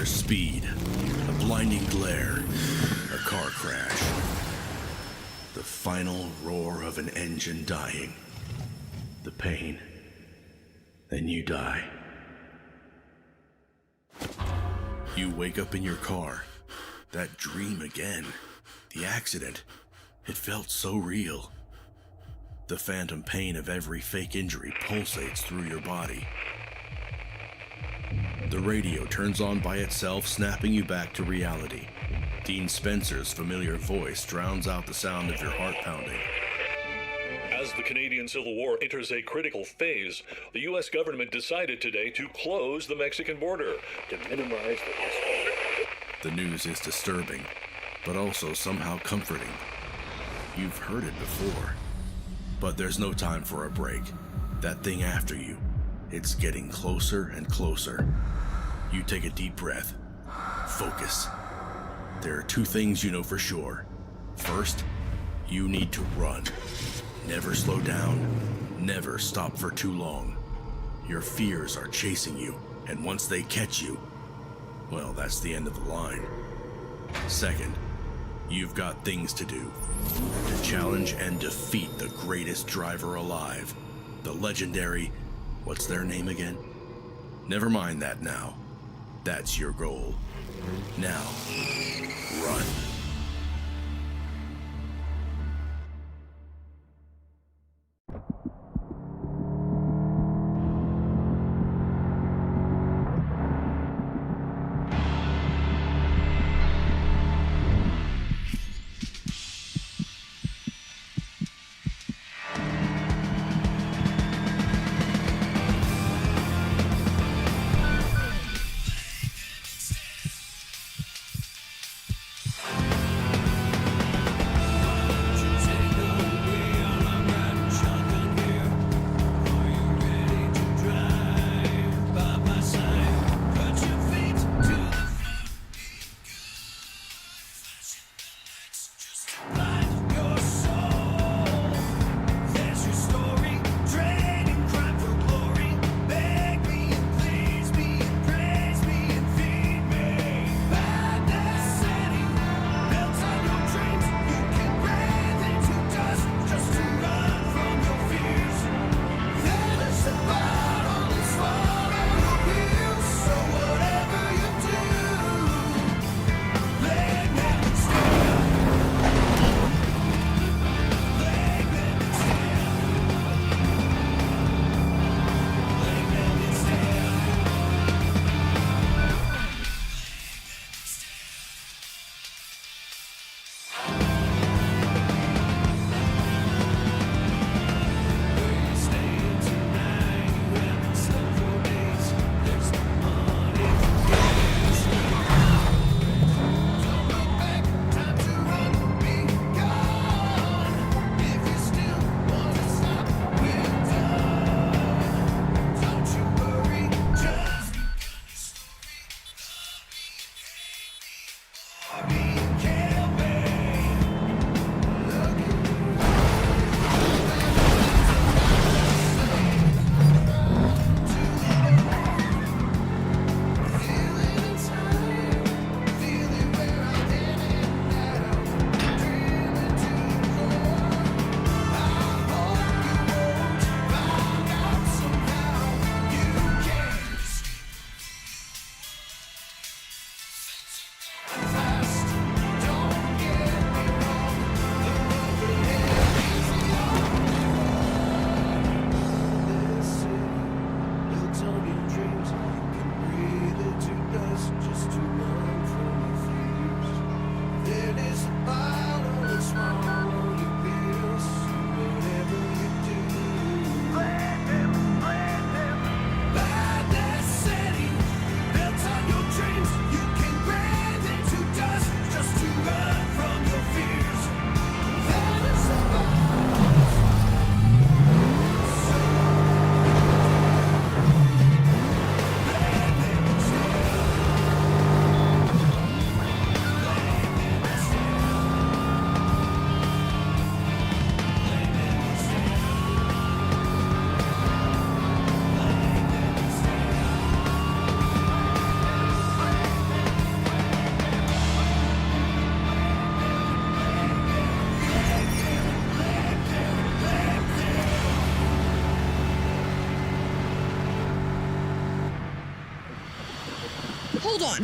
speed, a blinding glare, a car crash, the final roar of an engine dying, the pain, then you die. You wake up in your car. That dream again. The accident. It felt so real. The phantom pain of every fake injury pulsates through your body. The radio turns on by itself, snapping you back to reality. Dean Spencer's familiar voice drowns out the sound of your heart pounding. As the Canadian Civil War enters a critical phase, the U.S. government decided today to close the Mexican border to minimize the risk. The news is disturbing, but also somehow comforting. You've heard it before, but there's no time for a break. That thing after you, it's getting closer and closer. You take a deep breath. Focus. There are two things you know for sure. First, you need to run. Never slow down. Never stop for too long. Your fears are chasing you, and once they catch you, well, that's the end of the line. Second, you've got things to do. To challenge and defeat the greatest driver alive. The legendary, what's their name again? Never mind that now. That's your goal. Now, run.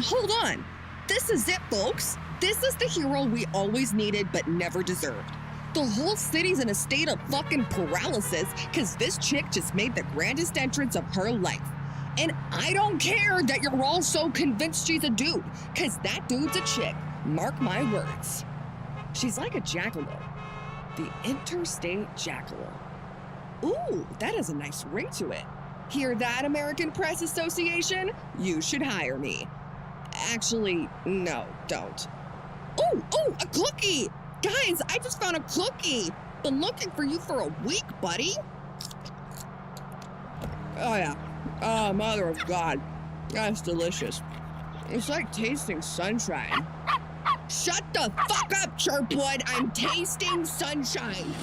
hold on. This is it, folks. This is the hero we always needed but never deserved. The whole city's in a state of fucking paralysis because this chick just made the grandest entrance of her life. And I don't care that you're all so convinced she's a dude, because that dude's a chick. Mark my words. She's like a jackalope. The interstate jackalope. Ooh, that has a nice ring to it. Hear that, American Press Association? You should hire me. Actually, no, don't. Oh, a cookie! Guys, I just found a cookie! Been looking for you for a week, buddy. Oh, yeah. Oh, mother of God. That's delicious. It's like tasting sunshine. Shut the fuck up, Chirpwood! I'm tasting sunshine!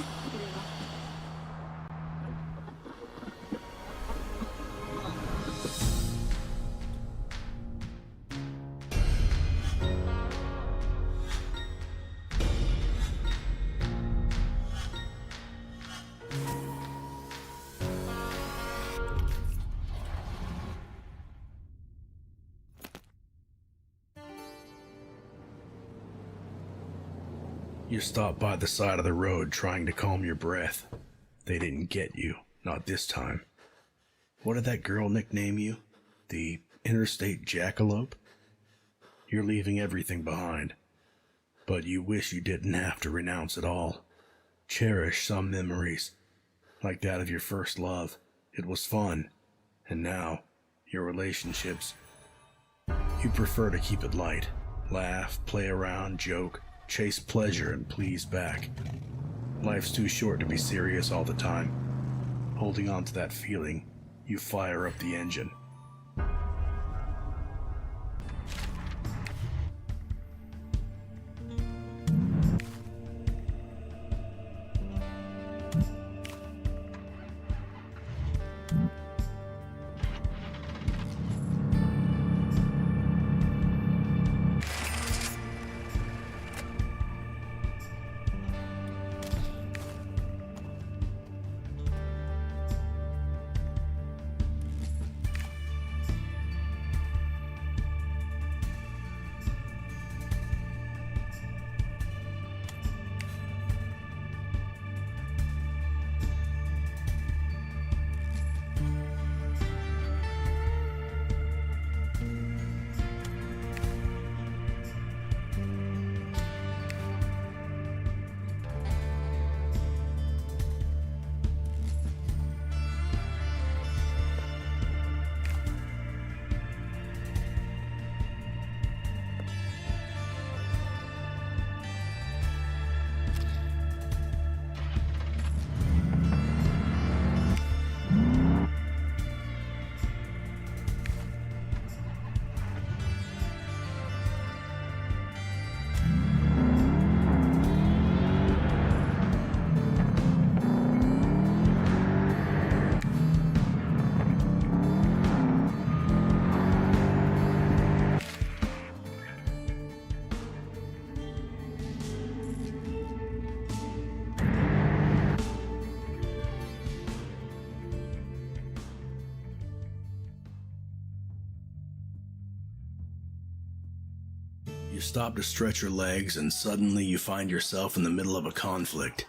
You stopped by the side of the road trying to calm your breath. They didn't get you, not this time. What did that girl nickname you? The interstate jackalope? You're leaving everything behind. But you wish you didn't have to renounce it all. Cherish some memories, like that of your first love. It was fun. And now, your relationships. You prefer to keep it light. Laugh, play around, joke, chase pleasure and please back. Life's too short to be serious all the time. Holding on to that feeling, you fire up the engine. You stop to stretch your legs and suddenly you find yourself in the middle of a conflict.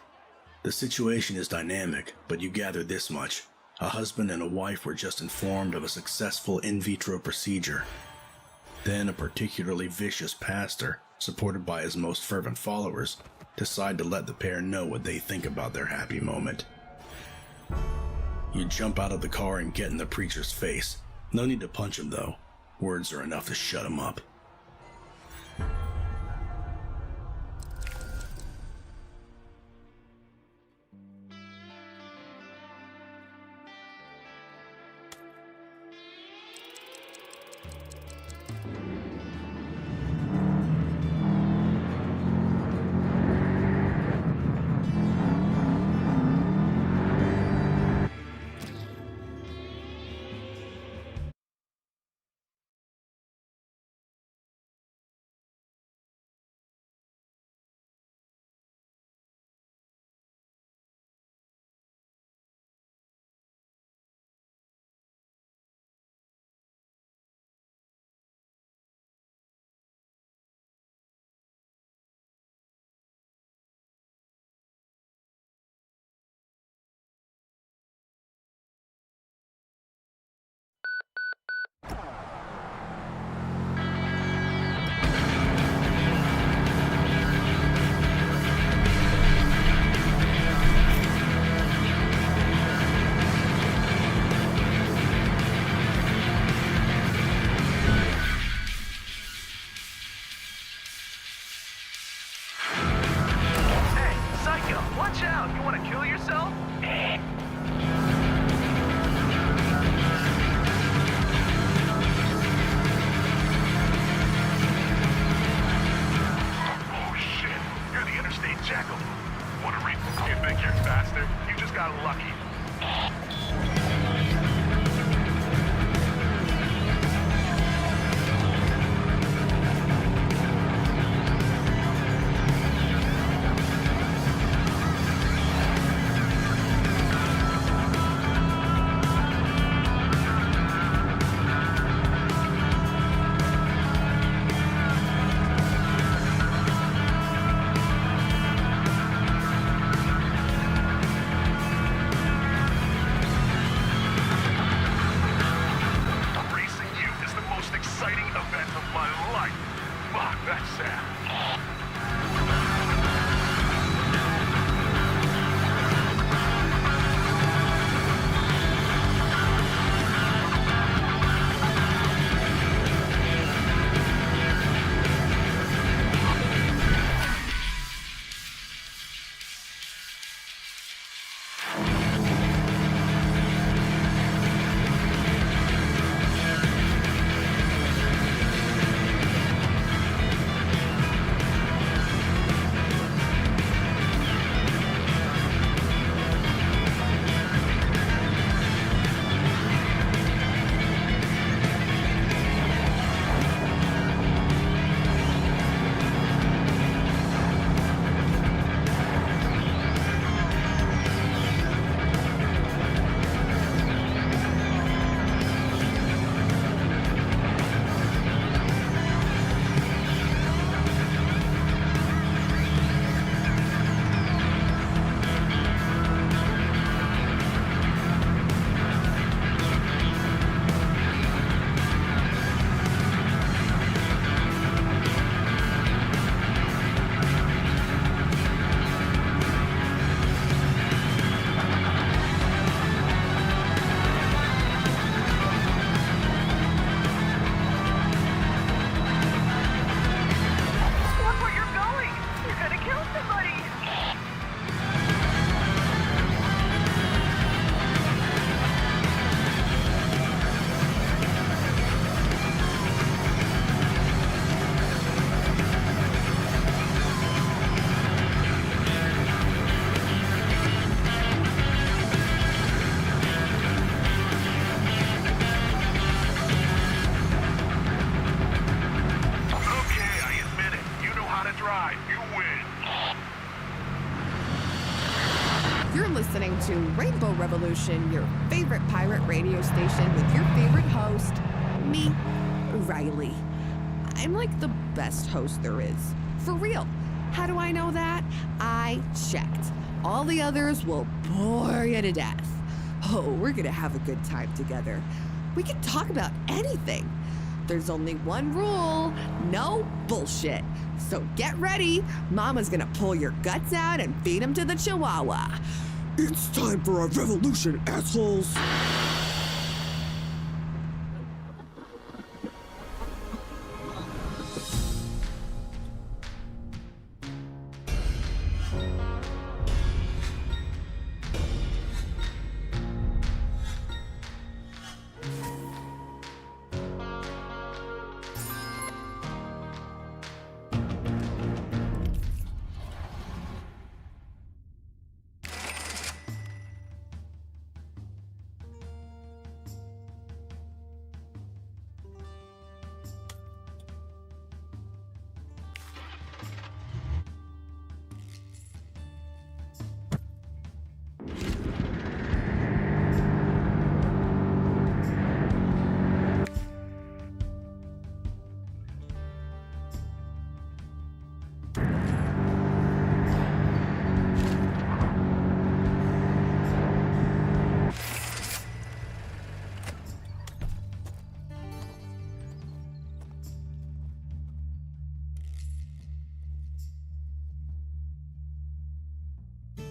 The situation is dynamic, but you gather this much. A husband and a wife were just informed of a successful in vitro procedure. Then a particularly vicious pastor, supported by his most fervent followers, decide to let the pair know what they think about their happy moment. You jump out of the car and get in the preacher's face. No need to punch him though. Words are enough to shut him up. Yo, watch out! You want to kill yourself? Oh shit! You're the interstate jackal. Want to read? You think you're faster? You just got lucky. Listening to Rainbow Revolution, your favorite pirate radio station with your favorite host, me, Riley. I'm like the best host there is. For real. How do I know that? I checked. All the others will bore you to death. Oh, we're gonna have a good time together. We can talk about anything. There's only one rule, no bullshit. So get ready. Mama's gonna pull your guts out and feed them to the Chihuahua. It's time for a revolution, assholes!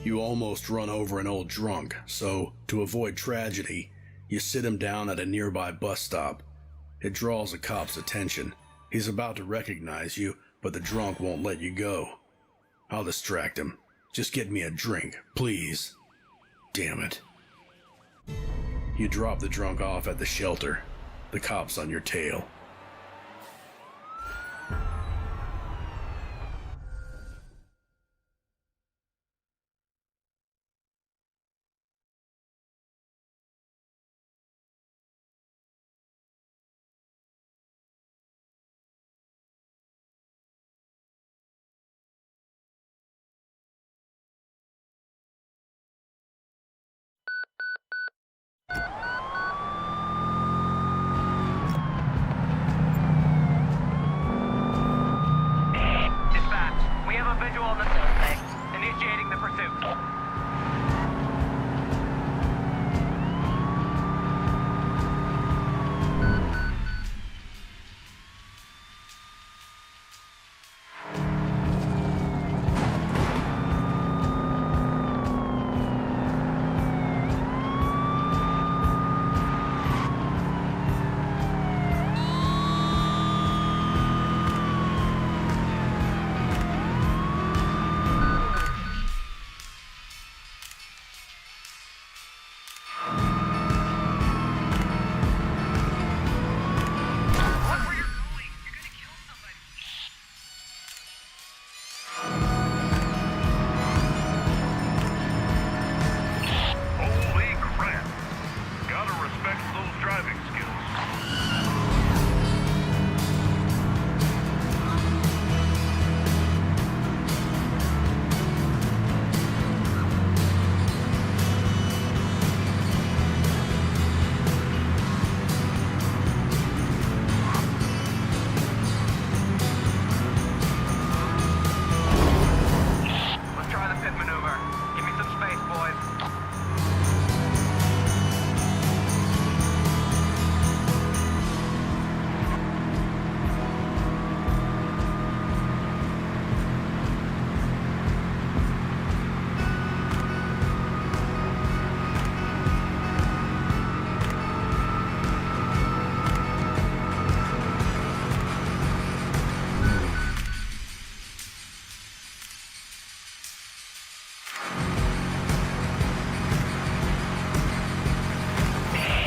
You almost run over an old drunk, so, to avoid tragedy, you sit him down at a nearby bus stop. It draws a cop's attention. He's about to recognize you, but the drunk won't let you go. I'll distract him. Just get me a drink, please. Damn it. You drop the drunk off at the shelter. The cops on your tail. Dispatch, we have a visual on the suspect. Initiating the pursuit. Holy crap. Gotta respect those driving skills. Let's try the pit maneuver. Give me some space, boys.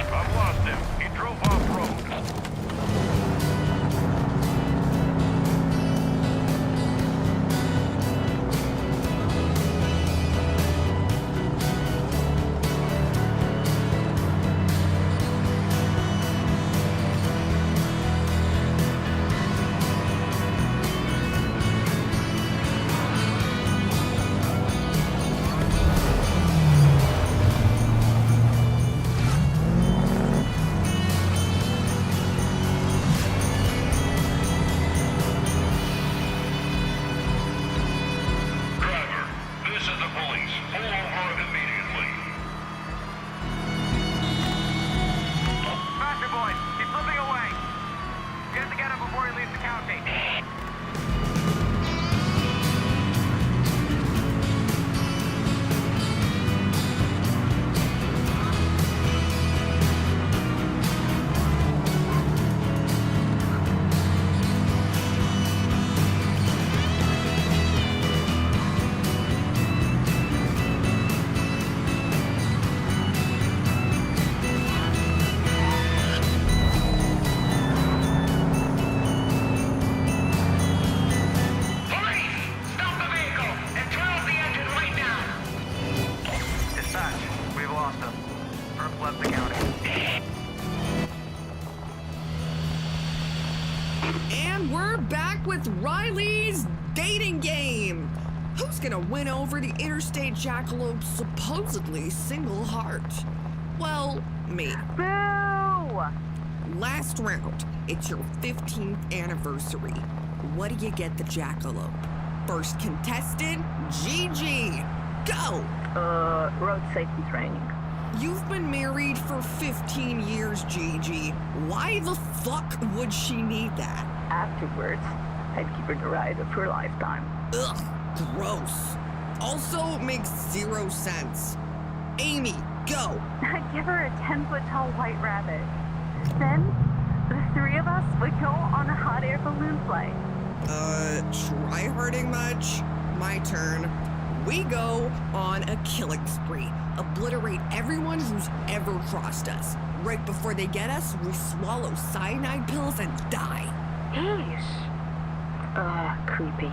I've lost him. He drove off-road. Driver, this is the police. Pull over immediately. Faster, boys. He's slipping away. We have to get him before he leaves the county. Police! Stop the vehicle and turn off the engine right now! Dispatch, we've lost him. Perp left the county. And we're back with Riley's dating game. Who's gonna win over the interstate jackalope's supposedly single heart? Well, me. Boo! Last round. It's your 15th anniversary. What do you get the jackalope? First contestant, Gigi. Go! Road safety training. You've been married for 15 years, Gigi. Why the fuck would she need that? Afterwards, I'd give her the ride of her lifetime. Ugh, gross. Also makes zero sense. Amy, go. I'd give her a 10-foot tall white rabbit. Then, the three of us would go on a hot air balloon flight. Try harding much? My turn. We go on a killing spree, obliterate everyone who's ever crossed us. Right before they get us, we swallow cyanide pills and die. Eesh. Creepy.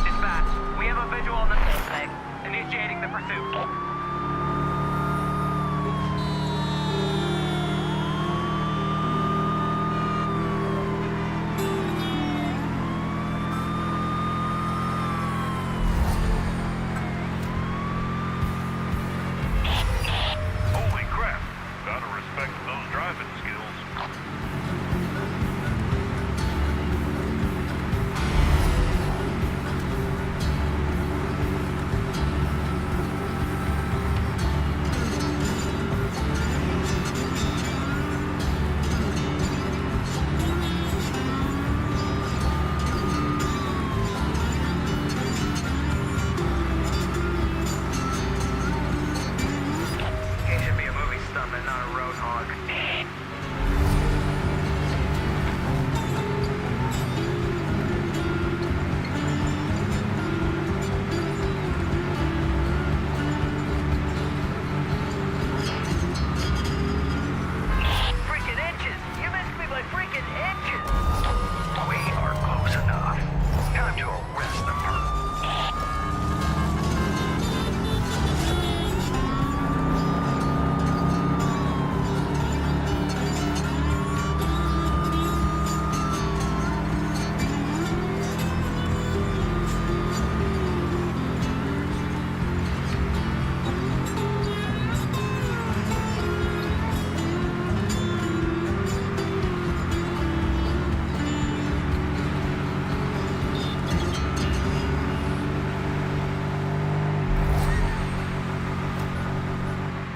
Dispatch, we have a visual on the suspect. Initiating the pursuit. Holy crap. Gotta respect those driving skills. He should be a movie stuntman, not a road hog. Freaking inches! You missed me by freaking inches! We are close enough. Time to arrest the perp.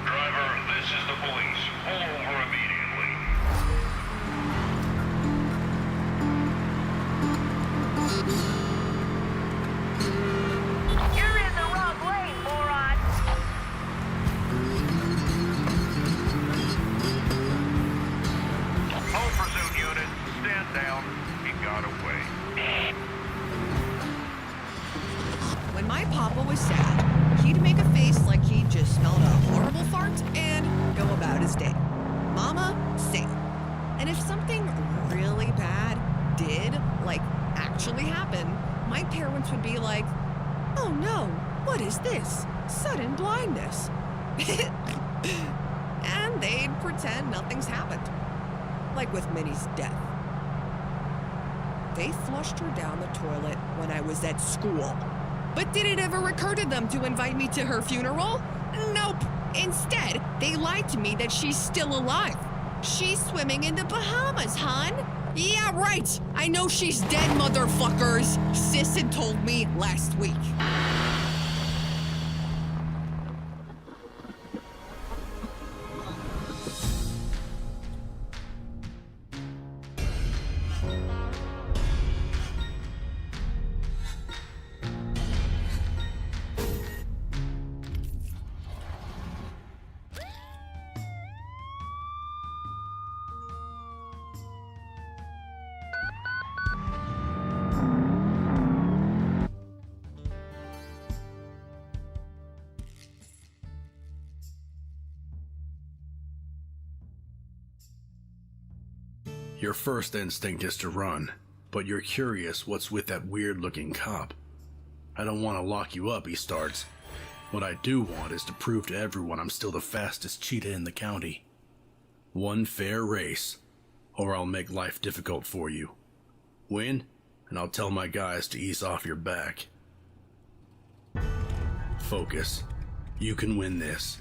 Driver, this is the police. Pull over immediately. You're in the wrong lane, moron! All pursuit units, stand down. He got away. When my papa was sad, he'd make a face like he just smelled a horrible fart and go about his day. Mama, same. And if something really bad did, like, actually happen, my parents would be like, "Oh no, what is this? Sudden blindness." And they'd pretend nothing's happened. Like with Minnie's death. They flushed her down the toilet when I was at school. But did it ever occur to them to invite me to her funeral? Nope. Instead, they lied to me that she's still alive. She's swimming in the Bahamas, hon. Yeah, right. I know she's dead, motherfuckers. Sis had told me last week. Your first instinct is to run, but you're curious what's with that weird-looking cop. I don't want to lock you up, he starts. What I do want is to prove to everyone I'm still the fastest cheetah in the county. One fair race, or I'll make life difficult for you. Win, and I'll tell my guys to ease off your back. Focus. You can win this.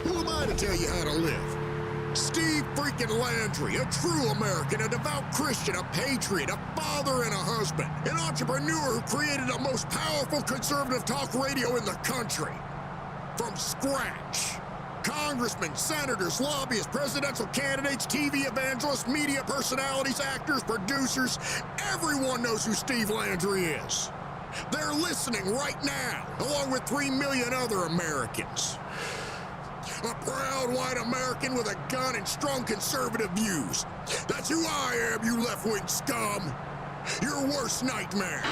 Who am I to tell you how to live? Steve freaking Landry, a true American, a devout Christian, a patriot, a father and a husband, an entrepreneur who created the most powerful conservative talk radio in the country. From scratch. Congressmen, senators, lobbyists, presidential candidates, TV evangelists, media personalities, actors, producers, everyone knows who Steve Landry is. They're listening right now, along with 3 million other Americans. A proud white American with a gun and strong conservative views. That's who I am, you left-wing scum. Your worst nightmare.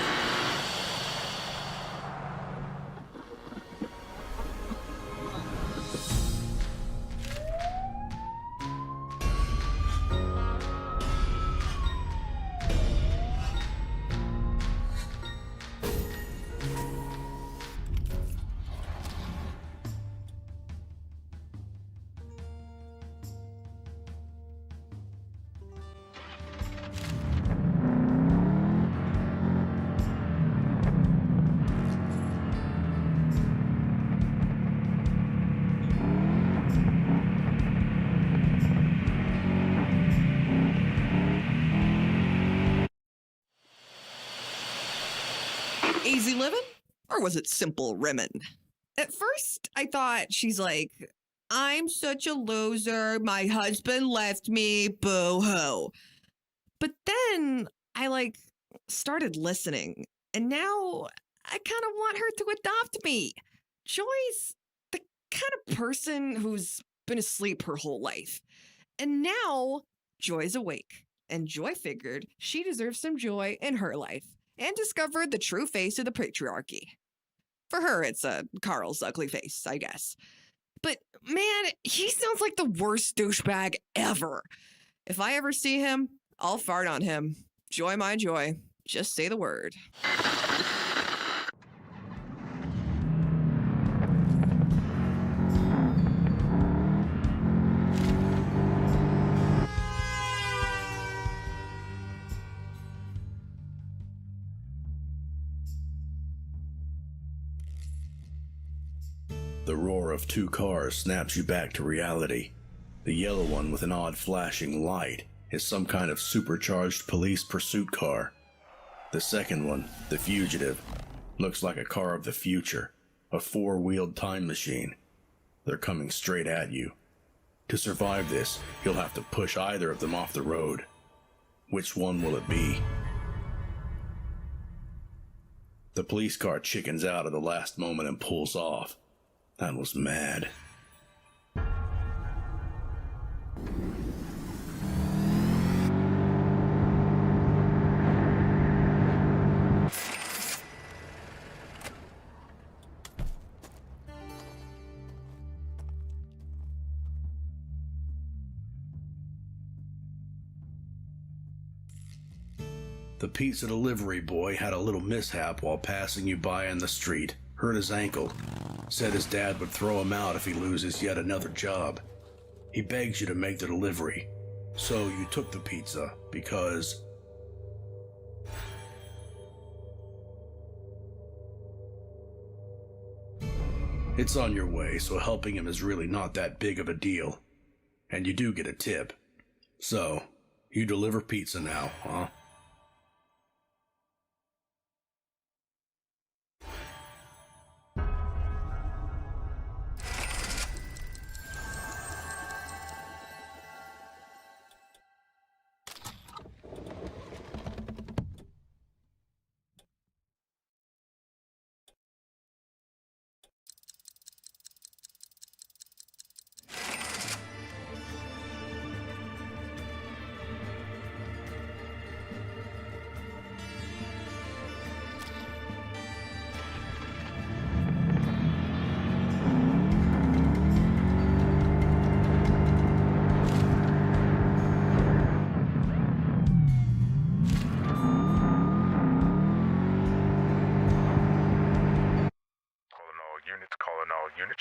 Easy living? Or was it simple rimmin'? At first, I thought she's like, I'm such a loser, my husband left me, boo-hoo. But then I started listening, and now I kind of want her to adopt me. Joy's the kind of person who's been asleep her whole life. And now Joy's awake, and Joy figured she deserves some joy in her life and discovered the true face of the patriarchy. For her, it's Carl's ugly face, I guess. But man, he sounds like the worst douchebag ever. If I ever see him, I'll fart on him. Joy, my joy. Just say the word. The roar of 2 cars snaps you back to reality. The yellow one with an odd flashing light is some kind of supercharged police pursuit car. The second one, the fugitive, looks like a car of the future, a 4-wheeled time machine. They're coming straight at you. To survive this, you'll have to push either of them off the road. Which one will it be? The police car chickens out at the last moment and pulls off. That was mad. The pizza delivery boy had a little mishap while passing you by in the street, hurt his ankle, said his dad would throw him out if he loses yet another job. He begs you to make the delivery, so you took the pizza because... It's on your way, so helping him is really not that big of a deal. And you do get a tip. So, you deliver pizza now, huh?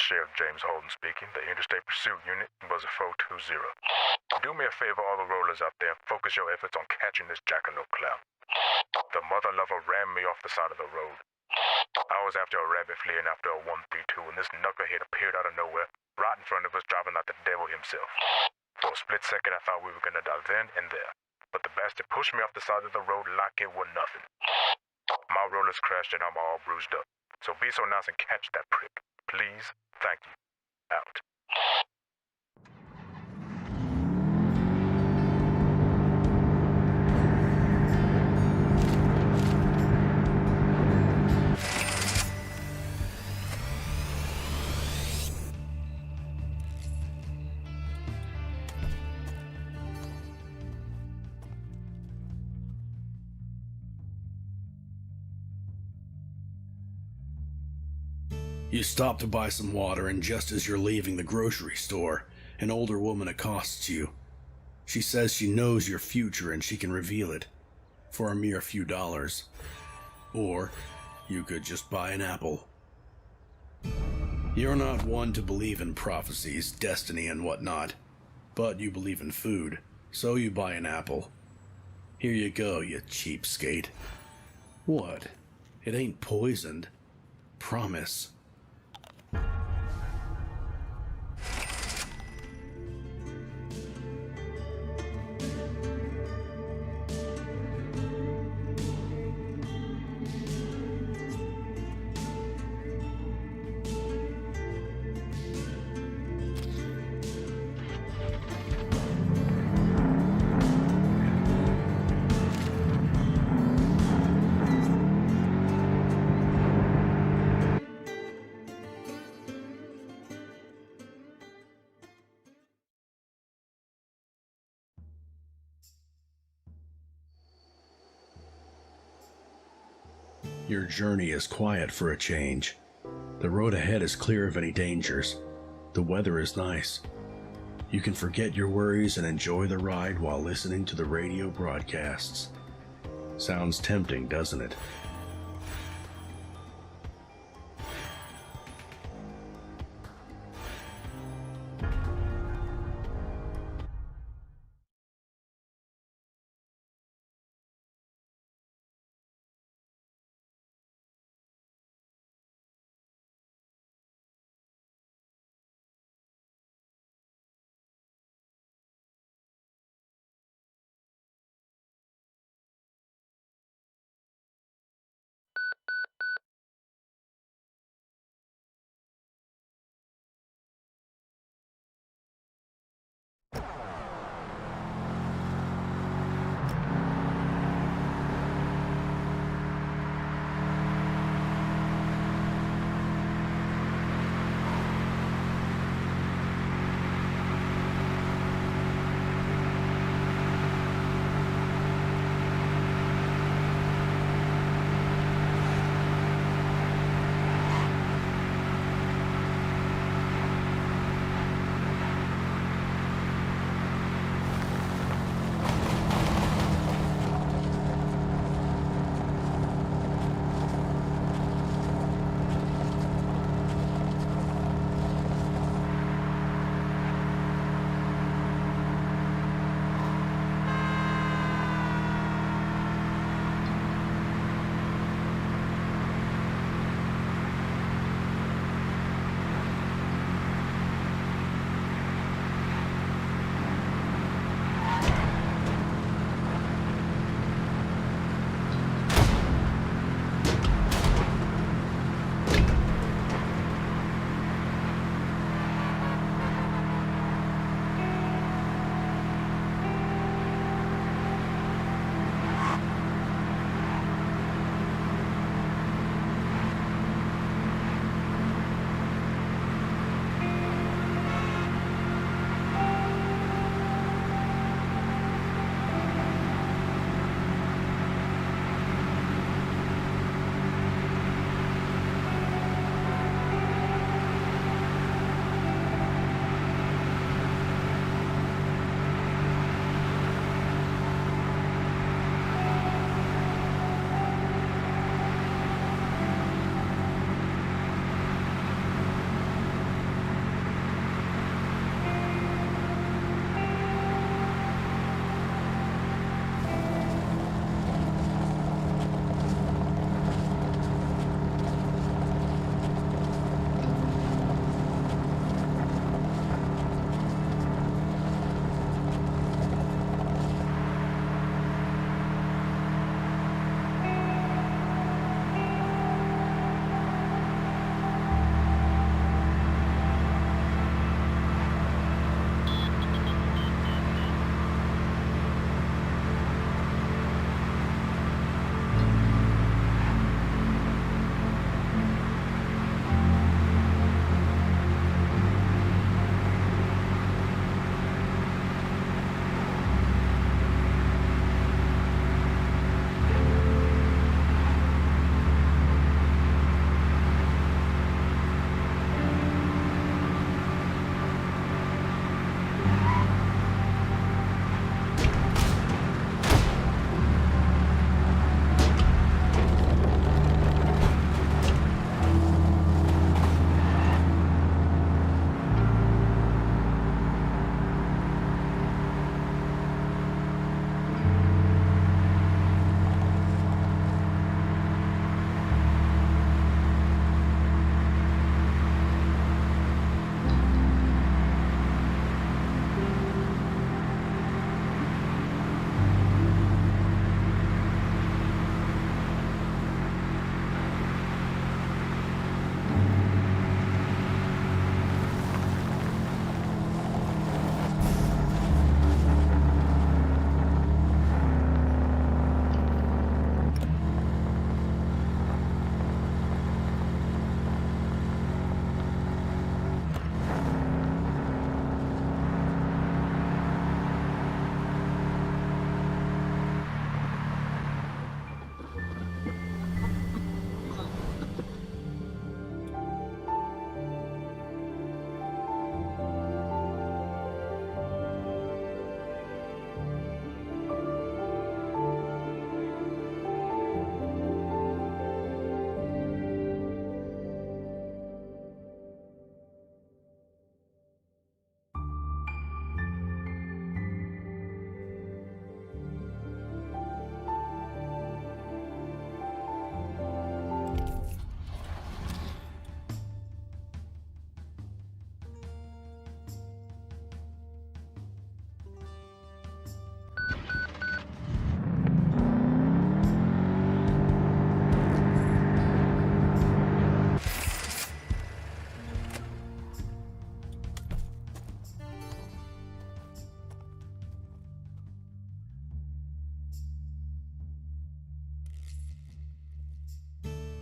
Sheriff James Holden speaking. The Interstate Pursuit Unit was a 420. Do me a favor, all the rollers out there. Focus your efforts on catching this jackalope clown. The mother lover ran me off the side of the road. I was after a rabbit fleeing after a 132, and this knucklehead appeared out of nowhere, right in front of us, driving like the devil himself. For a split second, I thought we were gonna die then and there. But the bastard pushed me off the side of the road like it were nothing. My rollers crashed and I'm all bruised up. So be so nice and catch that prick. Please. Thank you. Out. You stop to buy some water, and just as you're leaving the grocery store, an older woman accosts you. She says she knows your future and she can reveal it for a mere few dollars. Or you could just buy an apple. You're not one to believe in prophecies, destiny, and whatnot, but you believe in food, so you buy an apple. Here you go, you cheapskate. What? It ain't poisoned. Promise. Your journey is quiet for a change. The road ahead is clear of any dangers. The weather is nice. You can forget your worries and enjoy the ride while listening to the radio broadcasts. Sounds tempting, doesn't it?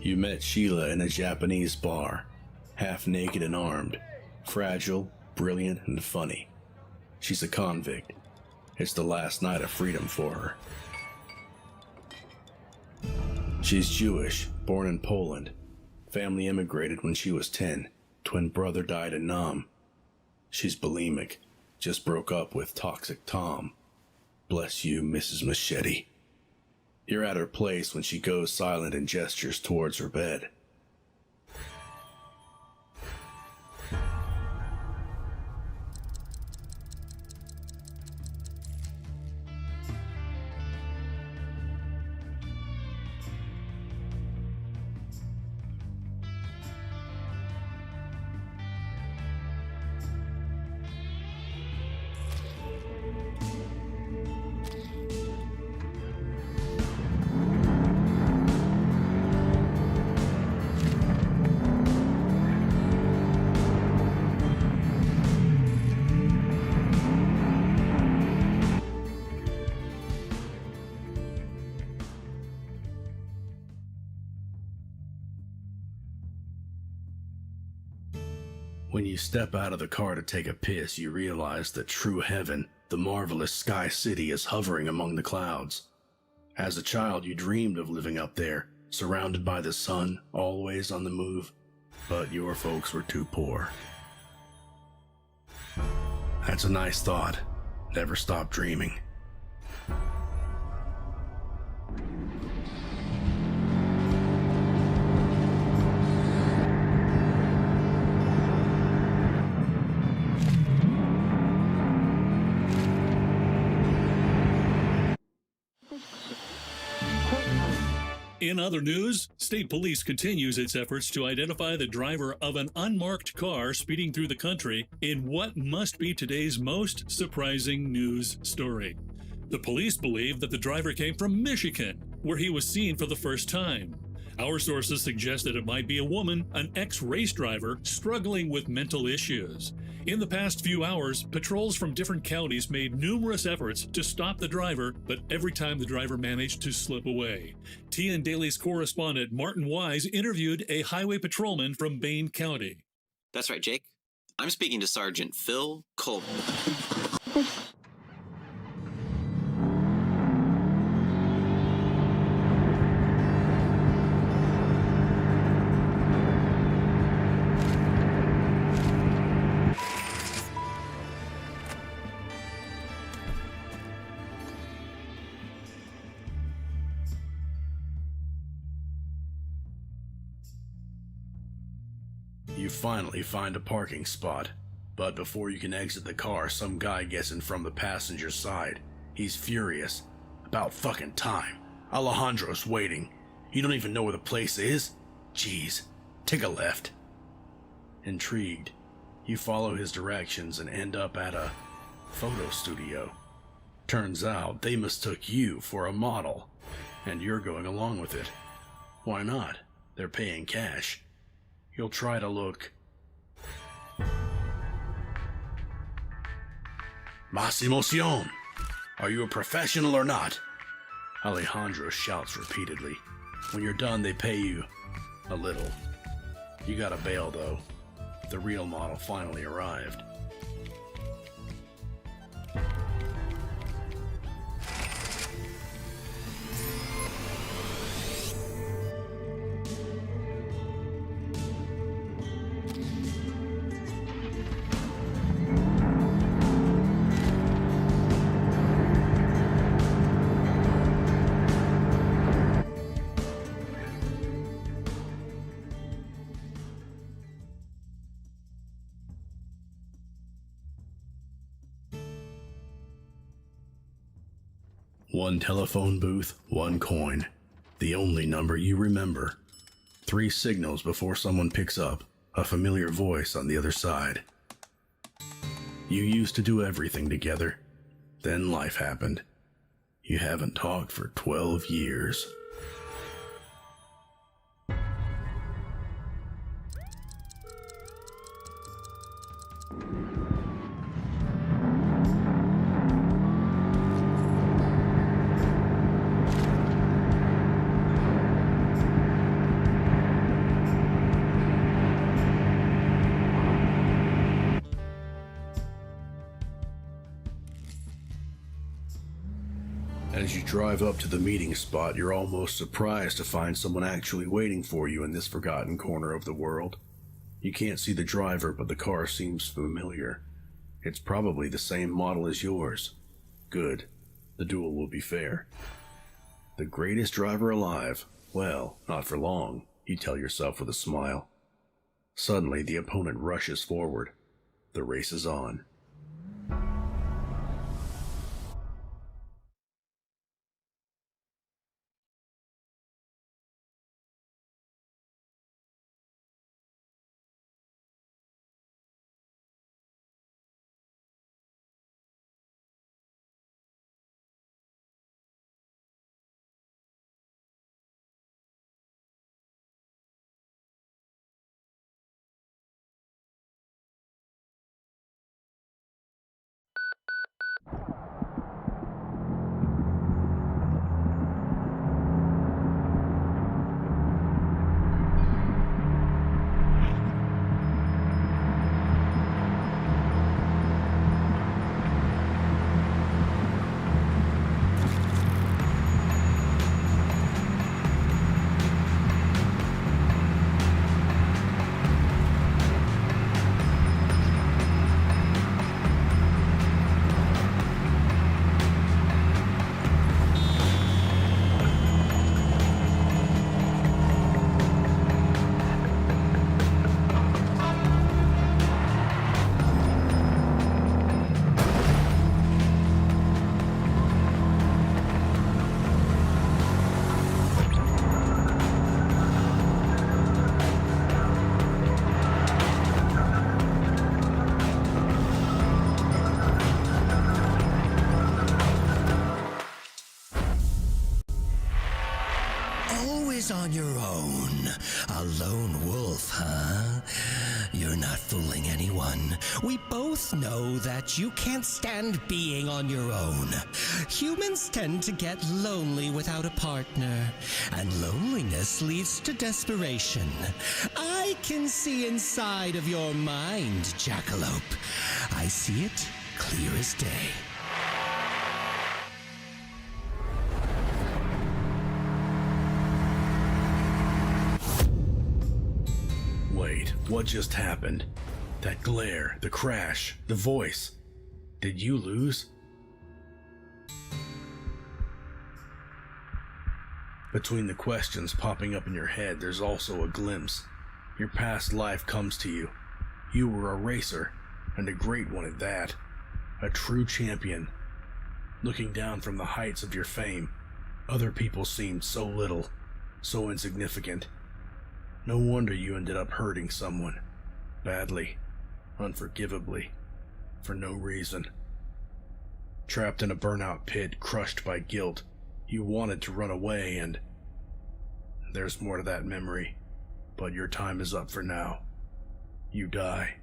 You met Sheila in a Japanese bar, half naked and armed, fragile, brilliant, and funny. She's a convict. It's the last night of freedom for her. She's Jewish, born in Poland. Family immigrated when she was 10. Twin brother died in Nam. She's bulimic, just broke up with toxic Tom. Bless you, Mrs. Machete. You're at her place when she goes silent and gestures towards her bed. When you step out of the car to take a piss, you realize that true heaven, the marvelous sky city, is hovering among the clouds. As a child, you dreamed of living up there, surrounded by the sun, always on the move, but your folks were too poor. That's a nice thought. Never stop dreaming. In other news, state police continues its efforts to identify the driver of an unmarked car speeding through the country in what must be today's most surprising news story. The police believe that the driver came from Michigan, where he was seen for the first time. Our sources suggest that it might be a woman, an ex-race driver, struggling with mental issues. In the past few hours, patrols from different counties made numerous efforts to stop the driver, but every time the driver managed to slip away. TN Daily's correspondent Martin Wise interviewed a highway patrolman from Bain County. That's right, Jake. I'm speaking to Sergeant Phil Colvin. You finally find a parking spot, but before you can exit the car, some guy gets in from the passenger side. He's furious. About fucking time. Alejandro's waiting. You don't even know where the place is? Jeez, take a left. Intrigued, you follow his directions and end up at a photo studio. Turns out they mistook you for a model, and you're going along with it. Why not? They're paying cash. You'll try to look Más emoción! Are you a professional or not? Alejandro shouts repeatedly. When you're done, they pay you a little. You gotta bail though. The real model finally arrived. One telephone booth, one coin. The only number you remember. 3 signals before someone picks up. A familiar voice on the other side. You used to do everything together. Then life happened. You haven't talked for 12 years. As you drive up to the meeting spot, you're almost surprised to find someone actually waiting for you in this forgotten corner of the world. You can't see the driver, but the car seems familiar. It's probably the same model as yours. Good. The duel will be fair. The greatest driver alive? Well, not for long, you tell yourself with a smile. Suddenly, the opponent rushes forward. The race is on. Always on your own. A lone wolf, huh? You're not fooling anyone. We both know that you can't stand being on your own. Humans tend to get lonely without a partner, and loneliness leads to desperation. I can see inside of your mind, Jackalope. I see it clear as day. Wait, what just happened? That glare, the crash, the voice. Did you lose? Between the questions popping up in your head, there's also a glimpse. Your past life comes to you. You were a racer, and a great one at that. A true champion. Looking down from the heights of your fame, other people seemed so little, so insignificant. No wonder you ended up hurting someone. Badly. Unforgivably. For no reason. Trapped in a burnout pit, crushed by guilt, you wanted to run away, and there's more to that memory, but your time is up for now. You die.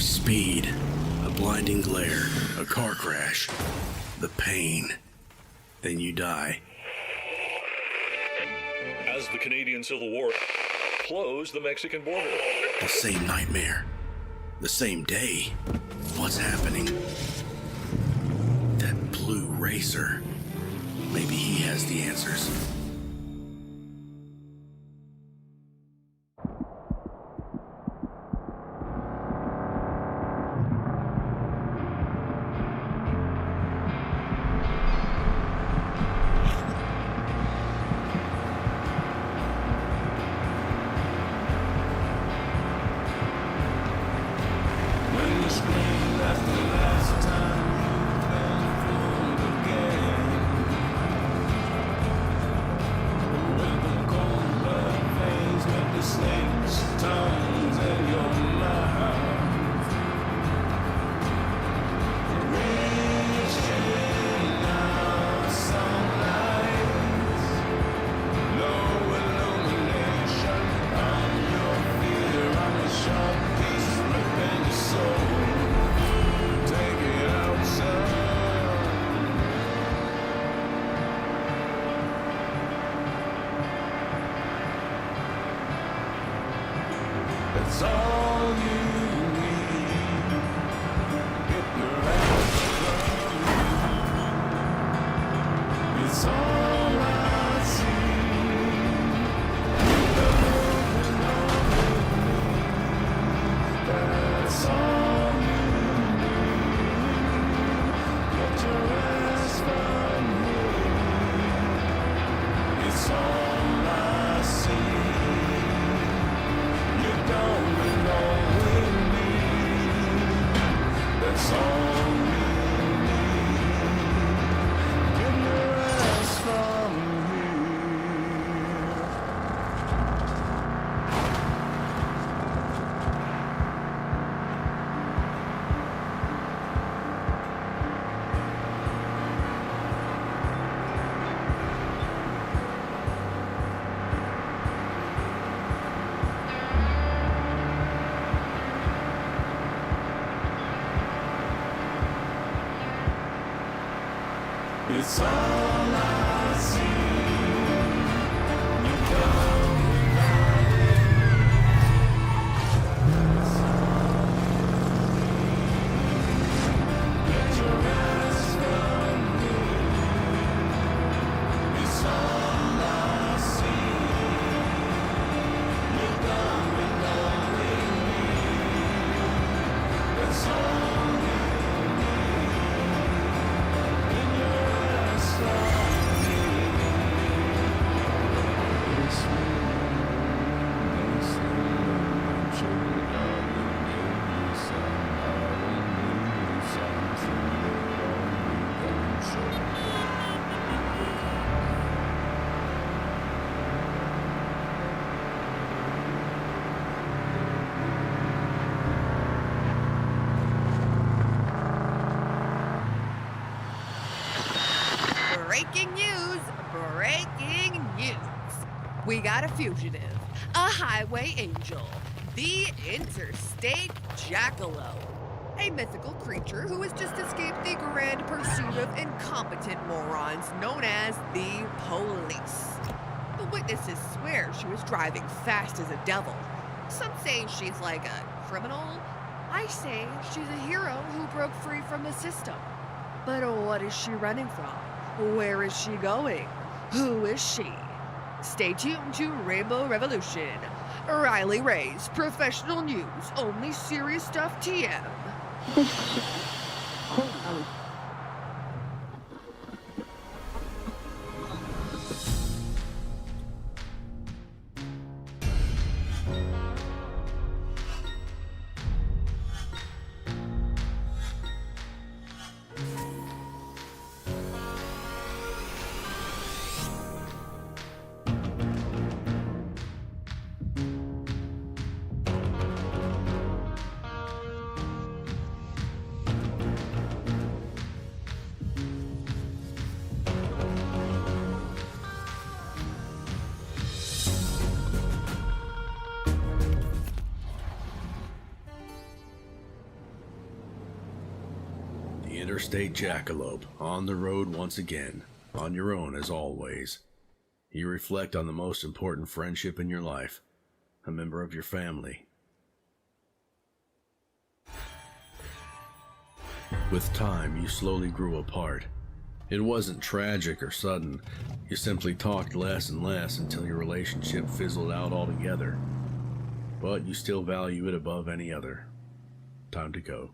There's speed, a blinding glare, a car crash, the pain. Then you die. As the Canadian Civil War closed the Mexican border. The same nightmare. The same day. What's happening? That blue racer. Maybe he has the answers. It's all you need. Get your ass from me. It's all I see. Love and only me. That's all you need. Get your ass from me. It's all I see. You don't belong with me. That's all you need. Get your ass from here. It's all I see. You don't belong with me. That's all you need. Get your ass from me. It's all I see. You don't belong with me. That's all you need. Get your ass from me. It's me. It's me. I'm checking out the news. I'm something that only can show. Breaking news! Breaking news! We got a fugitive, a highway angel, the interstate jackalope, a mythical creature who has just escaped the grand pursuit of incompetent morons known as the police. The witnesses swear she was driving fast as a devil. Some say she's like a criminal. I say she's a hero who broke free from the system. But what is she running from? Where is she going? Who is she? Stay tuned to Rainbow Revolution. Riley Ray's professional news, only serious stuff TM. Interstate Jackalope, on the road once again, on your own as always. You reflect on the most important friendship in your life, a member of your family. With time, you slowly grew apart. It wasn't tragic or sudden. You simply talked less and less until your relationship fizzled out altogether. But you still value it above any other. Time to go.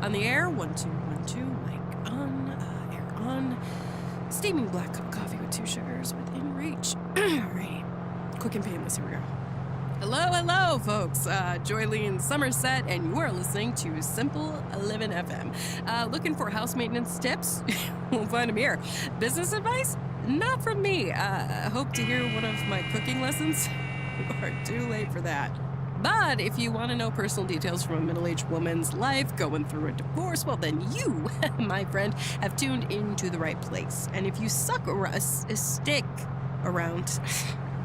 On the air, 1 2 1 2, mic on, air on. Steaming black cup of coffee with 2 sugars within reach. All right, quick and painless, here we go. Hello, folks. Joylene Somerset, and you are listening to Simple 11 FM. Looking for house maintenance tips? Won't find them here. Business advice? Not from me. Hope to hear one of my cooking lessons? You are too late for that. But if you want to know personal details from a middle-aged woman's life going through a divorce, well, then you, my friend, have tuned into the right place. And if you stick around,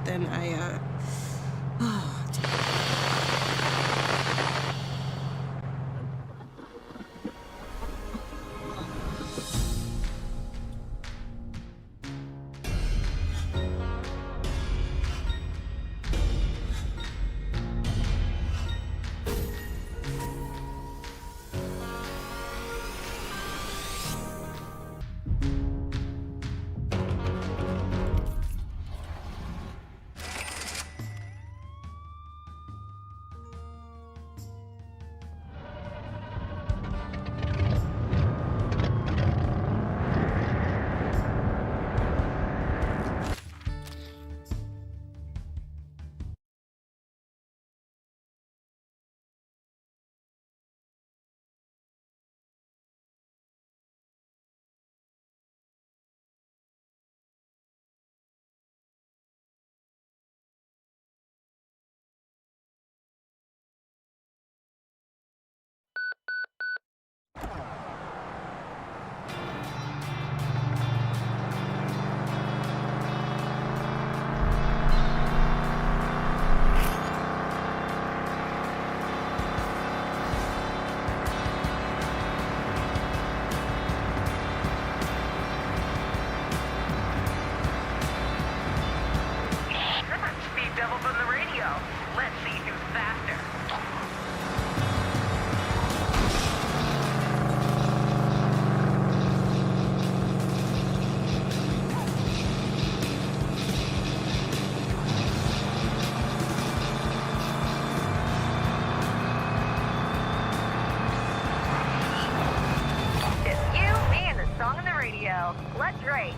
then Let's race.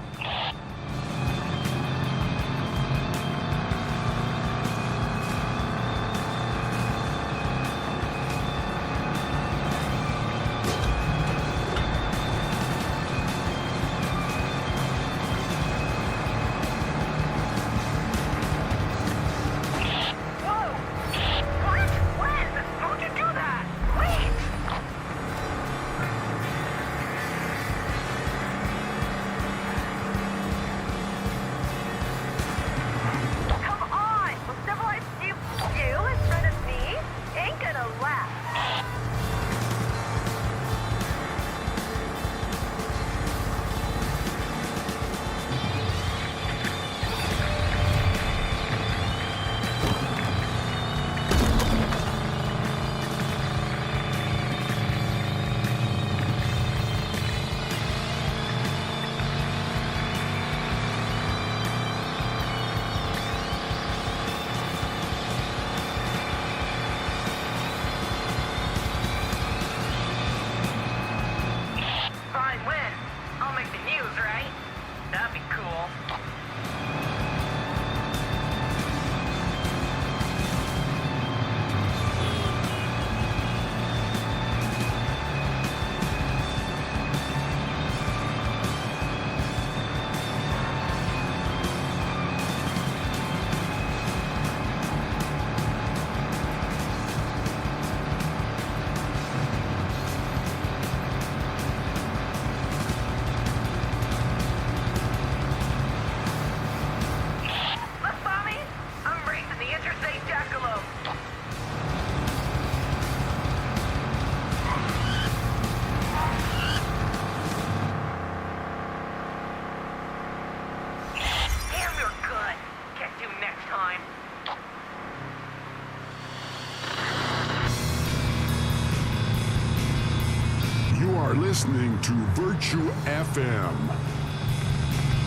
Listening to Virtue FM,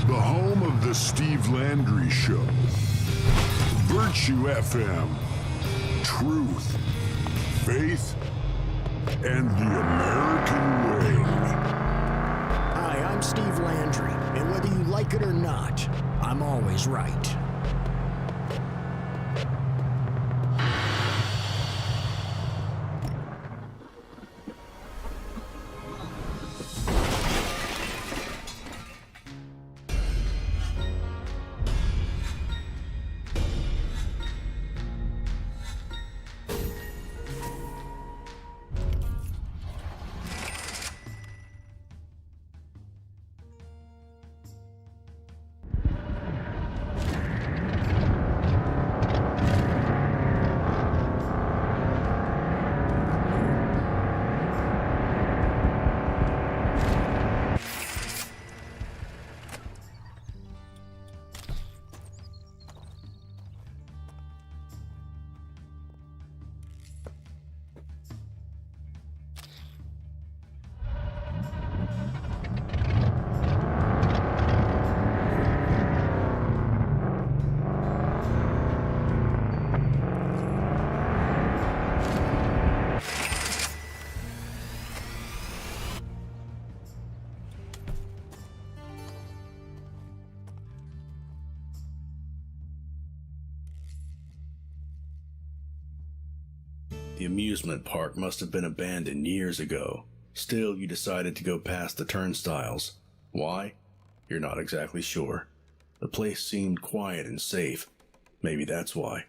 the home of the Steve Landry Show. Virtue FM, truth, faith, and the American way. Hi, I'm Steve Landry, and whether you like it or not, I'm always right. The amusement park must have been abandoned years ago. Still, you decided to go past the turnstiles. Why? You're not exactly sure. The place seemed quiet and safe. Maybe that's why.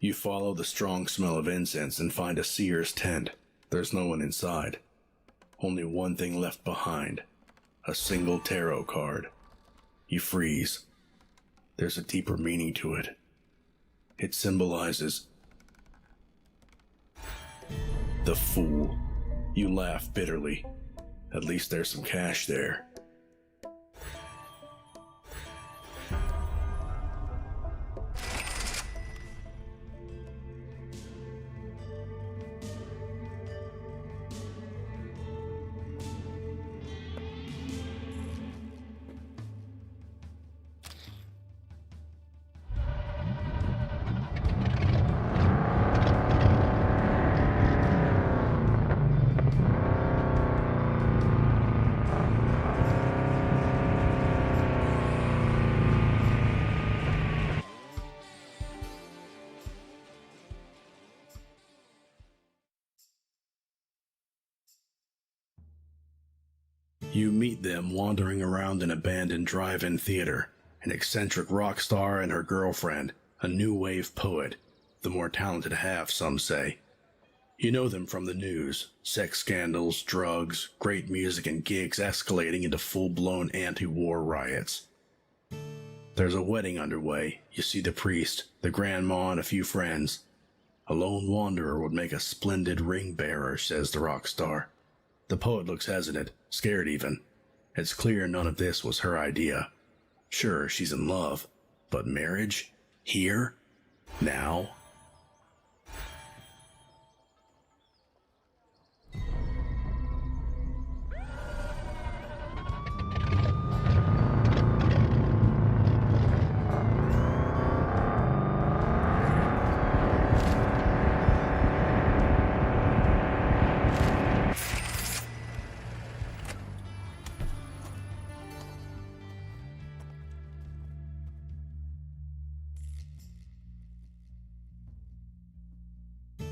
You follow the strong smell of incense and find a seer's tent. There's no one inside. Only one thing left behind. A single tarot card. You freeze. There's a deeper meaning to it. It symbolizes the fool. You laugh bitterly. At least there's some cash there. You meet them wandering around an abandoned drive-in theater, an eccentric rock star and her girlfriend, a new wave poet, the more talented half, some say. You know them from the news, sex scandals, drugs, great music and gigs escalating into full-blown anti-war riots. There's a wedding underway. You see the priest, the grandma, and a few friends. A lone wanderer would make a splendid ring bearer, says the rock star. The poet looks hesitant, scared even. It's clear none of this was her idea. Sure, she's in love, but marriage? Here? Now?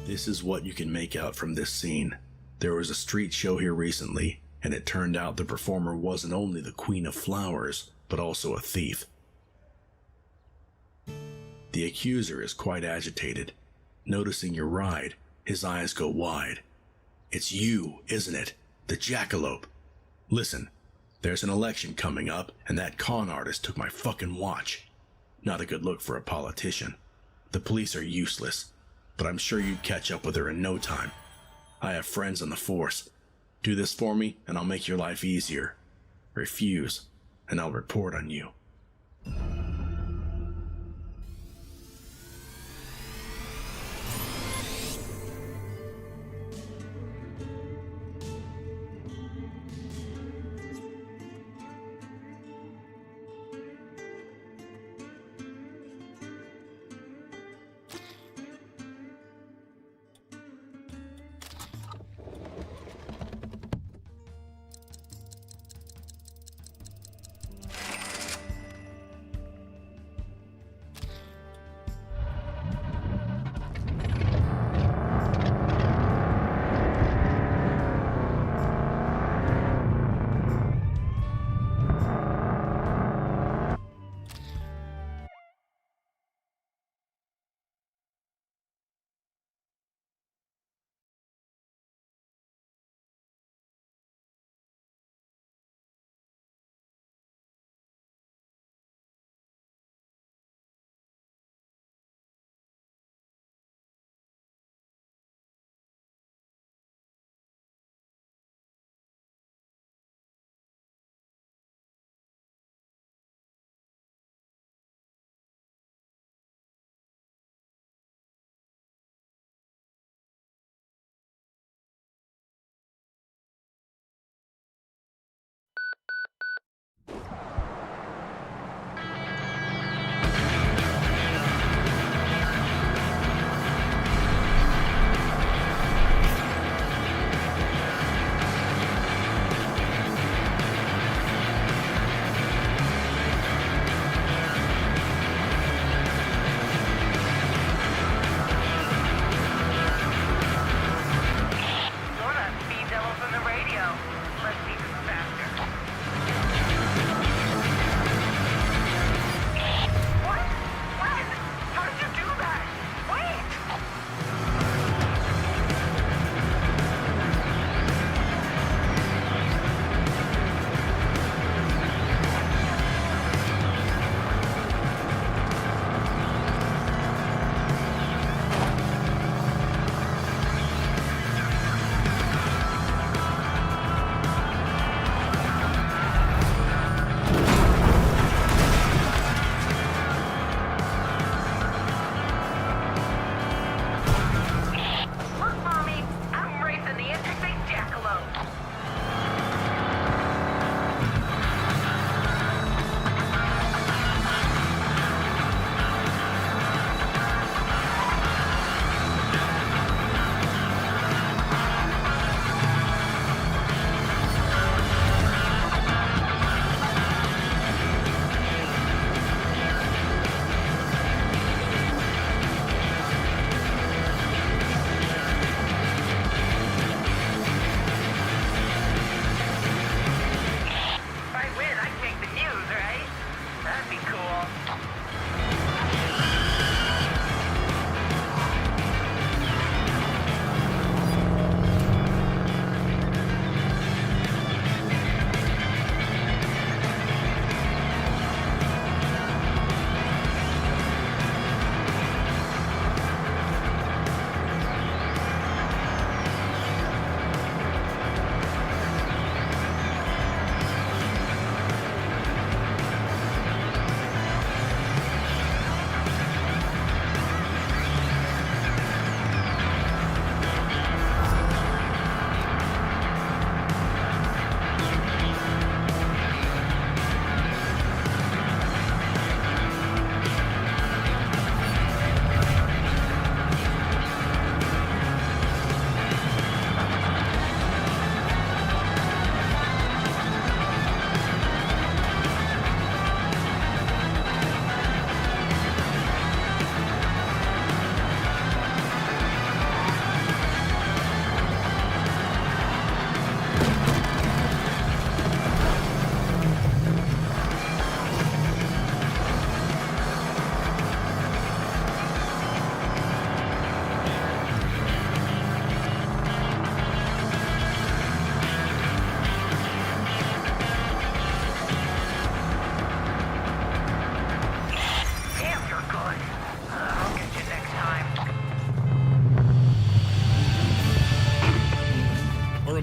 This is what you can make out from this scene. There was a street show here recently, and it turned out the performer wasn't only the Queen of Flowers, but also a thief. The accuser is quite agitated. Noticing your ride, his eyes go wide. It's you, isn't it? The jackalope. Listen, there's an election coming up, and that con artist took my fucking watch. Not a good look for a politician. The police are useless, but I'm sure you'd catch up with her in no time. I have friends on the force. Do this for me, and I'll make your life easier. Refuse, and I'll report on you.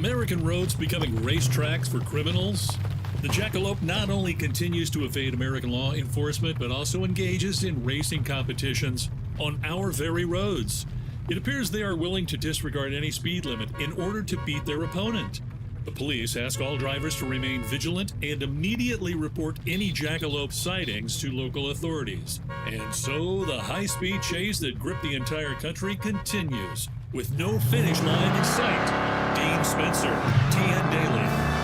American roads becoming racetracks for criminals? The jackalope not only continues to evade American law enforcement, but also engages in racing competitions on our very roads. It appears they are willing to disregard any speed limit in order to beat their opponent. The police ask all drivers to remain vigilant and immediately report any jackalope sightings to local authorities. And so the high-speed chase that gripped the entire country continues, with no finish line in sight. Dean Spencer, TN Daily.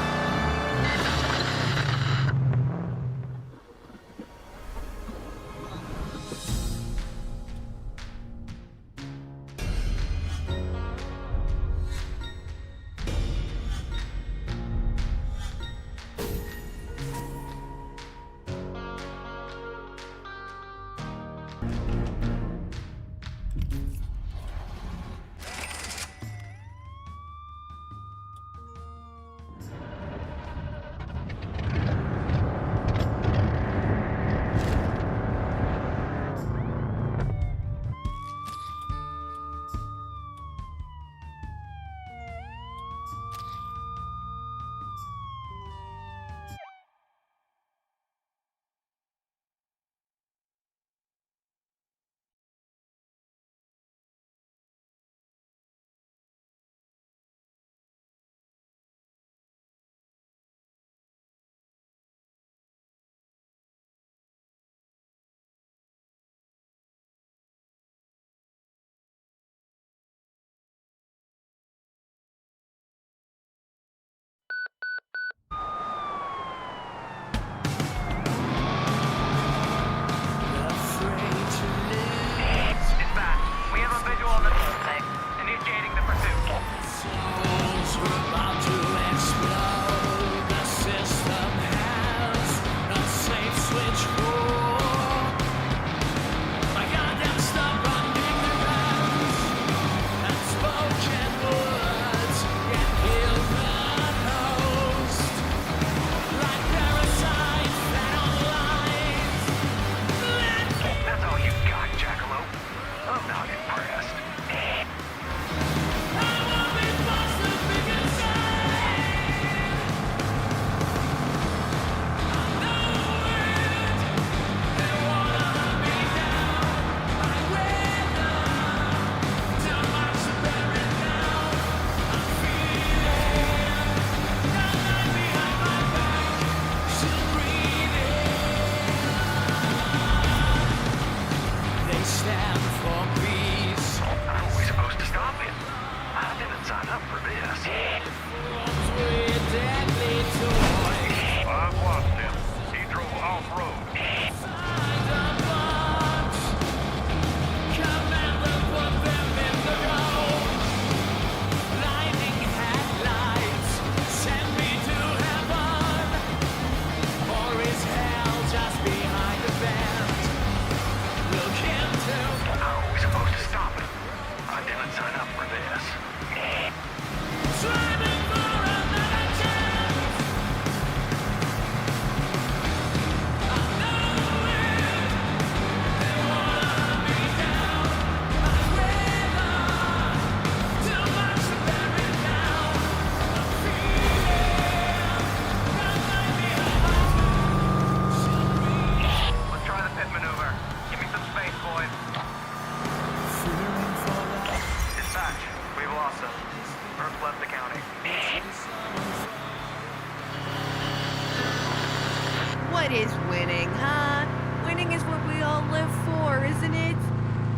What is winning, huh? Winning is what we all live for, isn't it?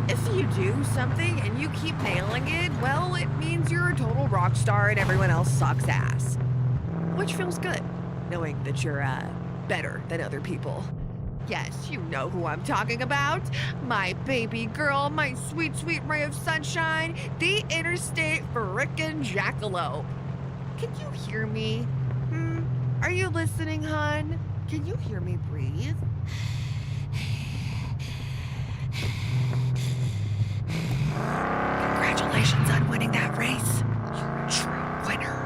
If you do something and you keep nailing it, well, it means you're a total rock star and everyone else sucks ass. Which feels good, knowing that you're, better than other people. Yes, you know who I'm talking about. My baby girl, my sweet, sweet ray of sunshine, the interstate frickin' jackalope. Can you hear me? Are you listening, hon? Can you hear me breathe? Congratulations on winning that race. You're a true winner.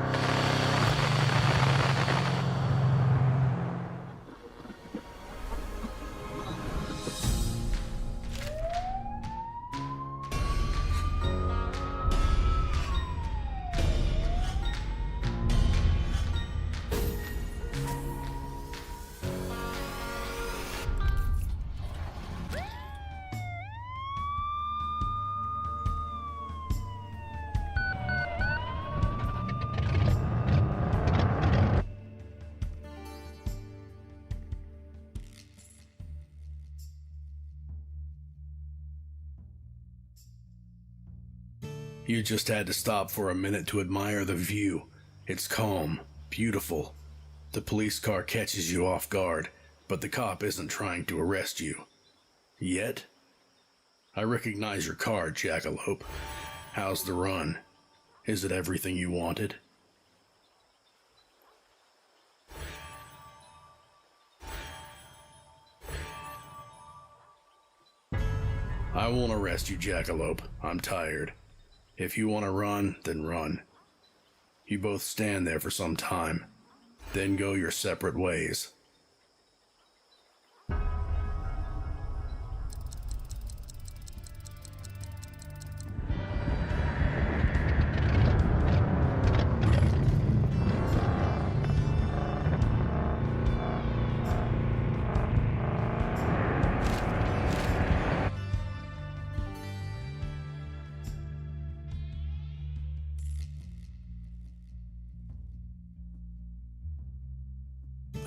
You just had to stop for a minute to admire the view. It's calm, beautiful. The police car catches you off guard, but the cop isn't trying to arrest you. Yet? I recognize your car, Jackalope. How's the run? Is it everything you wanted? I won't arrest you, Jackalope. I'm tired. If you want to run, then run. You both stand there for some time, then go your separate ways.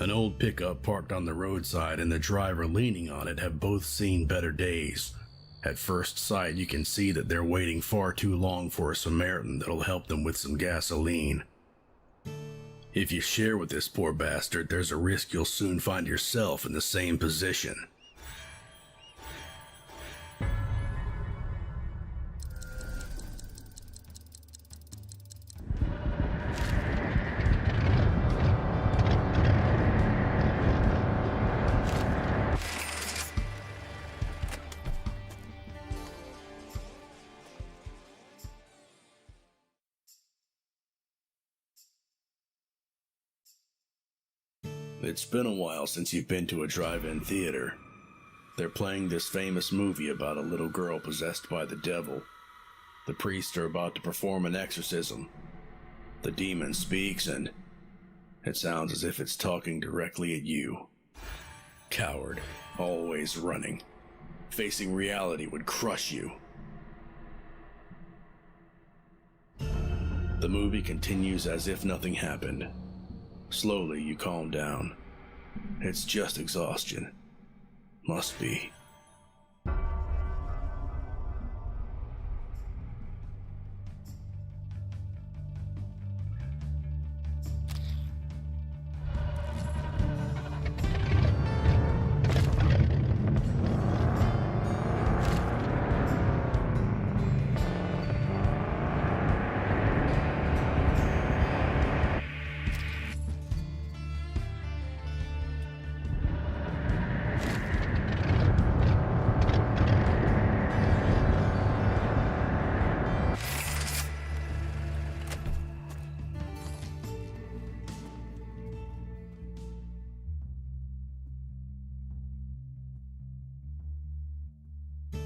An old pickup parked on the roadside and the driver leaning on it have both seen better days. At first sight, you can see that they're waiting far too long for a Samaritan that'll help them with some gasoline. If you share with this poor bastard, there's a risk you'll soon find yourself in the same position. It's been a while since you've been to a drive-in theater. They're playing this famous movie about a little girl possessed by the devil. The priests are about to perform an exorcism. The demon speaks and it sounds as if it's talking directly at you. Coward, always running. Facing reality would crush you. The movie continues as if nothing happened. Slowly, you calm down. It's just exhaustion. Must be.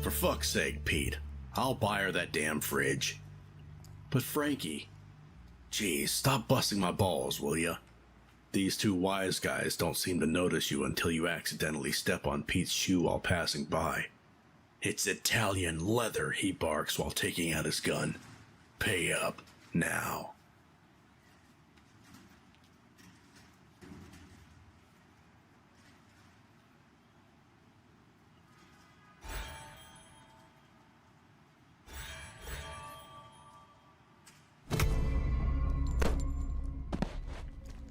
For fuck's sake, Pete. I'll buy her that damn fridge. But Frankie... Geez, stop busting my balls, will ya? These two wise guys don't seem to notice you until you accidentally step on Pete's shoe while passing by. It's Italian leather, he barks while taking out his gun. Pay up, now.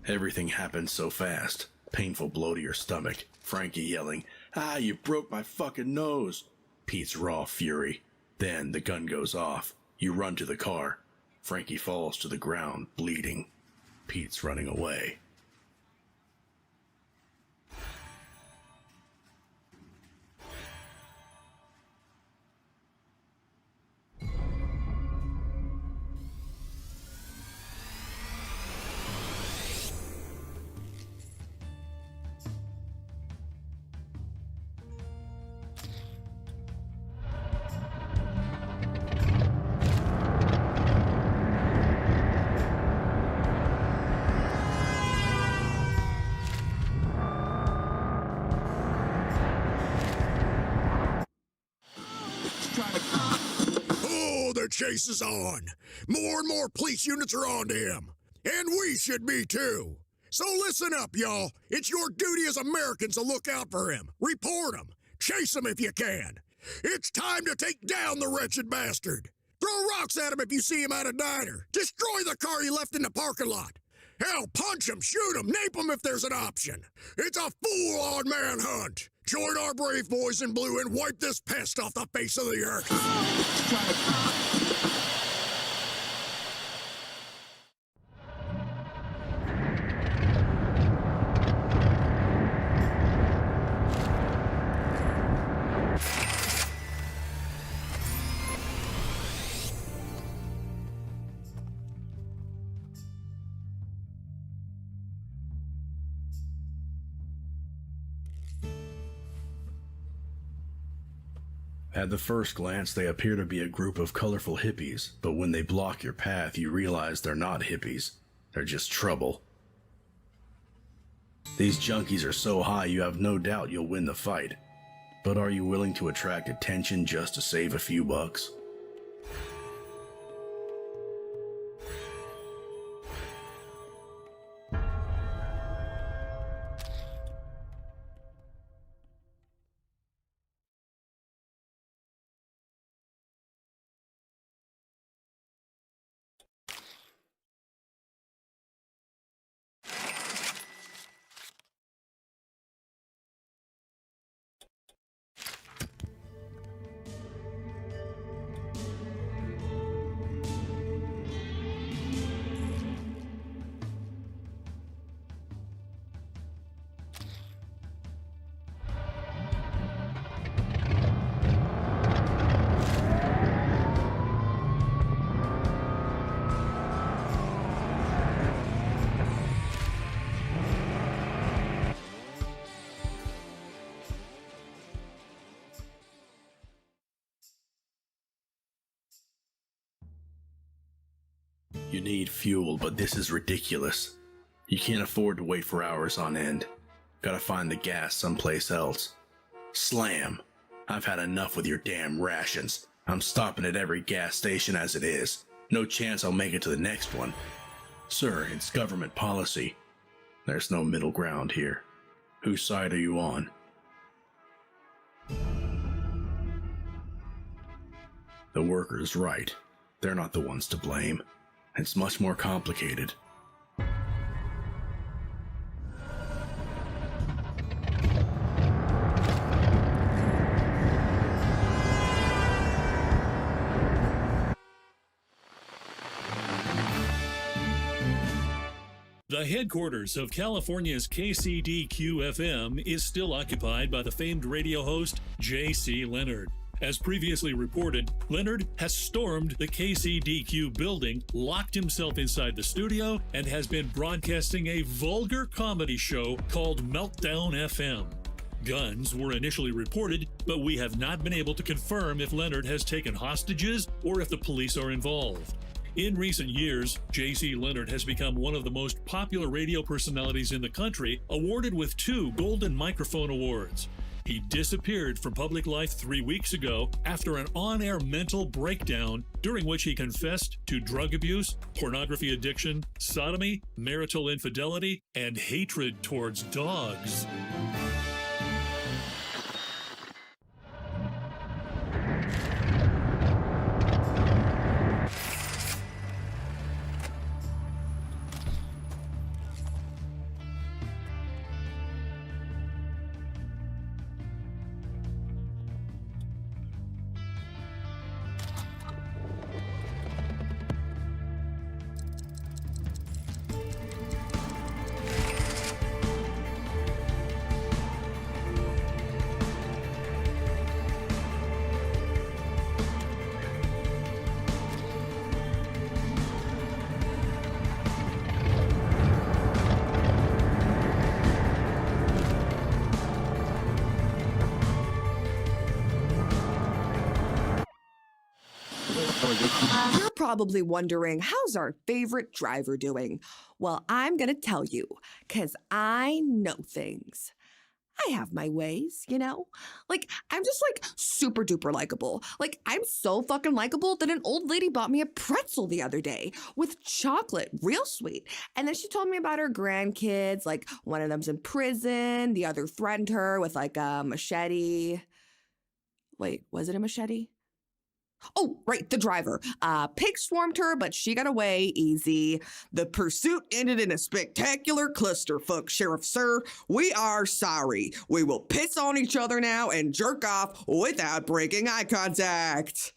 Everything happened so fast. Painful blow to your stomach. Frankie yelling, "Ah, you broke my fucking nose!" Pete's raw fury. Then the gun goes off. You run to the car. Frankie falls to the ground, bleeding. Pete's running away. The chase is on. More and more police units are on to him. And we should be too. So listen up, y'all. It's your duty as Americans to look out for him. Report him. Chase him if you can. It's time to take down the wretched bastard. Throw rocks at him if you see him at a diner. Destroy the car you left in the parking lot. Hell, punch him, shoot him, nape him if there's an option. It's a full-on manhunt. Join our brave boys in blue and wipe this pest off the face of the earth. At the first glance, they appear to be a group of colorful hippies, but when they block your path, you realize they're not hippies. They're just trouble. These junkies are so high you have no doubt you'll win the fight. But are you willing to attract attention just to save a few bucks? You need fuel, but this is ridiculous. You can't afford to wait for hours on end. Gotta find the gas someplace else. Slam! I've had enough with your damn rations. I'm stopping at every gas station as it is. No chance I'll make it to the next one. Sir, it's government policy. There's no middle ground here. Whose side are you on? The worker's right. They're not the ones to blame. It's much more complicated. The headquarters of California's KCDQ-FM is still occupied by the famed radio host J.C. Leonard. As previously reported, Leonard has stormed the KCDQ building, locked himself inside the studio, and has been broadcasting a vulgar comedy show called Meltdown FM. Guns were initially reported, but we have not been able to confirm if Leonard has taken hostages or if the police are involved. In recent years, J.C. Leonard has become one of the most popular radio personalities in the country, awarded with 2 Golden Microphone Awards. He disappeared from public life 3 weeks ago after an on-air mental breakdown during which he confessed to drug abuse, pornography addiction, sodomy, marital infidelity, and hatred towards dogs. You're probably wondering, how's our favorite driver doing? Well, I'm gonna tell you, because I know things. I have my ways, you know? Like, I'm just super duper likable. Like, I'm so fucking likable that an old lady bought me a pretzel the other day with chocolate, real sweet. And then she told me about her grandkids. Like, one of them's in prison, the other threatened her with a machete. Wait, was it a machete? Oh, right, the driver. Pig swarmed her, but she got away easy. The pursuit ended in a spectacular clusterfuck, Sheriff Sir. We are sorry. We will piss on each other now and jerk off without breaking eye contact.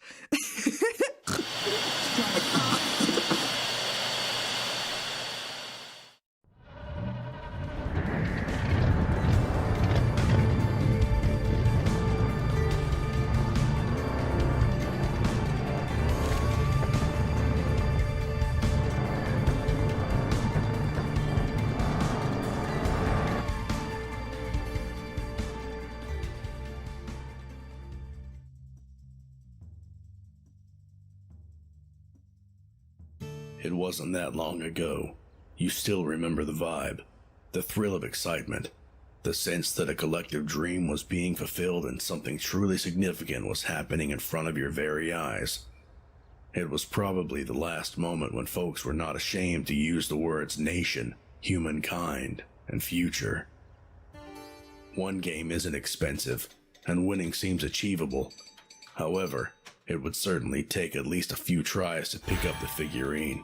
It wasn't that long ago. You still remember the vibe, the thrill of excitement, the sense that a collective dream was being fulfilled and something truly significant was happening in front of your very eyes. It was probably the last moment when folks were not ashamed to use the words nation, humankind, and future. One game isn't expensive, and winning seems achievable. However, it would certainly take at least a few tries to pick up the figurine.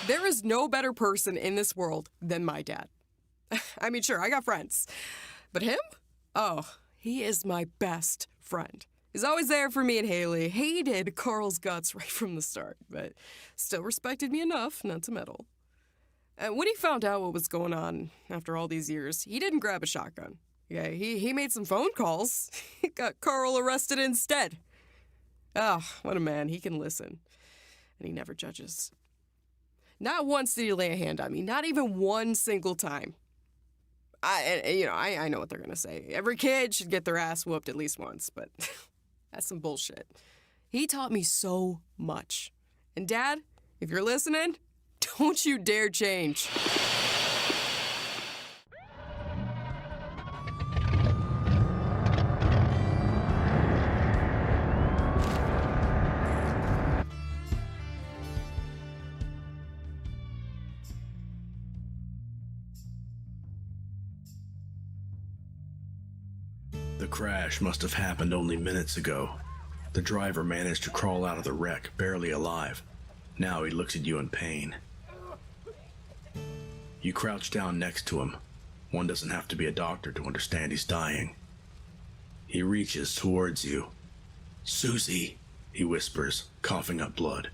There is no better person in this world than my dad. I mean, sure, I got friends. But him? Oh, he is my best friend. He's always there for me and Haley. Hated Carl's guts right from the start, but still respected me enough not to meddle. And when he found out what was going on after all these years, he didn't grab a shotgun. Yeah, he made some phone calls. He got Carl arrested instead. Oh, what a man. He can listen. And he never judges. Not once did he lay a hand on me, not even one single time. I know what they're going to say. Every kid should get their ass whooped at least once, but that's some bullshit. He taught me so much. And Dad, if you're listening, don't you dare change. The crash must have happened only minutes ago. The driver managed to crawl out of the wreck, barely alive. Now he looks at you in pain. You crouch down next to him. One doesn't have to be a doctor to understand he's dying. He reaches towards you. "Susie," he whispers, coughing up blood.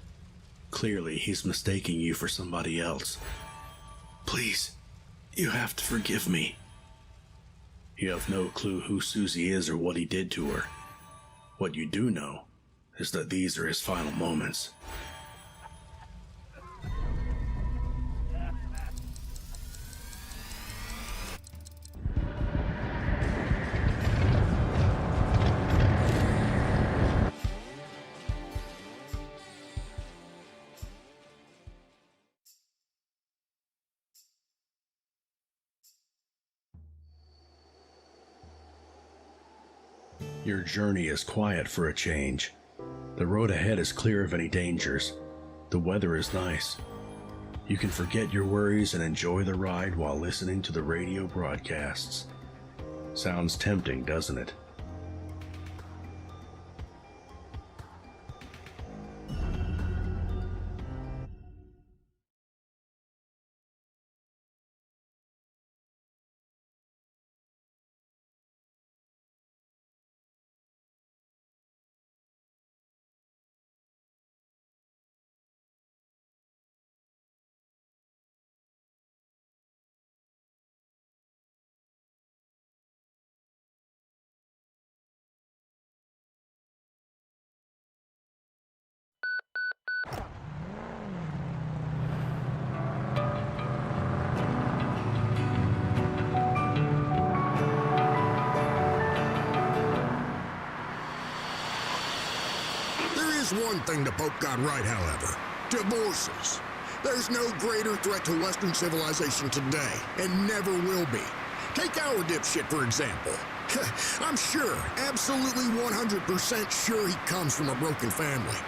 Clearly, he's mistaking you for somebody else. "Please, you have to forgive me." You have no clue who Susie is or what he did to her. What you do know is that these are his final moments. Your journey is quiet for a change. The road ahead is clear of any dangers. The weather is nice. You can forget your worries and enjoy the ride while listening to the radio broadcasts. Sounds tempting, doesn't it? There's one thing the Pope got right, however. Divorces. There's no greater threat to Western civilization today, and never will be. Take our dipshit, for example. I'm sure, absolutely 100% sure he comes from a broken family.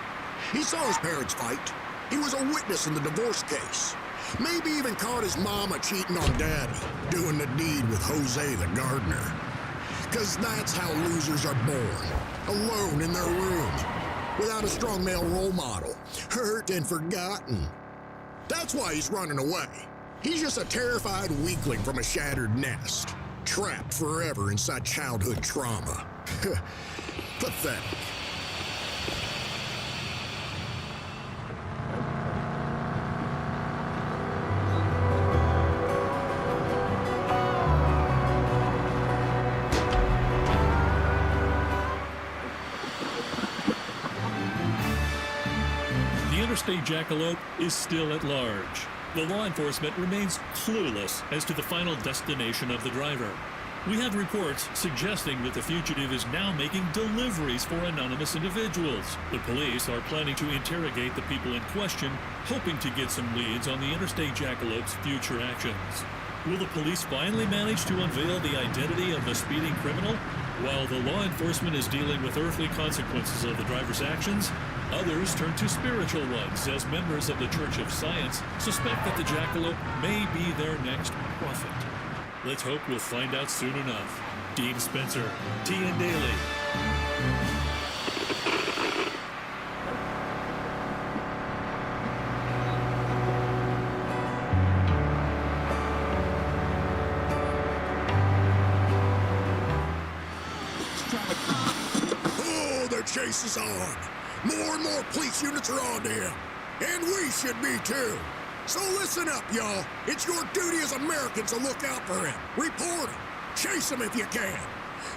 He saw his parents fight. He was a witness in the divorce case. Maybe even caught his mama cheating on daddy, doing the deed with Jose the gardener. 'Cause that's how losers are born. Alone in their room. Without a strong male role model. Hurt and forgotten. That's why he's running away. He's just a terrified weakling from a shattered nest. Trapped forever inside childhood trauma. Pathetic. The interstate jackalope is still at large. The law enforcement remains clueless as to the final destination of the driver. We have reports suggesting that the fugitive is now making deliveries for anonymous individuals. The police are planning to interrogate the people in question, hoping to get some leads on the interstate jackalope's future actions. Will the police finally manage to unveil the identity of the speeding criminal? While the law enforcement is dealing with earthly consequences of the driver's actions, others turn to spiritual ones as members of the Church of Science suspect that the jackalope may be their next prophet. Let's hope we'll find out soon enough. Dean Spencer, TN Daily. Oh, the chase is on. More and more police units are on to him. And we should be too. So listen up, y'all. It's your duty as Americans to look out for him. Report him. Chase him if you can.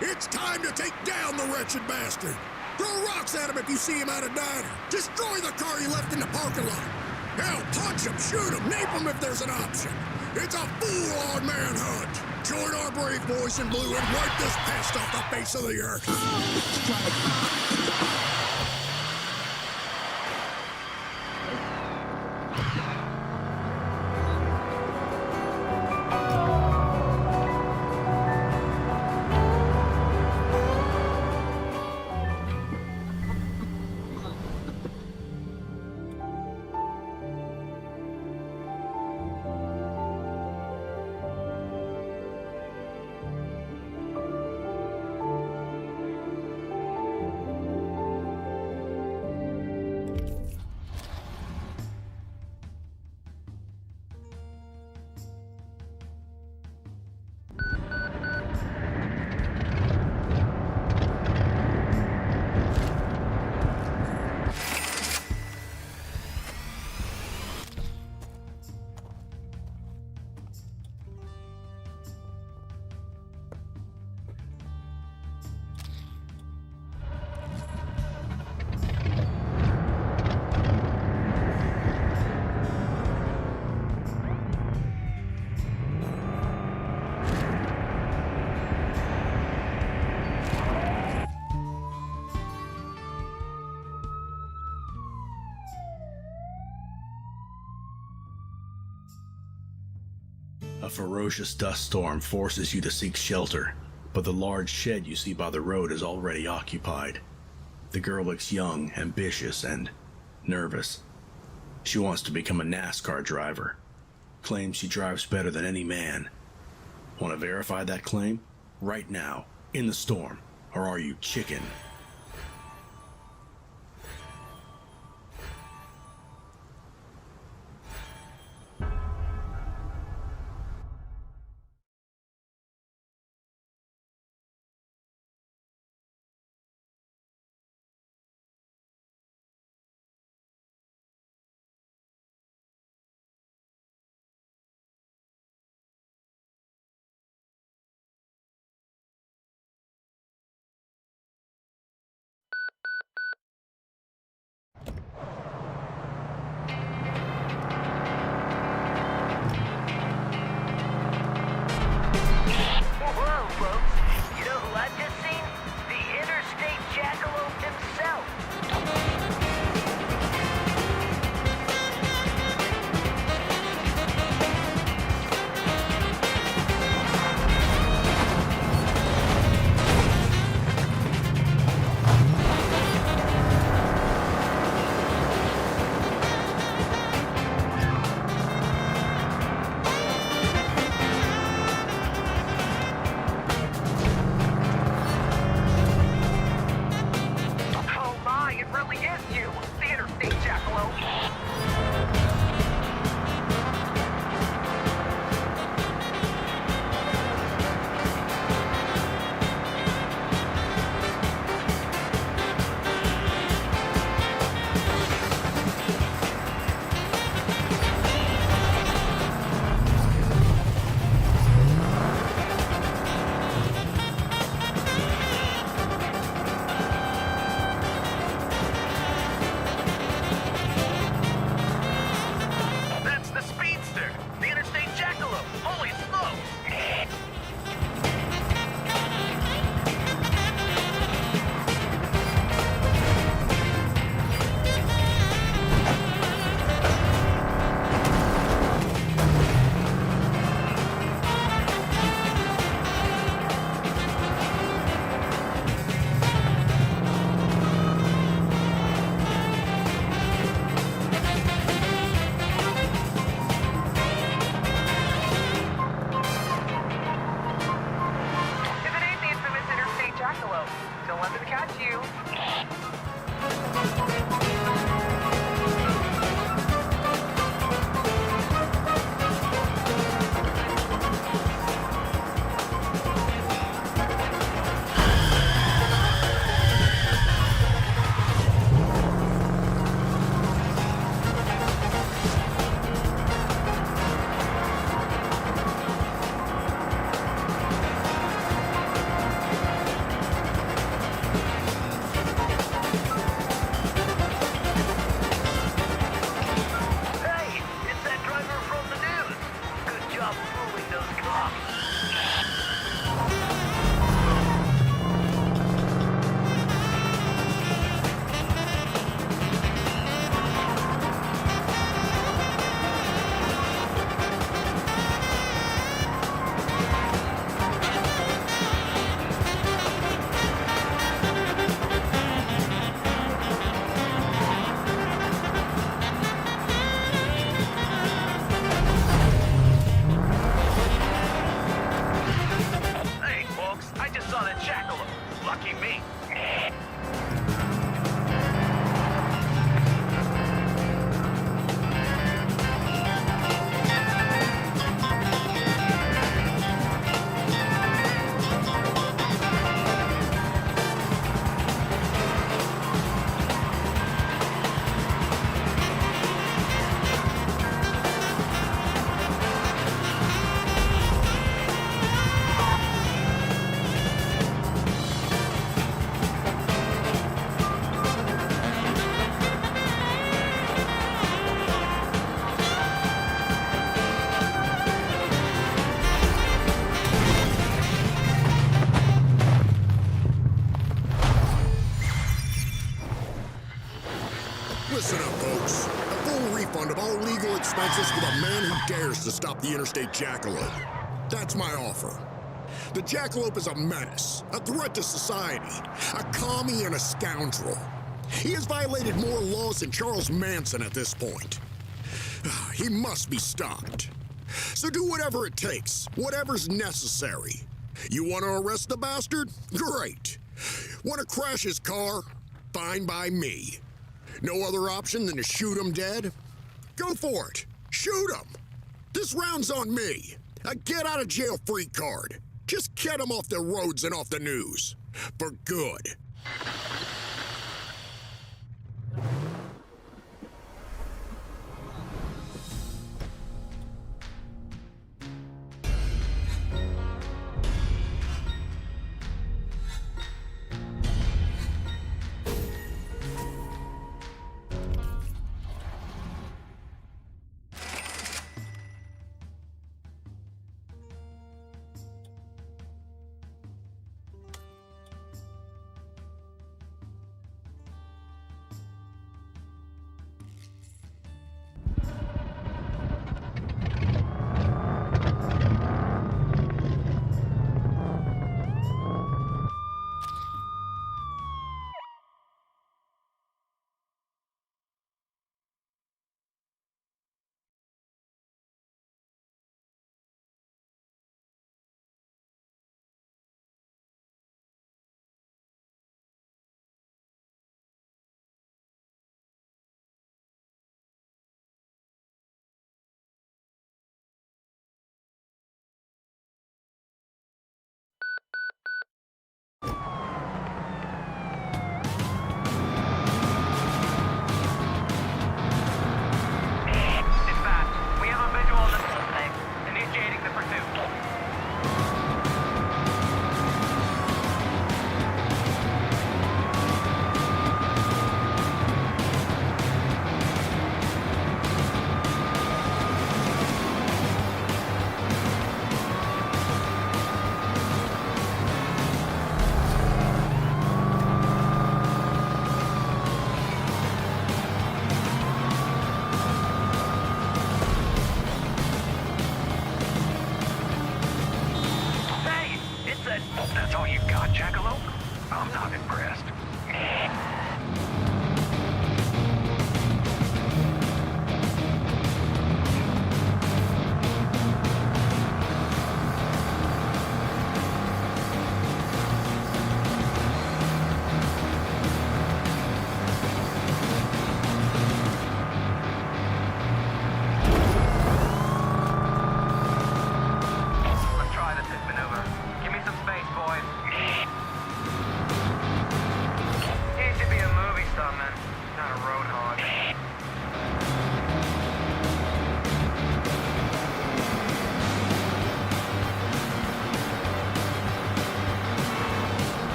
It's time to take down the wretched bastard. Throw rocks at him if you see him at a diner. Destroy the car he left in the parking lot. Hell, punch him, shoot him, nape him if there's an option. It's a full-on manhunt. Join our brave boys in blue and wipe this pest off the face of the earth. A ferocious dust storm forces you to seek shelter, but the large shed you see by the road is already occupied. The girl looks young, ambitious, and nervous. She wants to become a NASCAR driver. Claims she drives better than any man. Want to verify that claim? Right now, in the storm. Or are you chicken? who dares to stop the interstate jackalope. That's my offer. The jackalope is a menace, a threat to society, a commie and a scoundrel. He has violated more laws than Charles Manson at this point. He must be stopped. So do whatever it takes, whatever's necessary. You want to arrest the bastard? Great. Want to crash his car? Fine by me. No other option than to shoot him dead? Go for it. Shoot him. This round's on me. A get-out-of-jail-free card. Just get him off the roads and off the news. For good.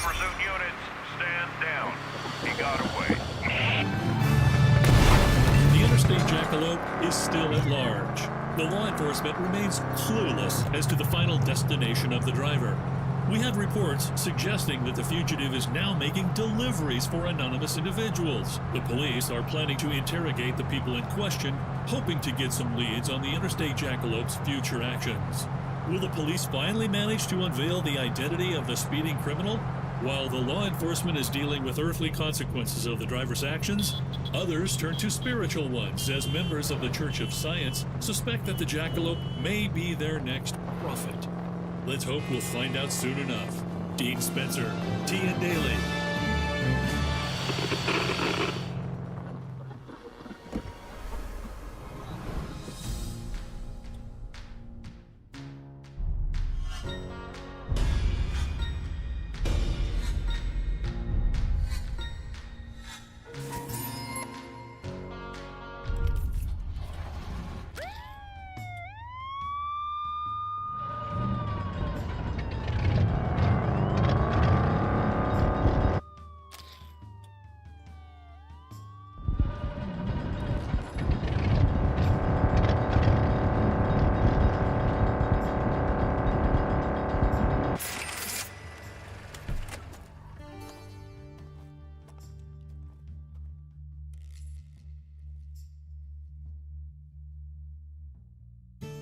pursuit units, stand down. He got away. The interstate jackalope is still at large. The law enforcement remains clueless as to the final destination of the driver. We have reports suggesting that the fugitive is now making deliveries for anonymous individuals. The police are planning to interrogate the people in question, hoping to get some leads on the interstate jackalope's future actions. Will the police finally manage to unveil the identity of the speeding criminal? While the law enforcement is dealing with earthly consequences of the driver's actions, others turn to spiritual ones as members of the Church of Science suspect that the jackalope may be their next prophet. Let's hope we'll find out soon enough. Dean Spencer, TN Daily.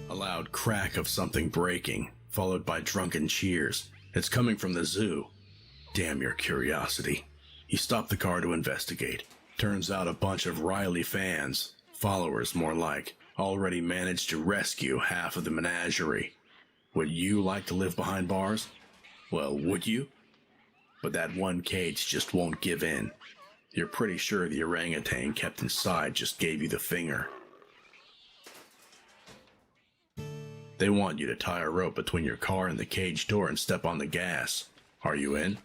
A loud crack of something breaking, followed by drunken cheers. It's coming from the zoo. Damn your curiosity. You stop the car to investigate. Turns out a bunch of Riley fans, followers more like, already managed to rescue half of the menagerie. Would you like to live behind bars? Well, would you? But that one cage just won't give in. You're pretty sure the orangutan kept inside just gave you the finger. They want you to tie a rope between your car and the cage door and step on the gas. Are you in?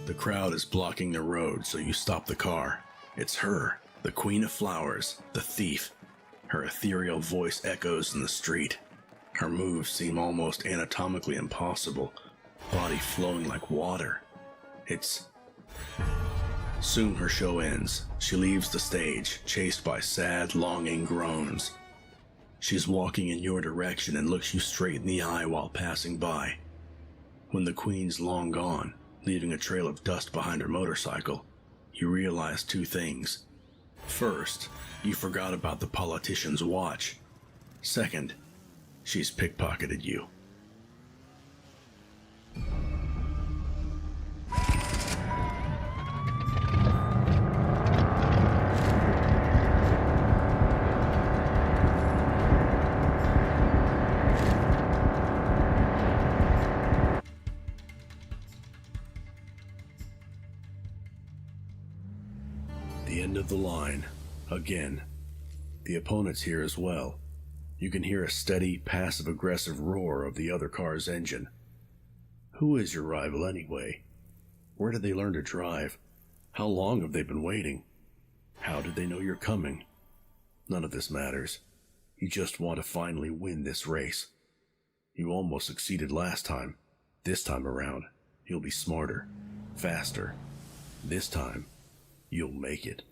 The crowd is blocking the road, so you stop the car. It's her, the Queen of Flowers, the thief. Her ethereal voice echoes in the street. Her moves seem almost anatomically impossible, body flowing like water. Soon her show ends. She leaves the stage, chased by sad, longing groans. She's walking in your direction and looks you straight in the eye while passing by. When the Queen's long gone, leaving a trail of dust behind her motorcycle, you realize two things. First, you forgot about the politician's watch. Second, she's pickpocketed you. The end of the line. Again. The opponent's here as well. You can hear a steady, passive-aggressive roar of the other car's engine. Who is your rival anyway? Where did they learn to drive? How long have they been waiting? How did they know you're coming? None of this matters. You just want to finally win this race. You almost succeeded last time. This time around, you'll be smarter, faster. This time, you'll make it.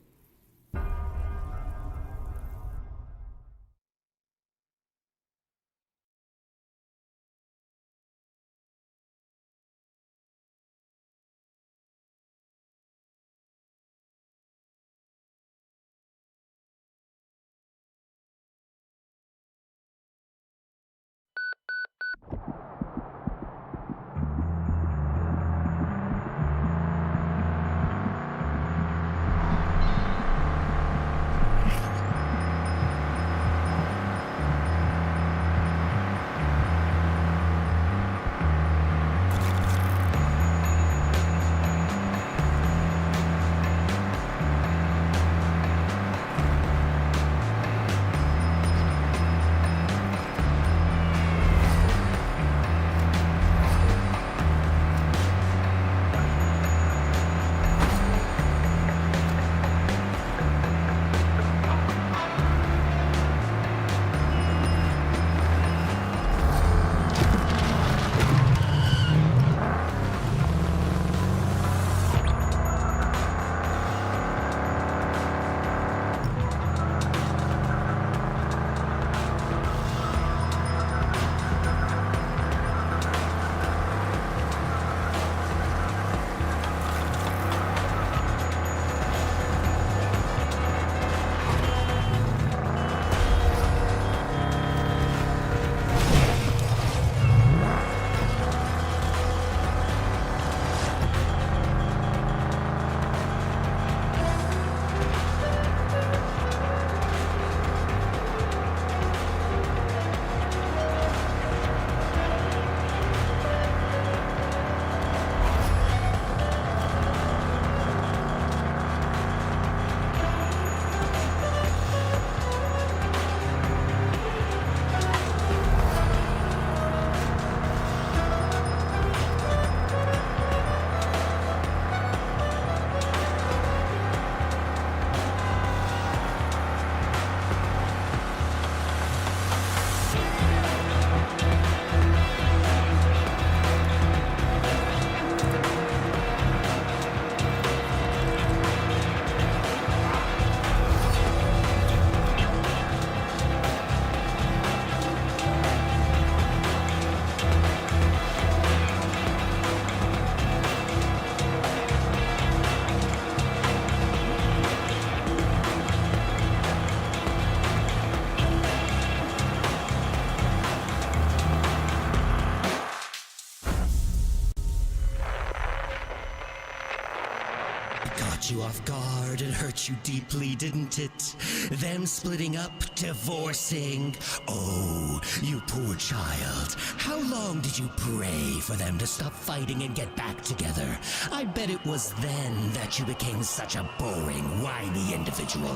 caught you off guard and hurt you deeply, didn't it? Them splitting up, divorcing. Oh, you poor child. How long did you pray for them to stop fighting and get back together? I bet it was then that you became such a boring, whiny individual.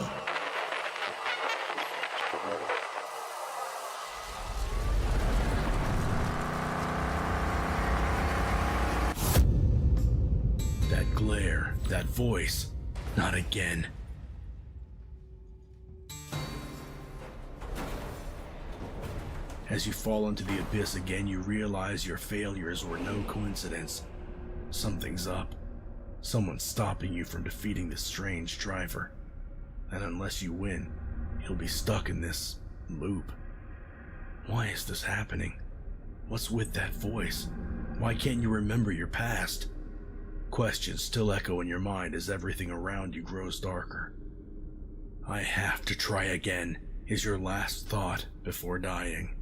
That glare, that voice. Not again. As you fall into the abyss again, you realize your failures were no coincidence. Something's up. Someone's stopping you from defeating this strange driver. And unless you win, you'll be stuck in this loop. Why is this happening? What's with that voice? Why can't you remember your past? Questions still echo in your mind as everything around you grows darker. I have to try again, is your last thought before dying.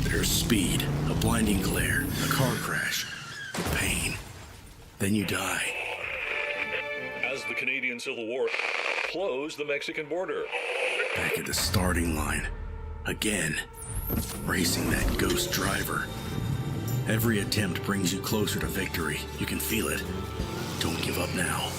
There's speed, a blinding glare, a car crash, pain. Then you die. As the Canadian Civil War closed the Mexican border. Back at the starting line. Again. Racing that ghost driver. Every attempt brings you closer to victory. You can feel it. Don't give up now.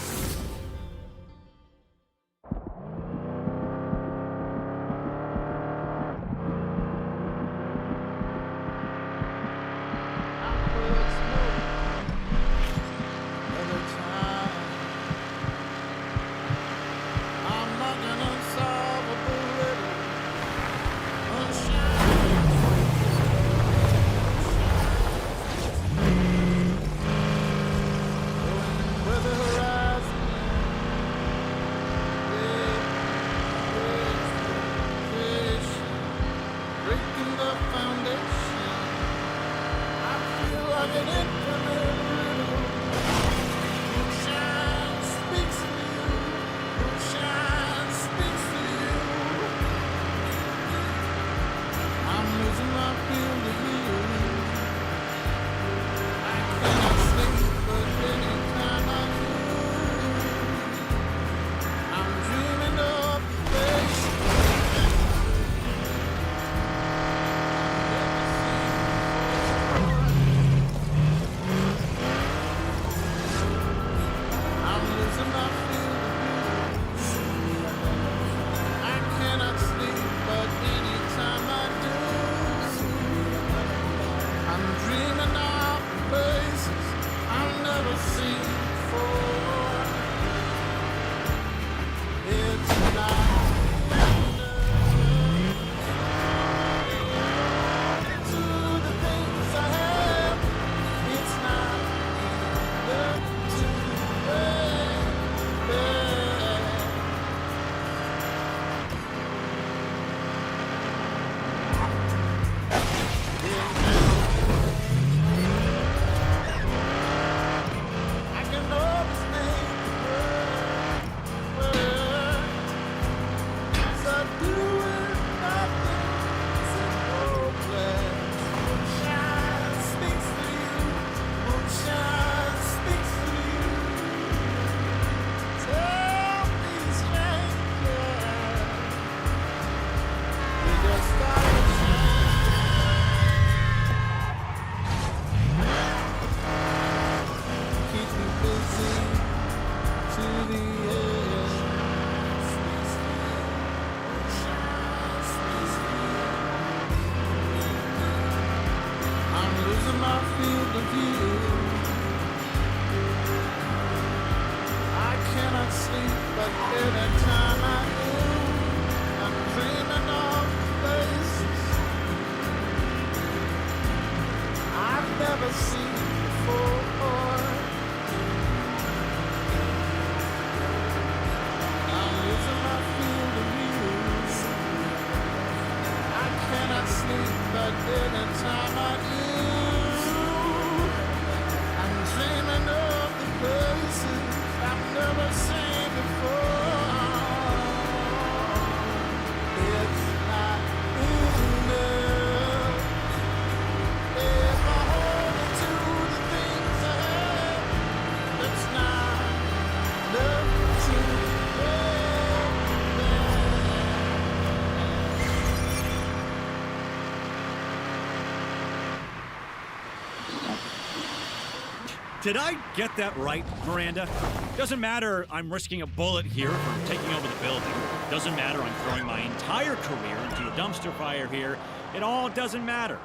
Did I get that right, Miranda? Doesn't matter I'm risking a bullet here for taking over the building. Doesn't matter I'm throwing my entire career into a dumpster fire here. It all doesn't matter.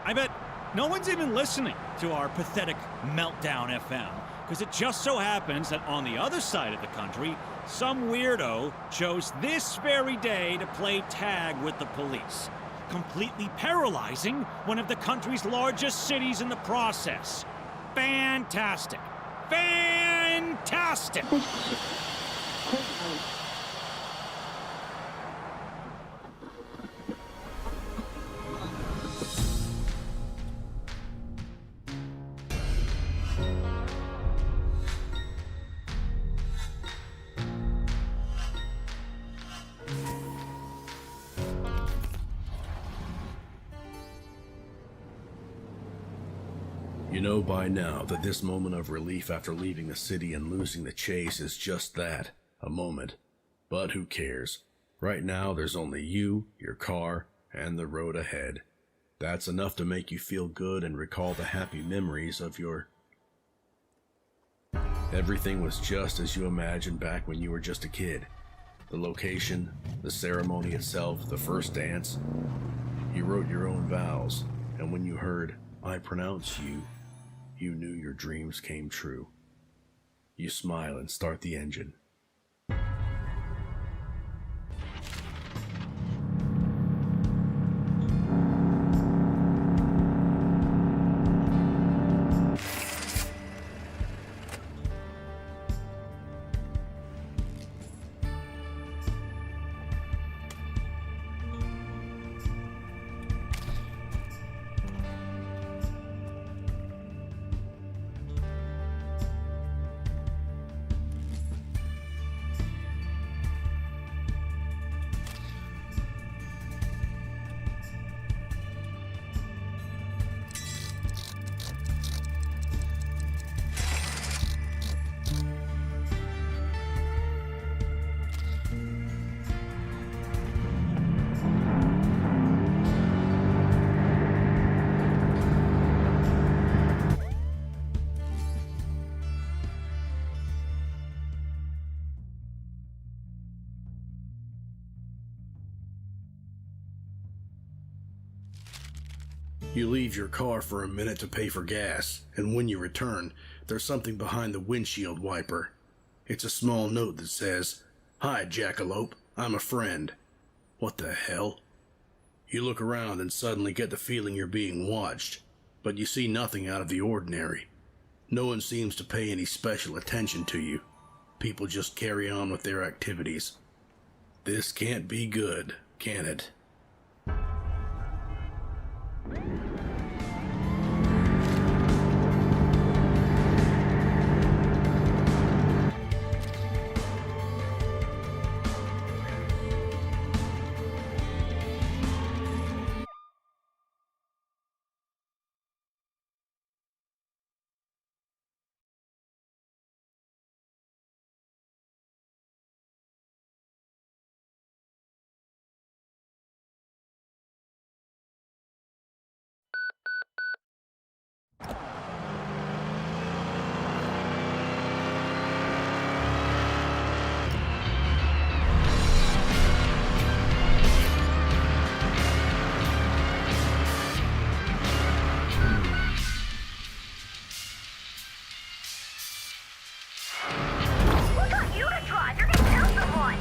I bet no one's even listening to our pathetic Meltdown FM, because it just so happens that on the other side of the country, some weirdo chose this very day to play tag with the police, completely paralyzing one of the country's largest cities in the process. Fantastic. Fantastic! You know by now that this moment of relief after leaving the city and losing the chase is just that, a moment. But who cares? Right now there's only you, your car, and the road ahead. That's enough to make you feel good and recall the happy memories of your... Everything was just as you imagined back when you were just a kid. The location, the ceremony itself, the first dance. You wrote your own vows, and when you heard, "I pronounce you," you knew your dreams came true. You smile and start the engine. You leave your car for a minute to pay for gas, and when you return, there's something behind the windshield wiper. It's a small note that says, "Hi, Jackalope, I'm a friend." What the hell? You look around and suddenly get the feeling you're being watched, but you see nothing out of the ordinary. No one seems to pay any special attention to you. People just carry on with their activities. This can't be good, can it? Who got you to drive? You're gonna kill someone!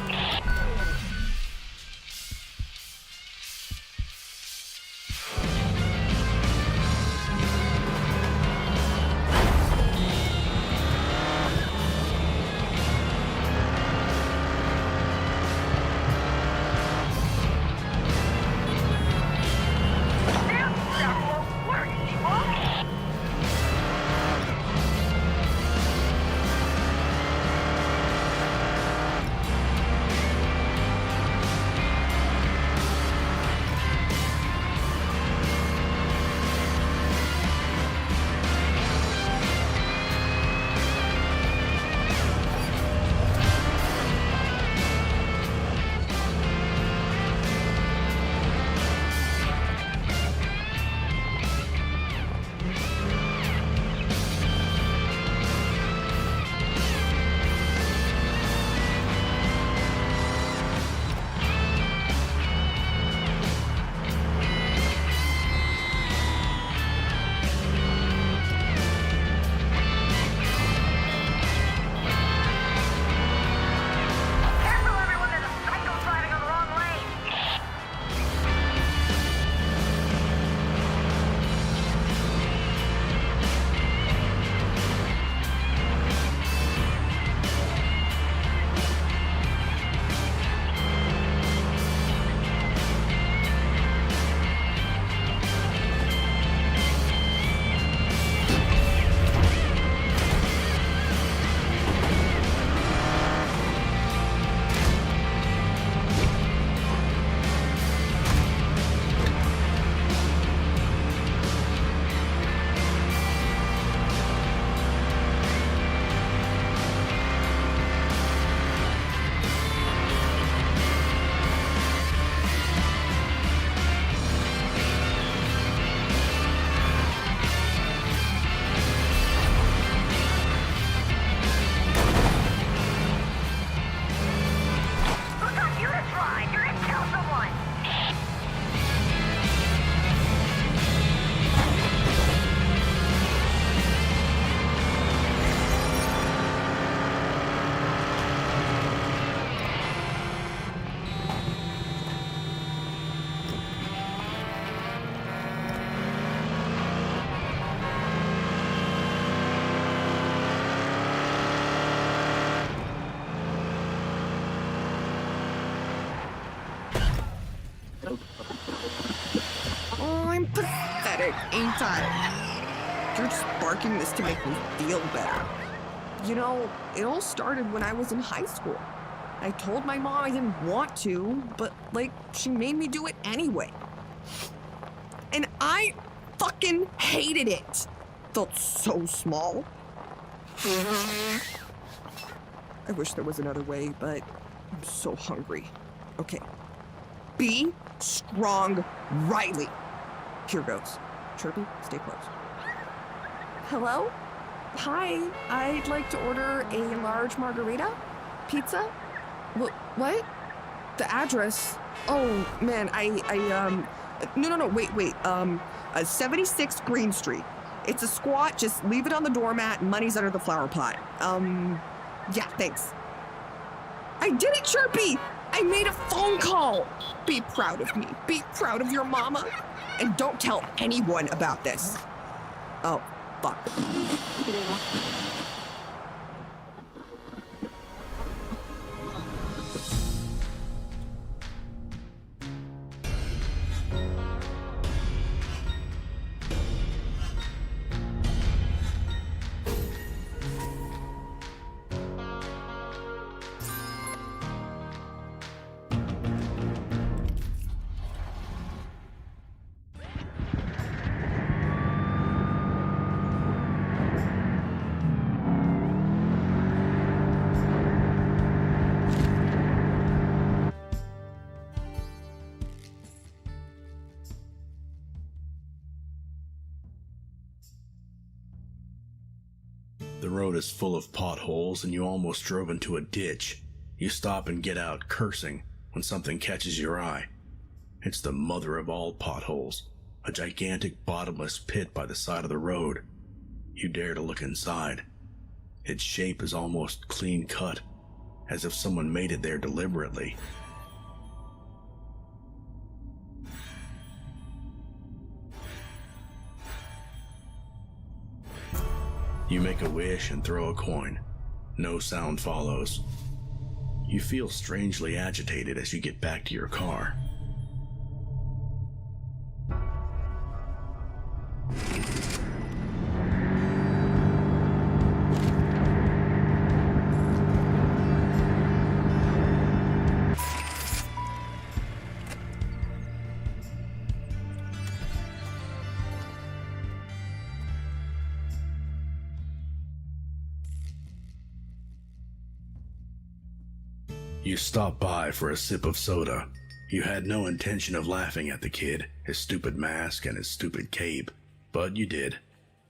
Oh, I'm pathetic, ain't I? You're just barking this to make me feel better. You know, it all started when I was in high school. I told my mom I didn't want to, but, like, she made me do it anyway. And I fucking hated it. Felt so small. I wish there was another way, but I'm so hungry. Okay. Be strong, Riley. Here goes. Chirpy, stay close. Hello? Hi, I'd like to order a large margarita. Pizza? What? The address? Oh, man, No, wait. 76 Green Street. It's a squat, just leave it on the doormat, money's under the flower pot. Yeah, thanks. I did it, Chirpy! I made a phone call! Be proud of me. Be proud of your mama. And don't tell anyone about this. Oh, fuck. The road is full of potholes and you almost drove into a ditch. You stop and get out, cursing, when something catches your eye. It's the mother of all potholes, a gigantic bottomless pit by the side of the road. You dare to look inside. Its shape is almost clean cut, as if someone made it there deliberately. You make a wish and throw a coin. No sound follows. You feel strangely agitated as you get back to your car. You stop by for a sip of soda. You had no intention of laughing at the kid, his stupid mask, and his stupid cape, but you did.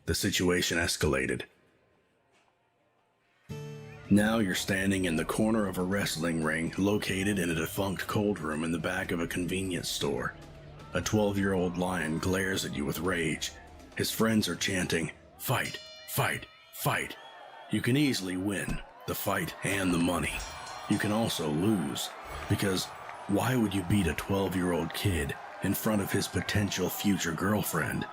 The situation escalated. Now you're standing in the corner of a wrestling ring located in a defunct cold room in the back of a convenience store. A 12-year-old lion glares at you with rage. His friends are chanting, "Fight, fight, fight." You can easily win the fight and the money. You can also lose, because why would you beat a 12-year-old kid in front of his potential future girlfriend?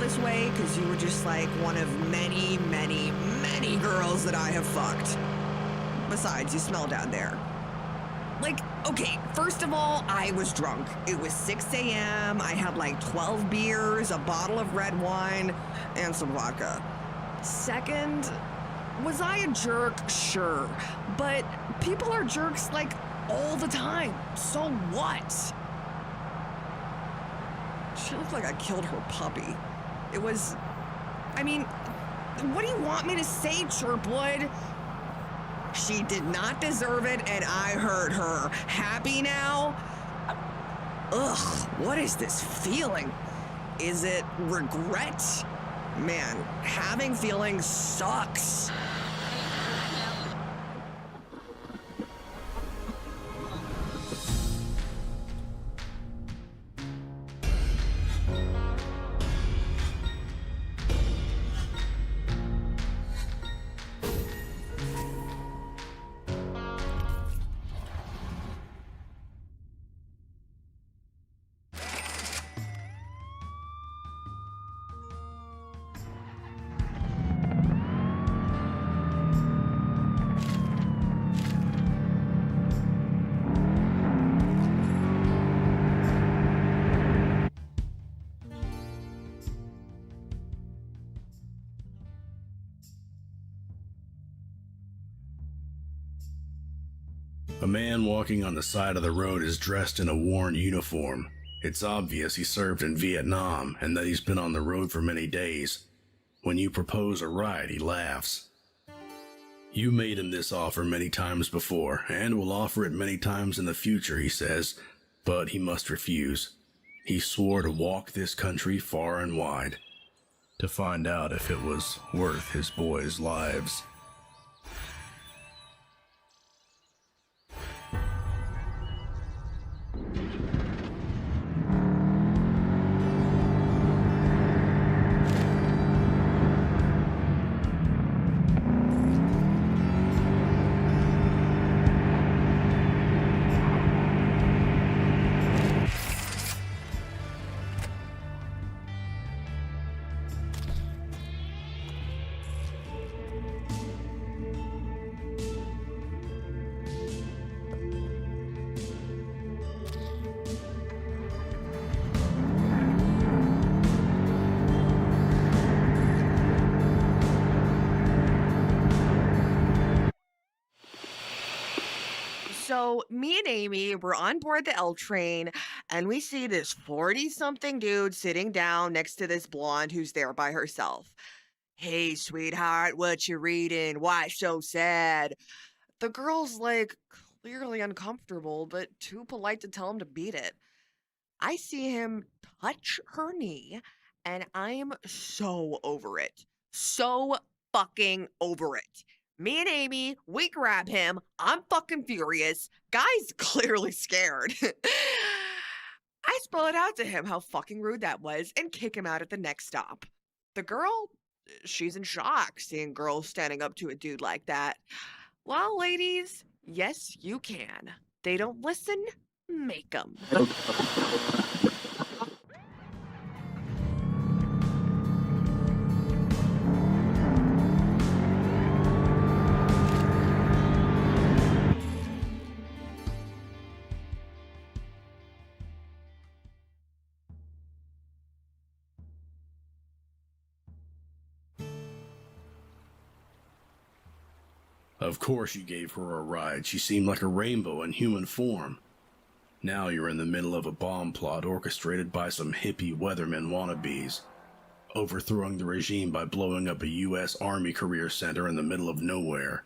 this way because you were just like one of many, many, many girls that I have fucked. Besides, you smell down there. Like, okay, first of all, I was drunk. It was 6 a.m. I had like 12 beers, a bottle of red wine, and some vodka. Second, was I a jerk? Sure. But people are jerks like all the time. So what? She looked like I killed her puppy. It was, I mean, what do you want me to say, Chirpwood? She did not deserve it, and I hurt her. Happy now? Ugh, what is this feeling? Is it regret? Man, having feelings sucks. A man walking on the side of the road is dressed in a worn uniform. It's obvious he served in Vietnam and that he's been on the road for many days. When you propose a ride, he laughs. You made him this offer many times before and will offer it many times in the future, he says, but he must refuse. He swore to walk this country far and wide to find out if it was worth his boys' lives. So me and Amy were on board the L train, and we see this 40-something dude sitting down next to this blonde who's there by herself. Hey, sweetheart, what you reading? Why so sad? The girl's like clearly uncomfortable, but too polite to tell him to beat it. I see him touch her knee, and I'm so over it. So fucking over it. Me and Amy, we grab him. I'm fucking furious. Guy's clearly scared. I spell it out to him how fucking rude that was and kick him out at the next stop. The girl, she's in shock seeing girls standing up to a dude like that. Well, ladies, yes, you can. They don't listen, make them. Of course you gave her a ride. She seemed like a rainbow in human form. Now you're in the middle of a bomb plot orchestrated by some hippie weatherman wannabes, overthrowing the regime by blowing up a U.S. Army career center in the middle of nowhere.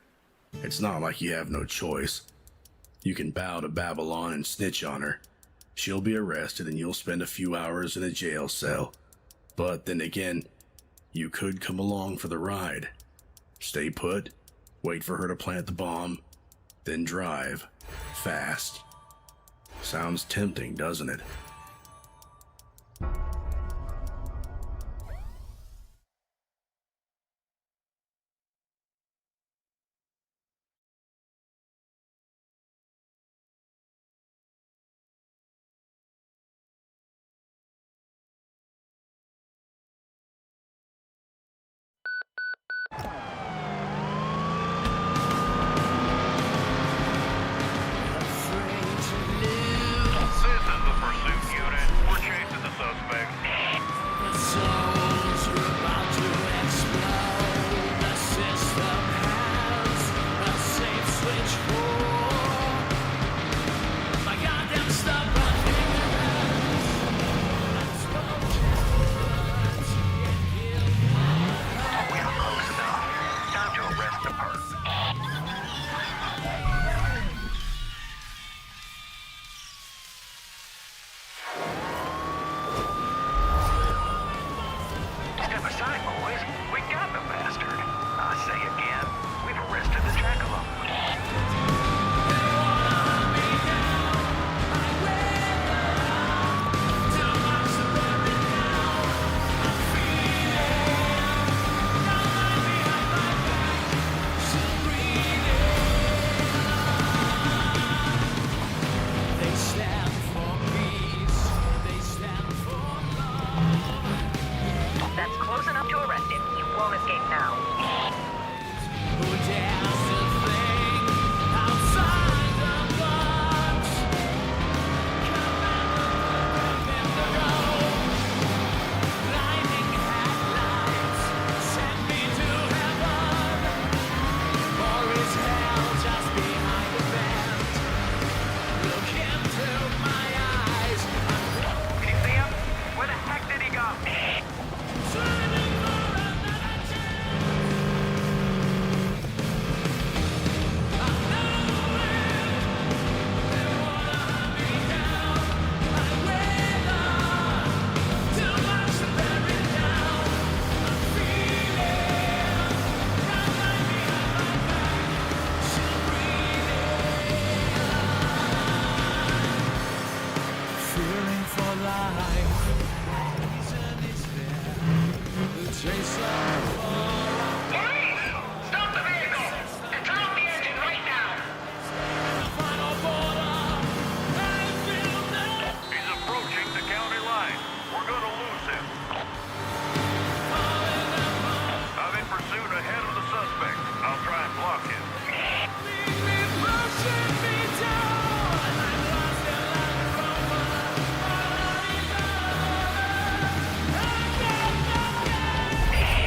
It's not like you have no choice. You can bow to Babylon and snitch on her. She'll be arrested and you'll spend a few hours in a jail cell. But then again, you could come along for the ride. Stay put, wait for her to plant the bomb, then drive. Fast. Sounds tempting, doesn't it? Besides, boys, we got the bastard. I say again, we've arrested the jackalope. That's close enough to arrest him. You won't escape now. Did you see him? Where the heck did he go? Fearing for life. Reason is there. The chase Police! Stop the vehicle! And turn off the engine right now! He's approaching the county line. We're gonna lose him. I'm in pursuit ahead of the suspect. I'll try and block him.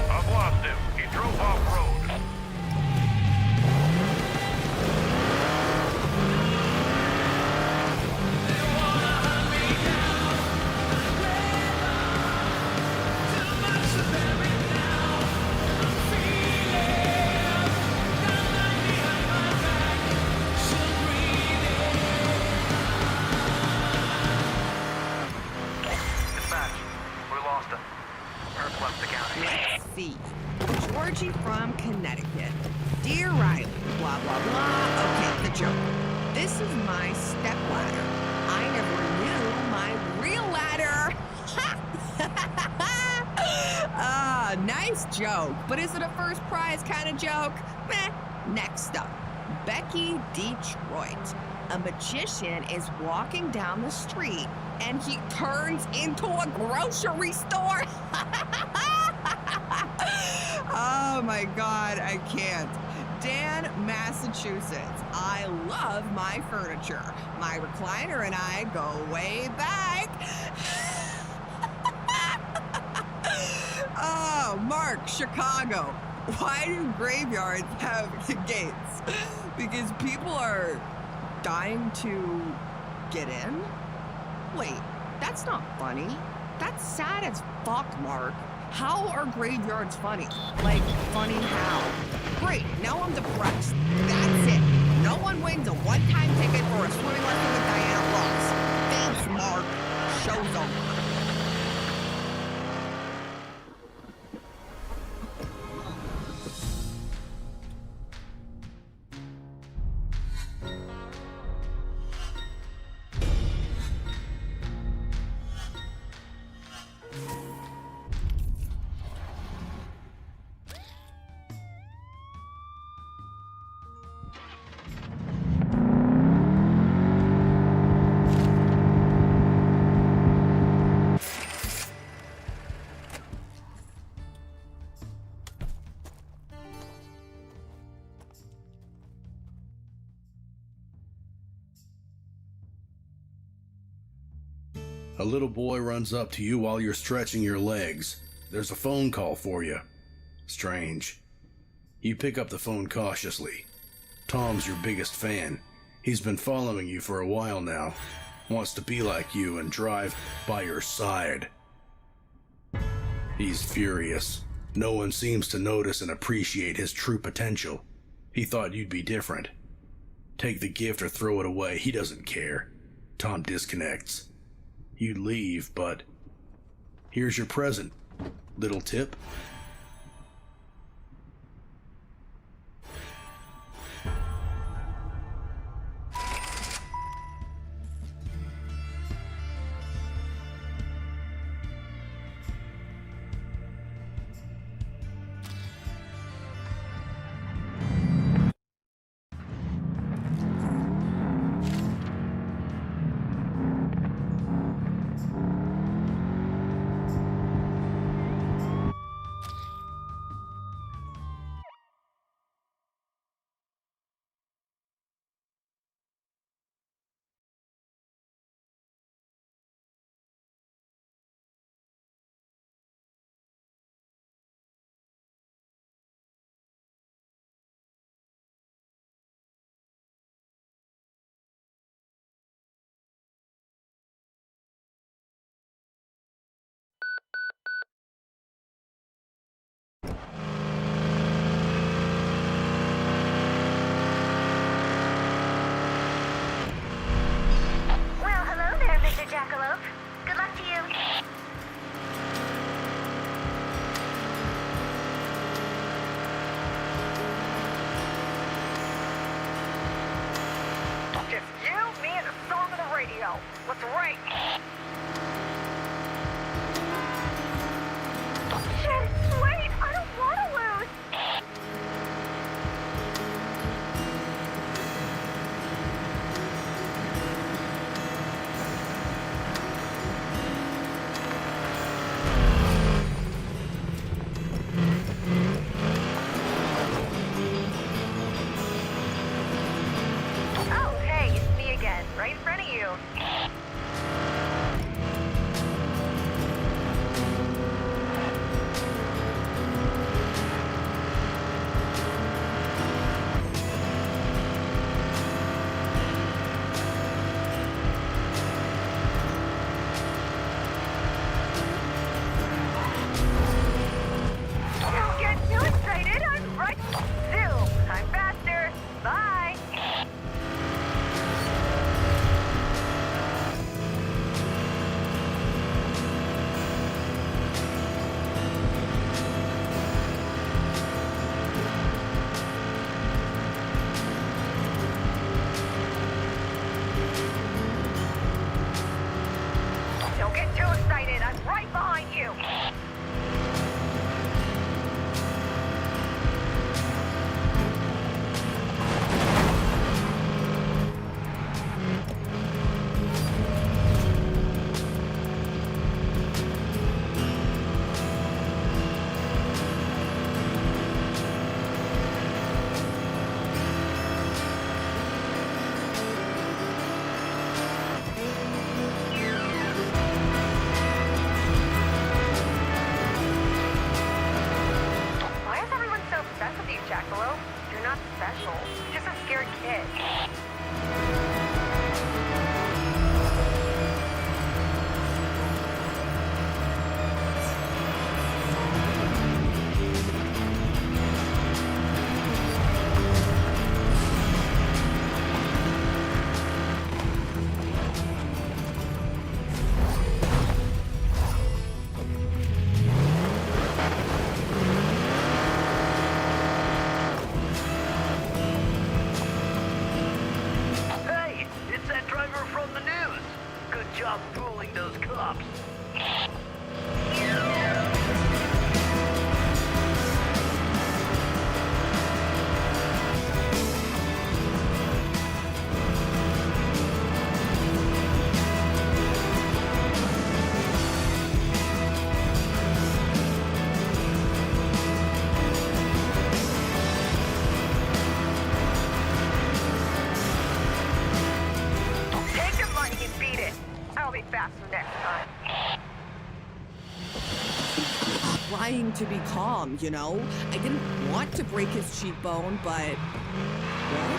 I've lost him. He drove off-road. Dispatch, we lost him. Herb left the county. Let's see. Georgie from Connecticut. Dear Riley, blah, blah, blah. Okay, the joke. This is my stepladder. I never knew my real ladder. Nice joke. But is it a first prize kind of joke? Meh. Next up, Becky Detroit. A magician is walking down the street and he turns into a grocery store. Oh my God, I can't. Dan, Massachusetts. I love my furniture. My recliner and I go way back. Oh, Mark, Chicago. Why do graveyards have gates? Because people are dying to get in? Wait, that's not funny. That's sad as fuck, Mark. How are graveyards funny? Like, funny how? Great, now I'm depressed. That's it. No one wins a one-time ticket for a swimming lesson with Diana Ross. Thanks, Mark. Show's over. A little boy runs up to you while you're stretching your legs. There's a phone call for you. Strange. You pick up the phone cautiously. Tom's your biggest fan. He's been following you for a while now. Wants to be like you and drive by your side. He's furious. No one seems to notice and appreciate his true potential. He thought you'd be different. Take the gift or throw it away. He doesn't care. Tom disconnects. You leave, but here's your present. Little tip? Well, hello there, Mr. Jackalope. Good luck to you. Just you, me, and a song on the radio. What's right? Shit, wait, I don't want to lose. Oh, hey, it's me again, right in front of you. Don't get too excited, I'm right. Zoom, I'm faster. Bye. Don't get too excited. I'm right behind you. Why is everyone so obsessed with you, Jackalope? You're not special. You're just a scared kid. Hey, it's that driver from the news. Good job fooling those cops. Take your money and beat it. I'll be faster next time. Trying to be calm, you know? I didn't want to break his cheekbone, but... What?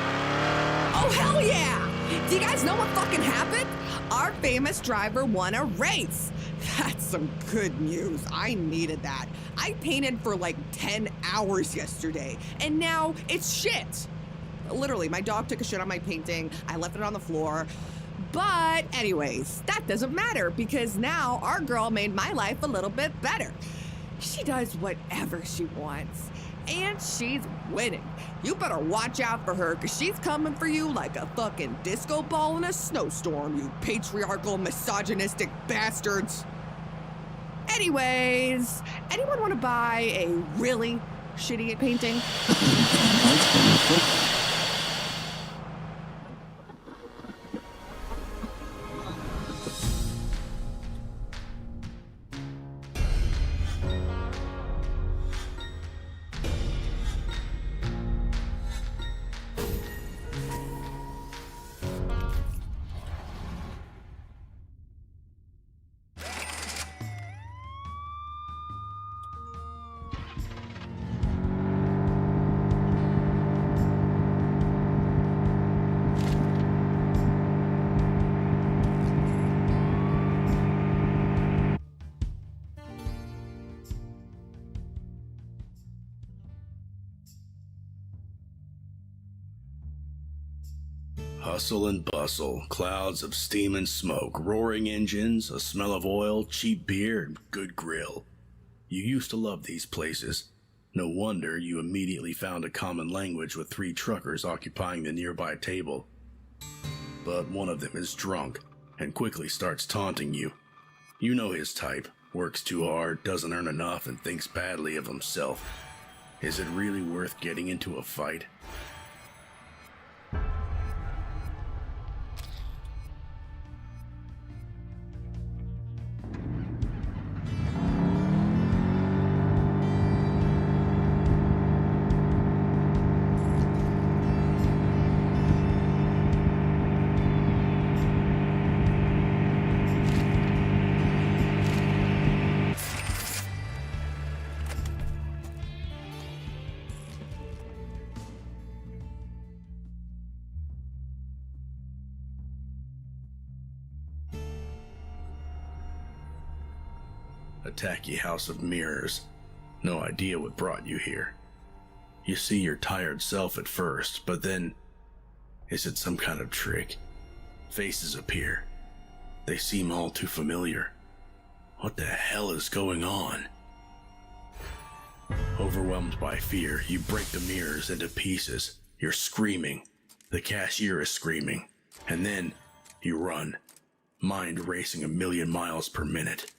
Oh, hell yeah! Do you guys know what fucking happened? Our famous driver won a race. That's some good news. I needed that. I painted for like 10 hours yesterday, and now it's shit. Literally, my dog took a shit on my painting. I left it on the floor. But anyways, that doesn't matter because now our girl made my life a little bit better. She does whatever she wants. And she's winning. You better watch out for her, because she's coming for you like a fucking disco ball in a snowstorm, you patriarchal, misogynistic bastards. Anyways, anyone want to buy a really shitty painting? Hustle and bustle, clouds of steam and smoke, roaring engines, a smell of oil, cheap beer, and good grill. You used to love these places. No wonder you immediately found a common language with 3 truckers occupying the nearby table. But one of them is drunk and quickly starts taunting you. You know his type, works too hard, doesn't earn enough, and thinks badly of himself. Is it really worth getting into a fight? A tacky house of mirrors. No idea what brought you here. You see your tired self at first, but then... is it some kind of trick? Faces appear. They seem all too familiar. What the hell is going on? Overwhelmed by fear, you break the mirrors into pieces. You're screaming. The cashier is screaming. And then, you run. Mind racing 1,000,000 miles per minute.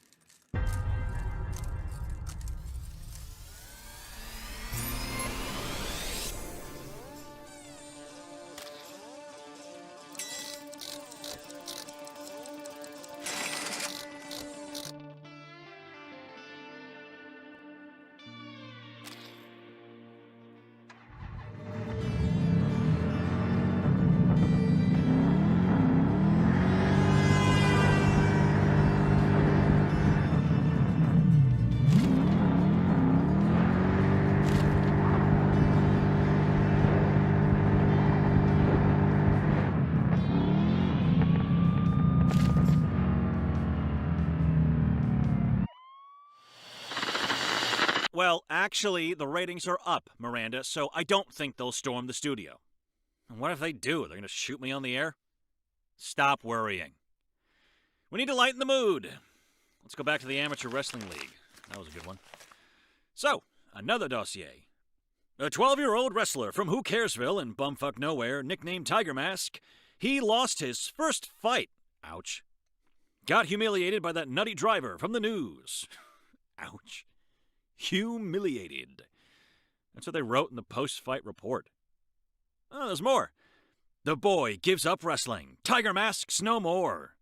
Well, actually, the ratings are up, Miranda, so I don't think they'll storm the studio. And what if they do? They're going to shoot me on the air? Stop worrying. We need to lighten the mood. Let's go back to the Amateur Wrestling League. That was a good one. So, another dossier. A 12-year-old wrestler from Who Caresville in bumfuck nowhere, nicknamed Tiger Mask, he lost his first fight. Ouch. Got humiliated by that nutty driver from the news. Ouch. Humiliated. That's what they wrote in the post-fight report. Oh, there's more. The boy gives up wrestling. Tiger Masks no more.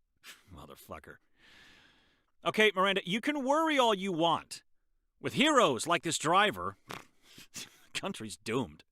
Motherfucker. Okay, Miranda, you can worry all you want. With heroes like this driver, the country's doomed.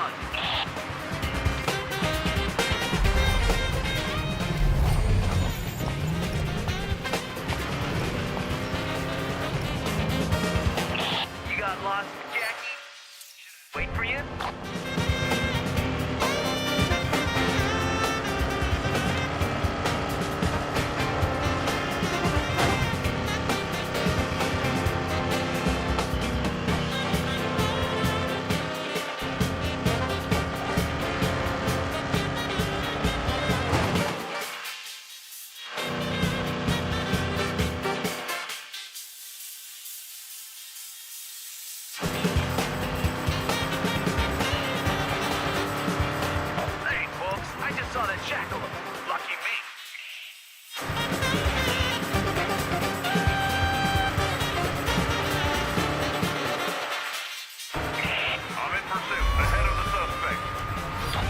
on. You got lost, Jackie? Wait for you? Hey, folks, I just saw that jackalope. Lucky me. I'm in pursuit, ahead of the suspect.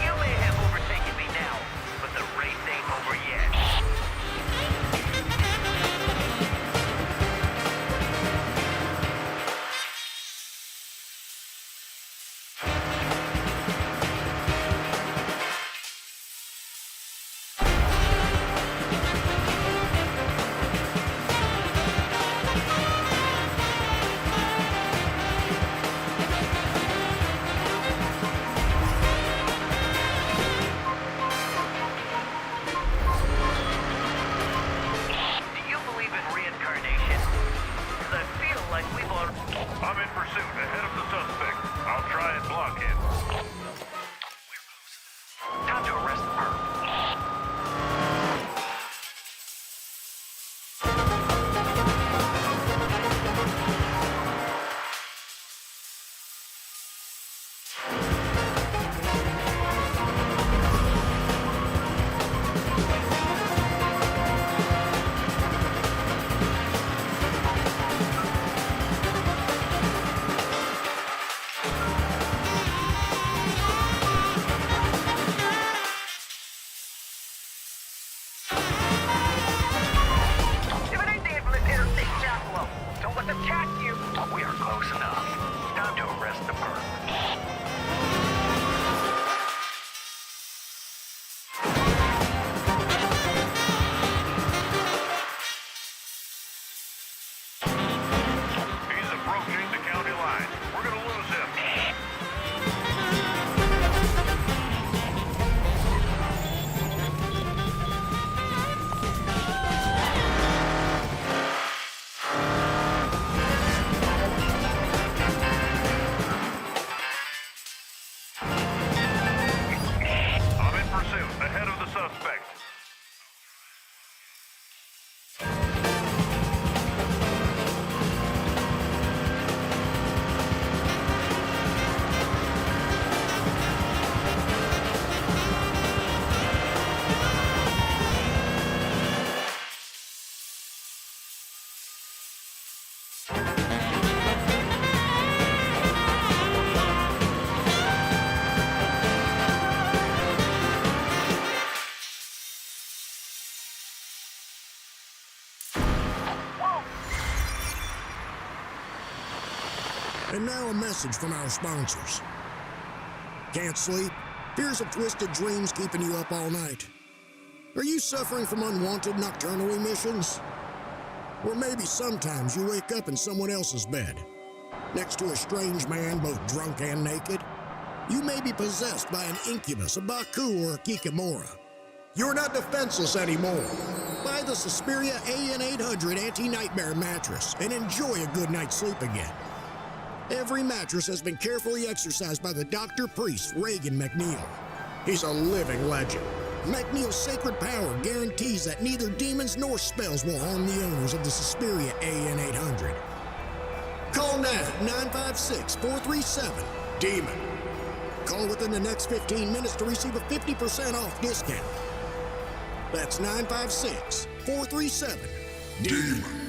You may have overtaken me now, but the race ain't over yet. Do you believe in reincarnation? 'Cause I feel like we've all... I'm in pursuit, ahead of the suspect. I'll try and block him. Time to arrest the perp. If it ain't the infamous interstate jackalope, don't let them catch you. We are close enough. Time to arrest the perp. He's approaching the county line. We're gonna lose him. I'm in pursuit, ahead of the suspect. And now a message from our sponsors. Can't sleep? Fears of twisted dreams keeping you up all night? Are you suffering from unwanted nocturnal emissions? Or maybe sometimes you wake up in someone else's bed, next to a strange man both drunk and naked? You may be possessed by an incubus, a Baku, or a Kikamora. You're not defenseless anymore. Buy the Suspiria AN800 anti-nightmare mattress and enjoy a good night's sleep again. Every mattress has been carefully exercised by the doctor priest Reagan McNeil. He's a living legend. McNeil's sacred power guarantees that neither demons nor spells will harm the owners of the Suspiria AN800. Call now, 956-437-DEMON. Call within the next 15 minutes to receive a 50% off discount. That's 956-437-DEMON.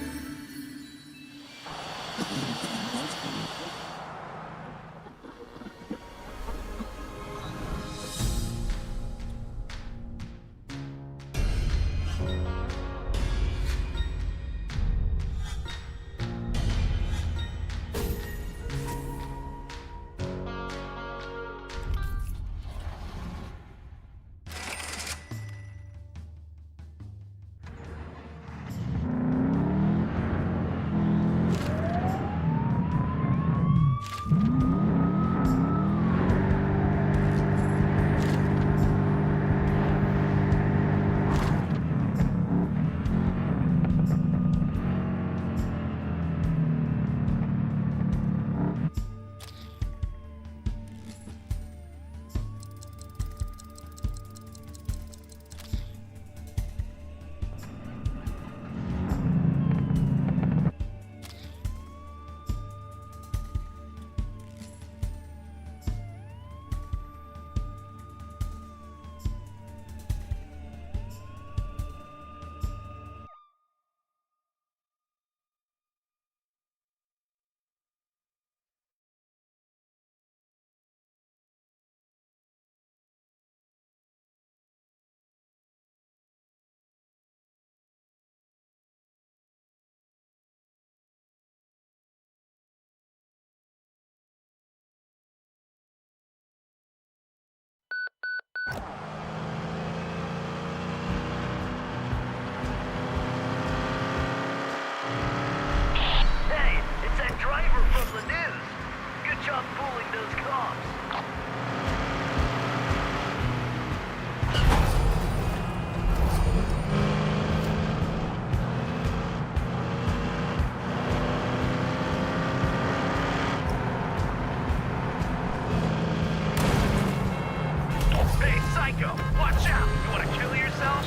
psycho! Watch out! You wanna kill yourself?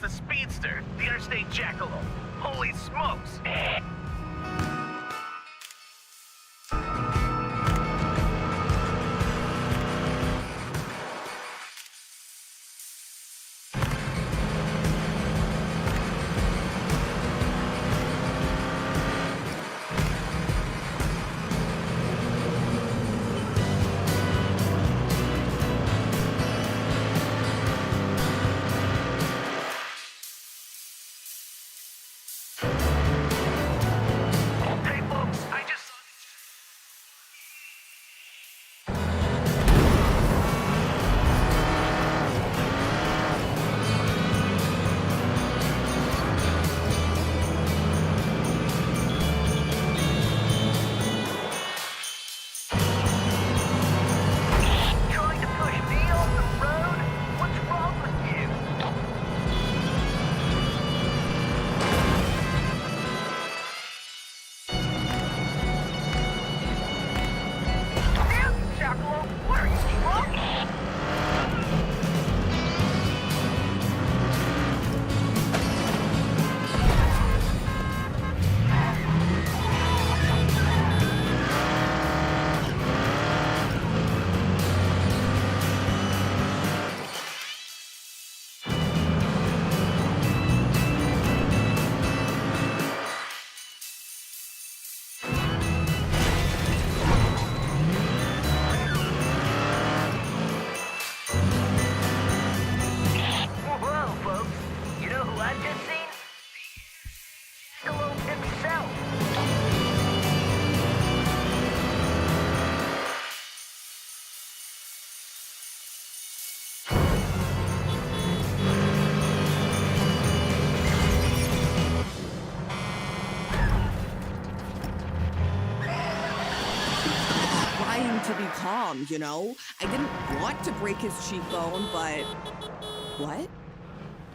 The speedster, the interstate jackalope. Holy smokes! To be calm, you know? I didn't want to break his cheekbone, but... What?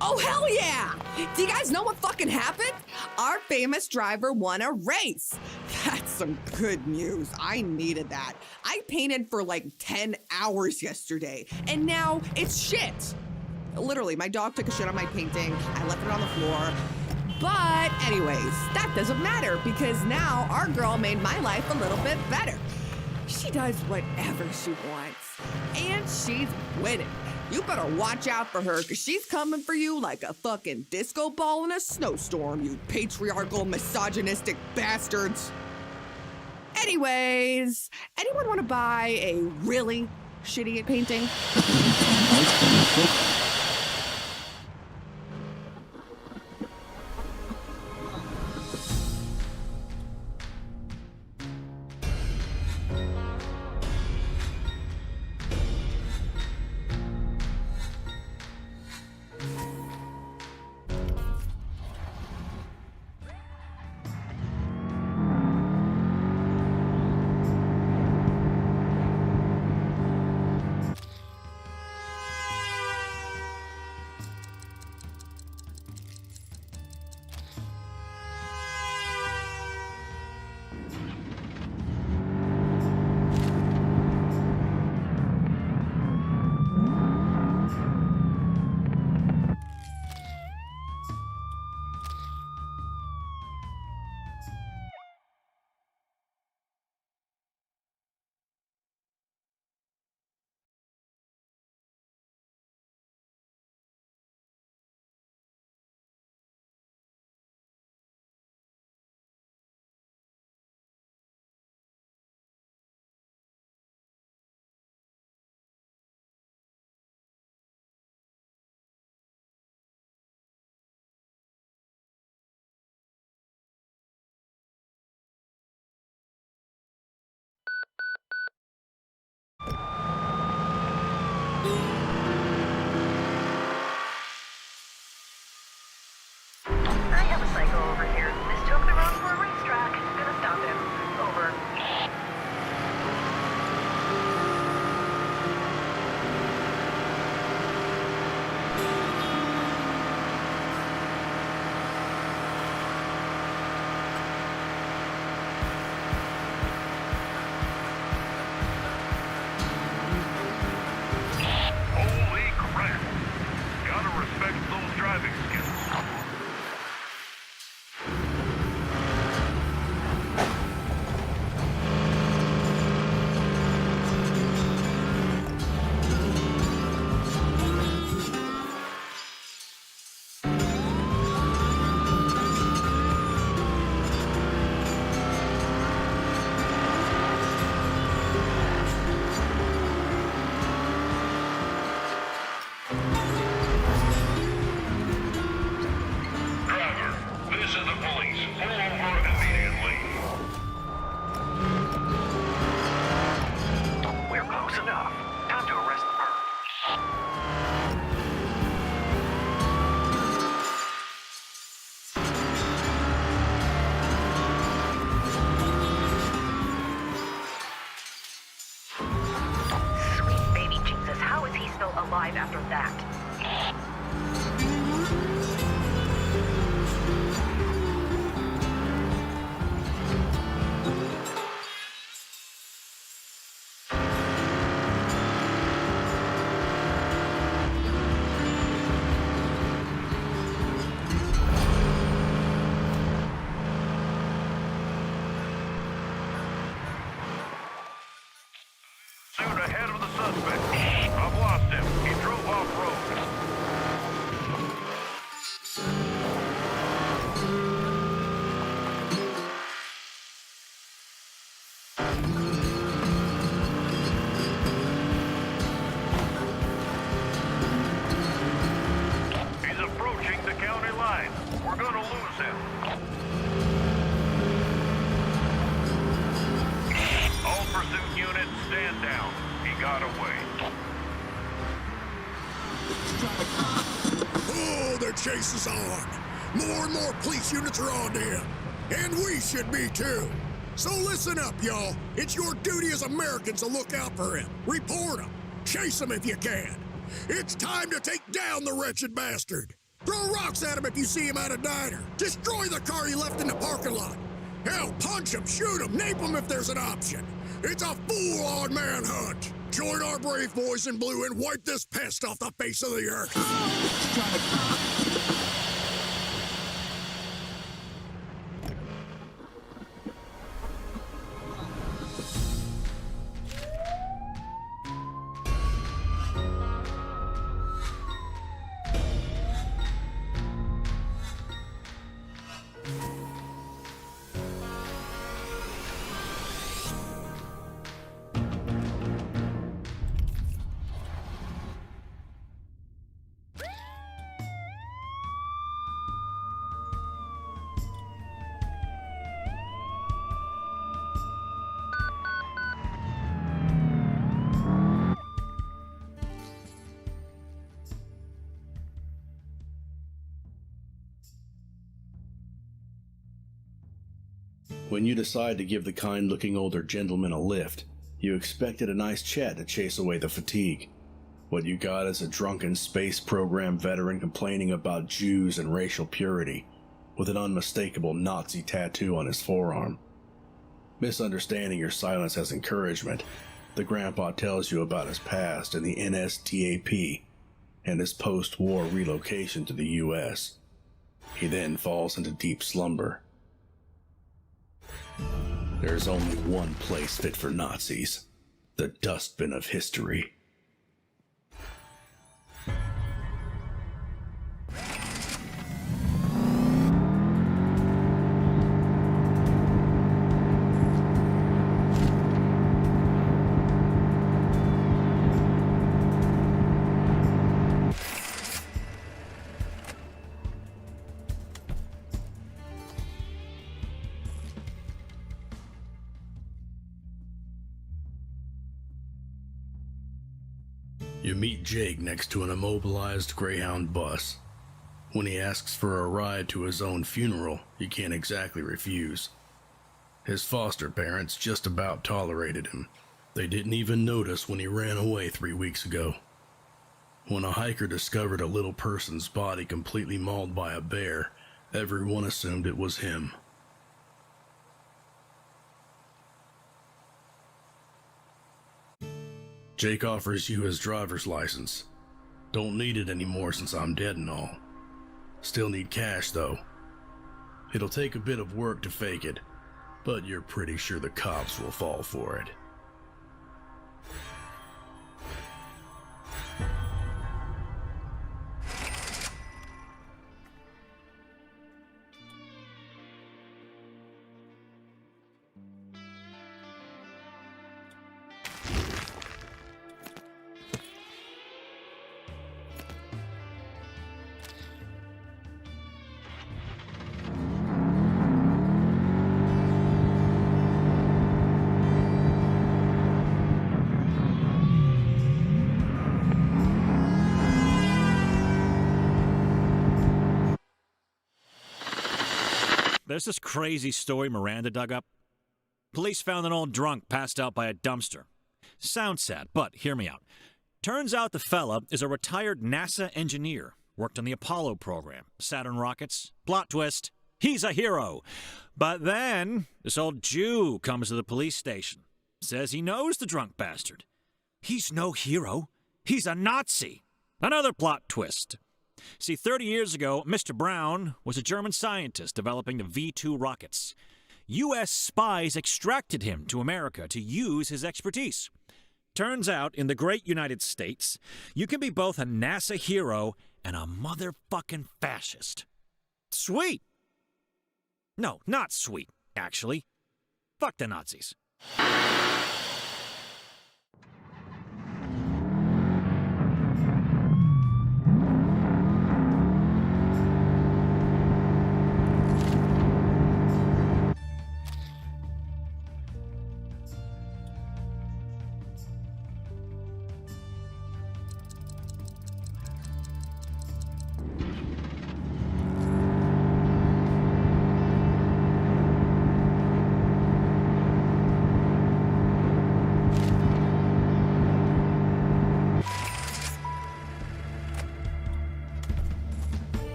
Oh, hell yeah! Do you guys know what fucking happened? Our famous driver won a race. That's some good news. I needed that. I painted for like 10 hours yesterday, and now it's shit. Literally, my dog took a shit on my painting. I left it on the floor. But anyways, that doesn't matter because now our girl made my life a little bit better. She does whatever she wants, and she's winning. You better watch out for her, because she's coming for you like a fucking disco ball in a snowstorm, you patriarchal, misogynistic bastards. Anyways, anyone want to buy a really shitty painting? pursuit. All pursuit units, stand down. He got away. Oh, the chase is on. More and more police units are on to him. And we should be too. So listen up, y'all. It's your duty as Americans to look out for him. Report him. Chase him if you can. It's time to take down the wretched bastard. Throw rocks at him if you see him at a diner. Destroy the car he left in the parking lot. Hell, punch him, shoot him, nape him if there's an option. It's a full-on manhunt. Join our brave boys in blue and wipe this pest off the face of the earth. When you decide to give the kind-looking older gentleman a lift, you expected a nice chat to chase away the fatigue. What you got is a drunken space program veteran complaining about Jews and racial purity, with an unmistakable Nazi tattoo on his forearm. Misunderstanding your silence as encouragement, the grandpa tells you about his past in the NSDAP and his post-war relocation to the U.S. He then falls into deep slumber. There's only one place fit for Nazis, the dustbin of history. You meet Jake next to an immobilized Greyhound bus. When he asks for a ride to his own funeral, you can't exactly refuse. His foster parents just about tolerated him. They didn't even notice when he ran away 3 weeks ago. When a hiker discovered a little person's body completely mauled by a bear, everyone assumed it was him. Jake offers you his driver's license. Don't need it anymore since I'm dead and all. Still need cash though. It'll take a bit of work to fake it, but you're pretty sure the cops will fall for it. There's this crazy story Miranda dug up. Police found an old drunk passed out by a dumpster. Sounds sad, but hear me out. Turns out the fella is a retired NASA engineer. Worked on the Apollo program, Saturn rockets. Plot twist, he's a hero. But then, this old Jew comes to the police station. Says he knows the drunk bastard. He's no hero. He's a Nazi. Another plot twist. See, 30 years ago, Mr. Brown was a German scientist developing the V-2 rockets. U.S. spies extracted him to America to use his expertise. Turns out, in the great United States, you can be both a NASA hero and a motherfucking fascist. Sweet! No, not sweet, actually. Fuck the Nazis.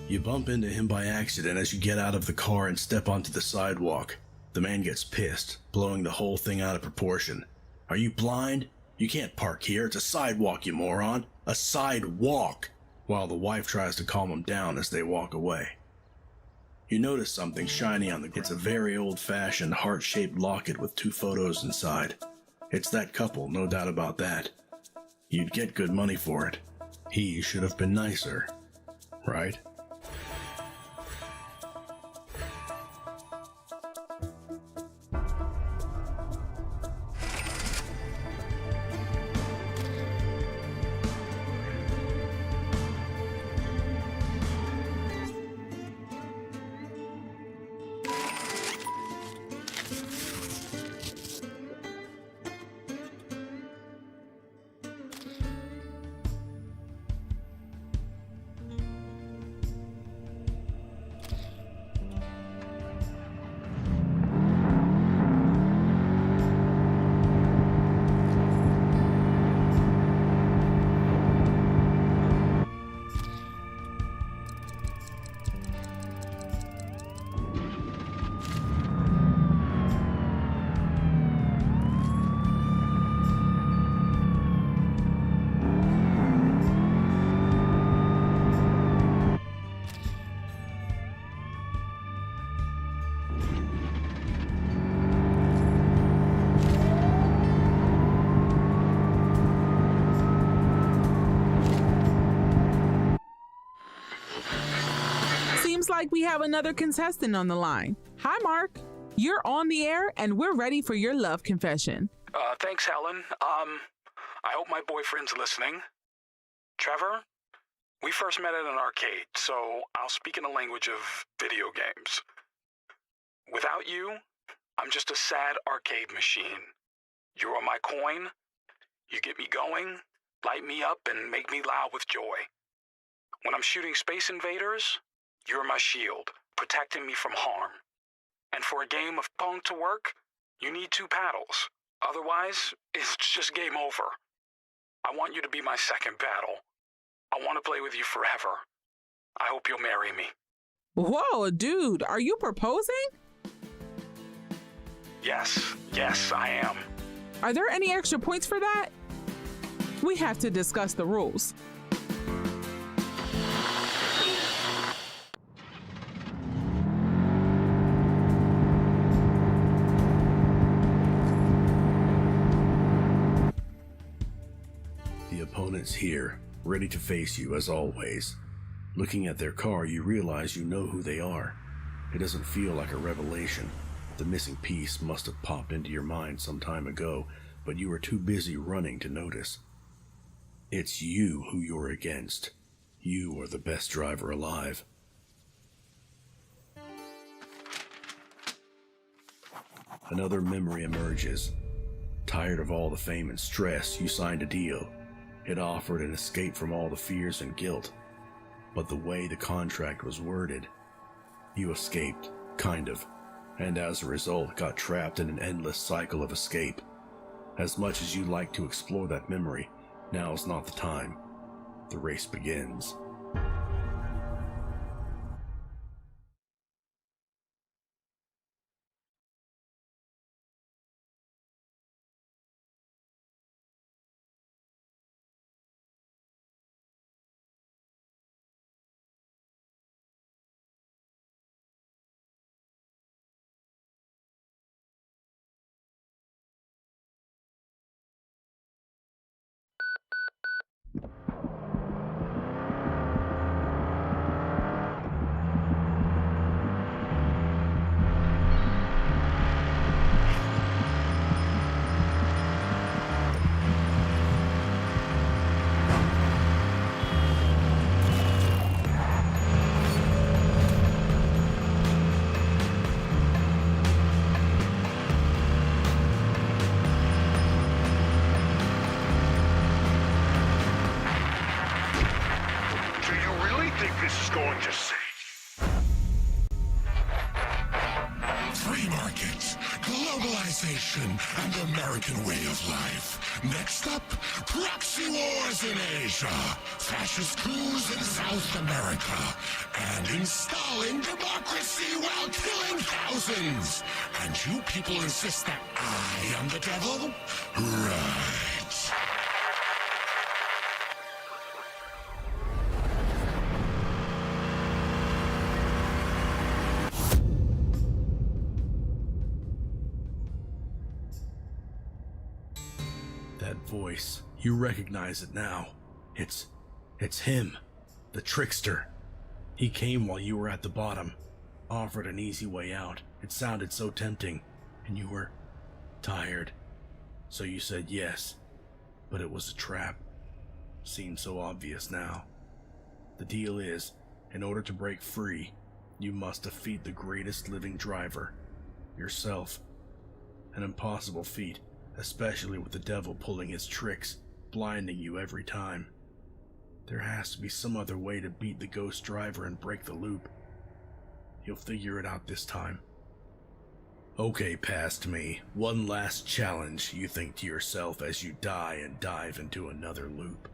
You bump into him by accident as you get out of the car and step onto the sidewalk. The man gets pissed, blowing the whole thing out of proportion. Are you blind? You can't park here. It's a sidewalk, you moron. A sidewalk! While the wife tries to calm him down as they walk away. You notice something shiny on the ground. It's a very old-fashioned heart-shaped locket with 2 photos inside. It's that couple, no doubt about that. You'd get good money for it. He should have been nicer, right? Like we have another contestant on the line. Hi, Mark. You're on the air, and we're ready for your love confession. Thanks, Helen. I hope my boyfriend's listening. Trevor, we first met at an arcade, so I'll speak in the language of video games. Without you, I'm just a sad arcade machine. You are my coin. You get me going, light me up, and make me loud with joy. When I'm shooting Space Invaders, you're my shield, protecting me from harm. And for a game of pong to work, you need 2 paddles. Otherwise, it's just game over. I want you to be my second paddle. I want to play with you forever. I hope you'll marry me. Whoa, dude, are you proposing? Yes, I am. Are there any extra points for that? We have to discuss the rules. Opponents here, ready to face you as always. Looking at their car, you realize you know who they are. It doesn't feel like a revelation. The missing piece must have popped into your mind some time ago, but you were too busy running to notice. It's you who you're against. You are the best driver alive. Another memory emerges. Tired of all the fame and stress, you signed a deal. It offered an escape from all the fears and guilt. But the way the contract was worded, you escaped, kind of, and as a result got trapped in an endless cycle of escape. As much as you'd like to explore that memory, now's not the time. The race begins. Free markets, globalization, tradition and American way of life. Next up, proxy wars in Asia, fascist coups in South America, and installing democracy while killing thousands. And you people insist that I am the devil? Right. That voice, you recognize it now. It's him, the trickster. He came while you were at the bottom, offered an easy way out. It sounded so tempting, and you were tired. So you said yes, but it was a trap. Seems so obvious now. The deal is, in order to break free, you must defeat the greatest living driver, yourself. An impossible feat, especially with the devil pulling his tricks, blinding you every time. There has to be some other way to beat the ghost driver and break the loop. You'll figure it out this time. Okay, past me. One last challenge, you think to yourself as you die and dive into another loop.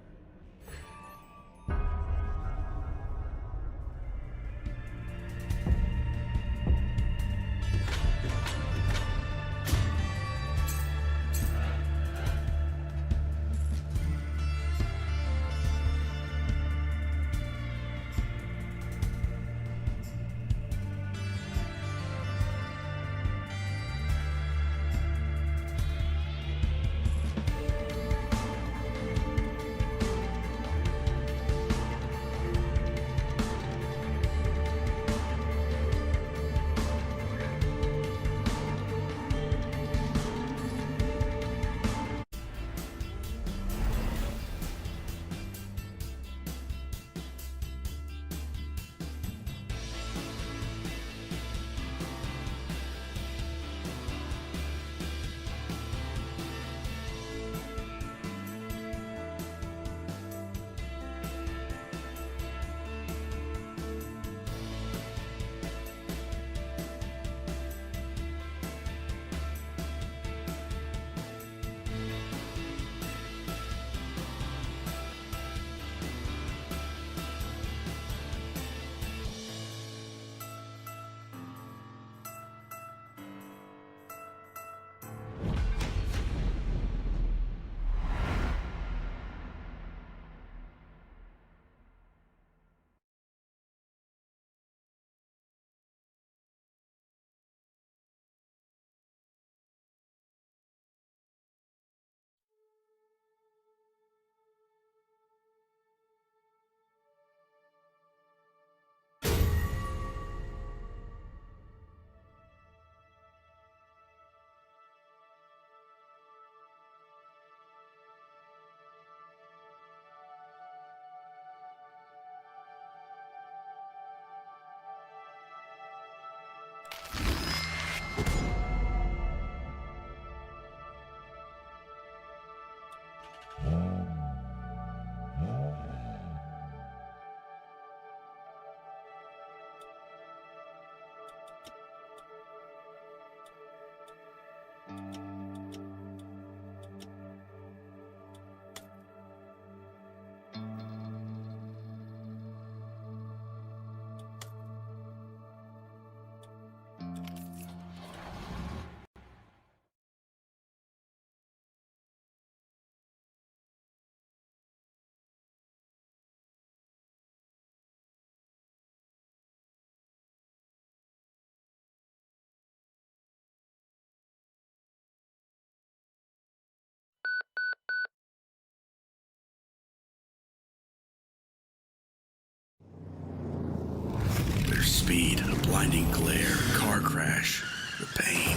There's speed, a blinding glare, car crash, the pain.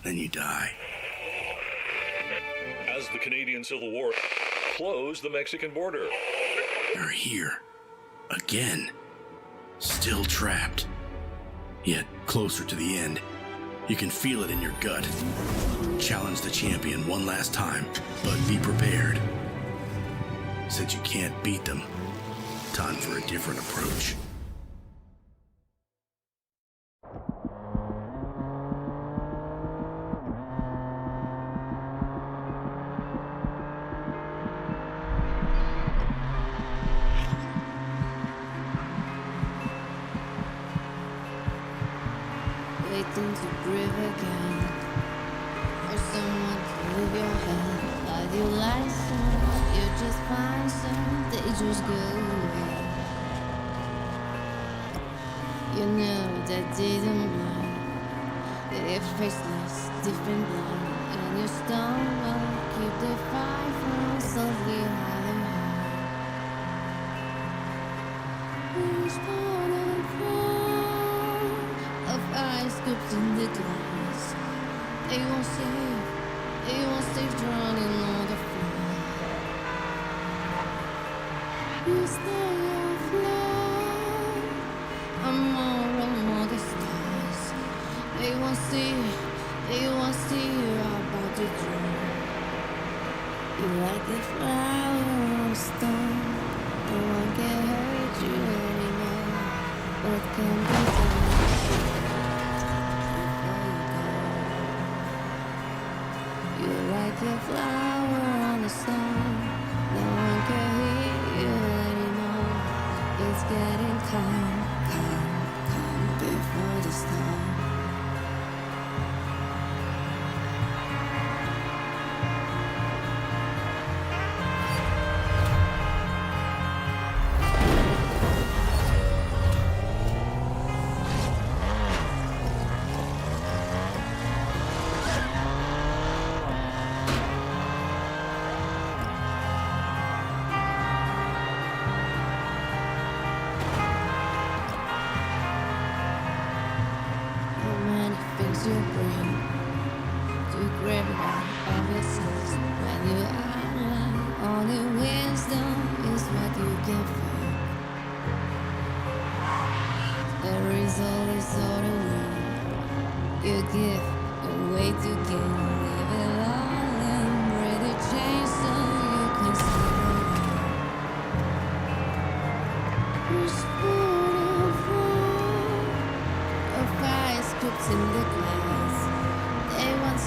Then you die. As the Canadian Civil War closed the Mexican border. You're here. Again. Still trapped. Yet closer to the end. You can feel it in your gut. Challenge the champion one last time, but be prepared. Since you can't beat them, time for a different approach. to breathe again. Or someone to leave your head. But you like some, you just find some, they just go away. You know that they don't mind. They're faceless, different blind. And you stumble, keep the fight from softly hiding high. Who's born and proud of ice cubes in the glass? They won't stay drowning on the floor. You stay afloat among the stars. They won't see you about to drown. You like the flower on the stone. No one can hurt you anymore. What can be done before you go? You like the flower on the stone. No one can hear you anymore. It's getting calm before the storm. You bring to grab of your sense when you outline only wisdom is what you can find. The result is all the way you give away to give. Leave it all and ready to change so you can see the light. Of ice cubes in the glass. They won't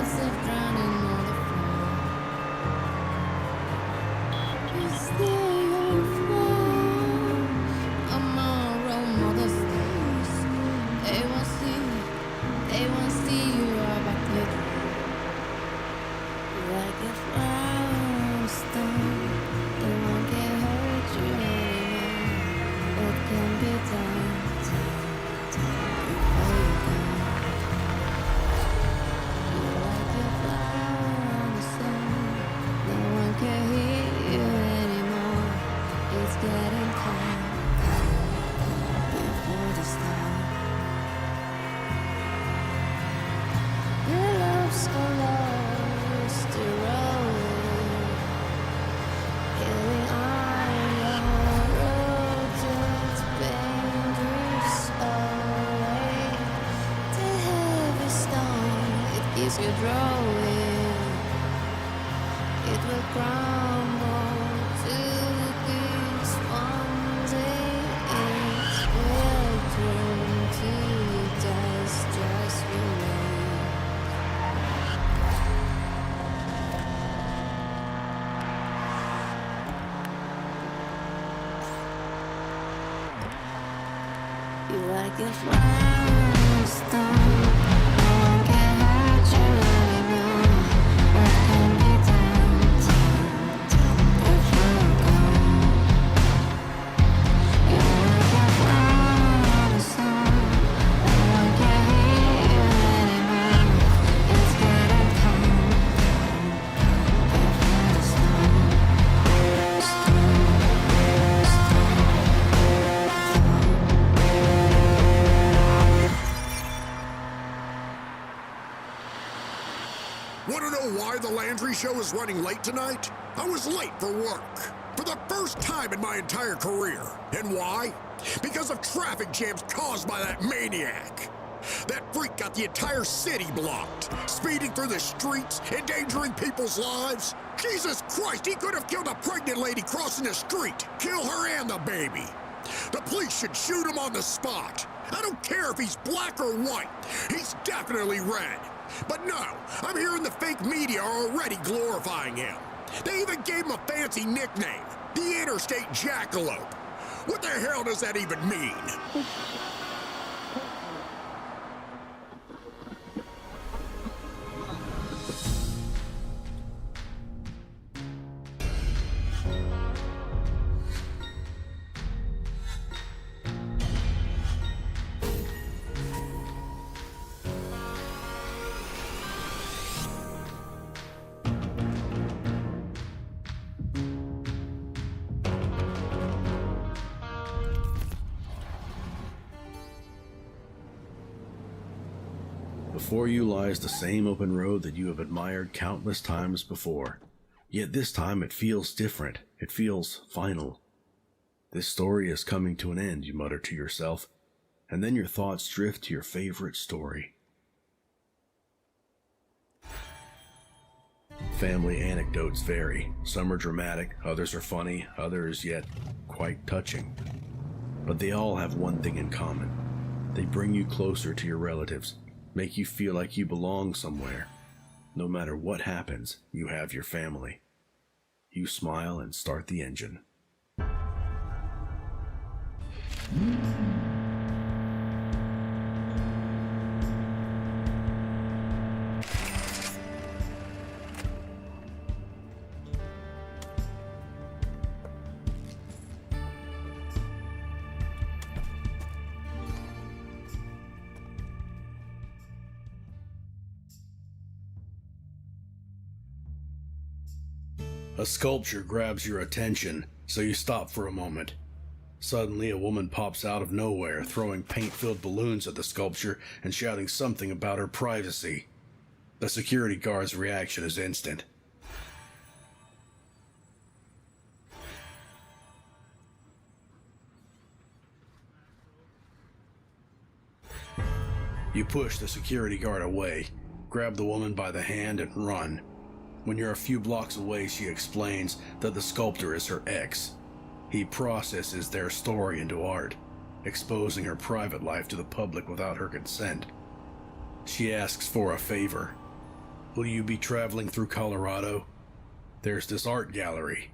safe drowning on the floor. You stay on floor among the stars. They won't see you about to drown. Like a flower on a stone. No one can hurt you anymore. What can be done? Getting calm before the storm. Your love's so lost to roll, healing on your road to its dangerous away. The heavy stone, it keeps you drawing. It will crumble to the one day it will turn to dust, just remain. You like a flower on a stone. No one can hurt you anymore. What can be done before you go? You like a flower on a stone. No one can hear you anymore. It's getting calm before the storm. Want to know why the Landry Show is running late tonight? I was late for work. For the first time in my entire career. And why? Because of traffic jams caused by that maniac. That freak got the entire city blocked, speeding through the streets, endangering people's lives. Jesus Christ, he could have killed a pregnant lady crossing the street. Kill her and the baby. The police should shoot him on the spot. I don't care if he's black or white. He's definitely red. But no, I'm hearing the fake media are already glorifying him. They even gave him a fancy nickname, the Interstate Jackalope. What the hell does that even mean? Before you lies the same open road that you have admired countless times before. Yet this time it feels different. It feels final. This story is coming to an end, you mutter to yourself, and then your thoughts drift to your favorite story. Family anecdotes vary. Some are dramatic, others are funny, others yet quite touching. But they all have one thing in common. They bring you closer to your relatives, make you feel like you belong somewhere. No matter what happens, you have your family. You smile and start the engine. A sculpture grabs your attention, so you stop for a moment. Suddenly, a woman pops out of nowhere, throwing paint-filled balloons at the sculpture and shouting something about her privacy. The security guard's reaction is instant. You push the security guard away, grab the woman by the hand, and run. When you're a few blocks away, she explains that the sculptor is her ex. He processes their story into art, exposing her private life to the public without her consent. She asks for a favor. Will you be traveling through Colorado? There's this art gallery.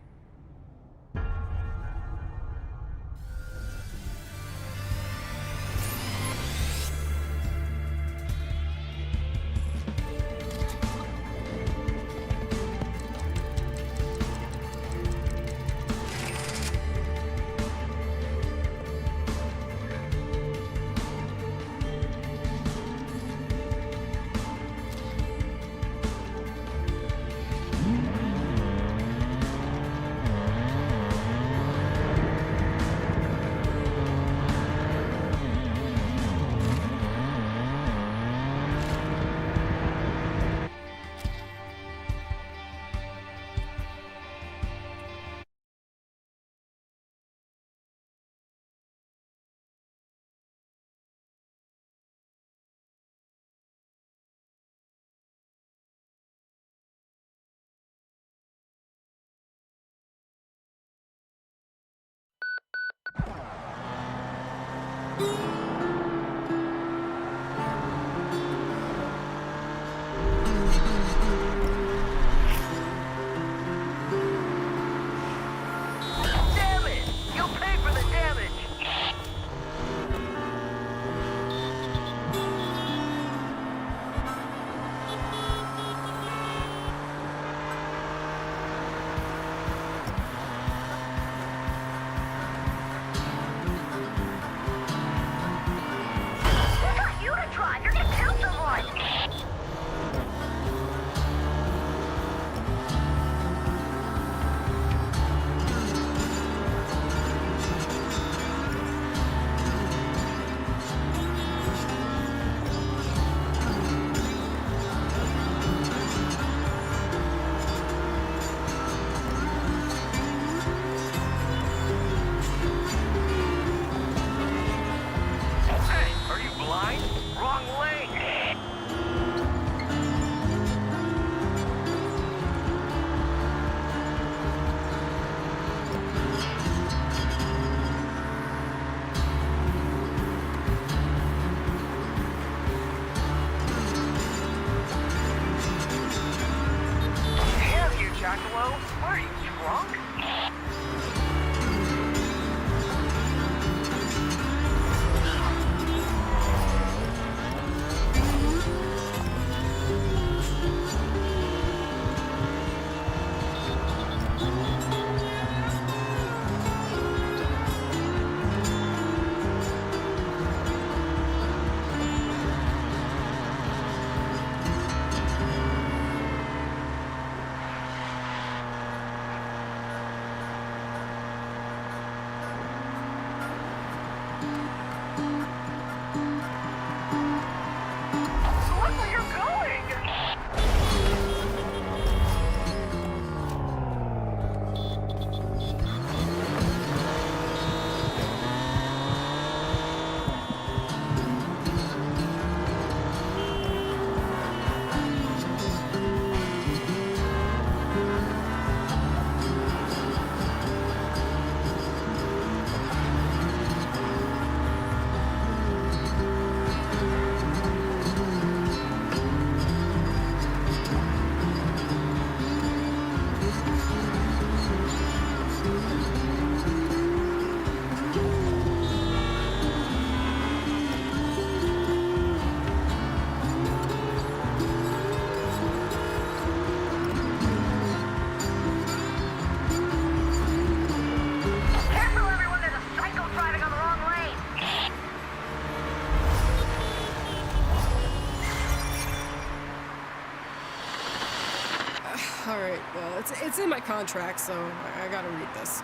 All right, well, it's in my contract, so I gotta read this.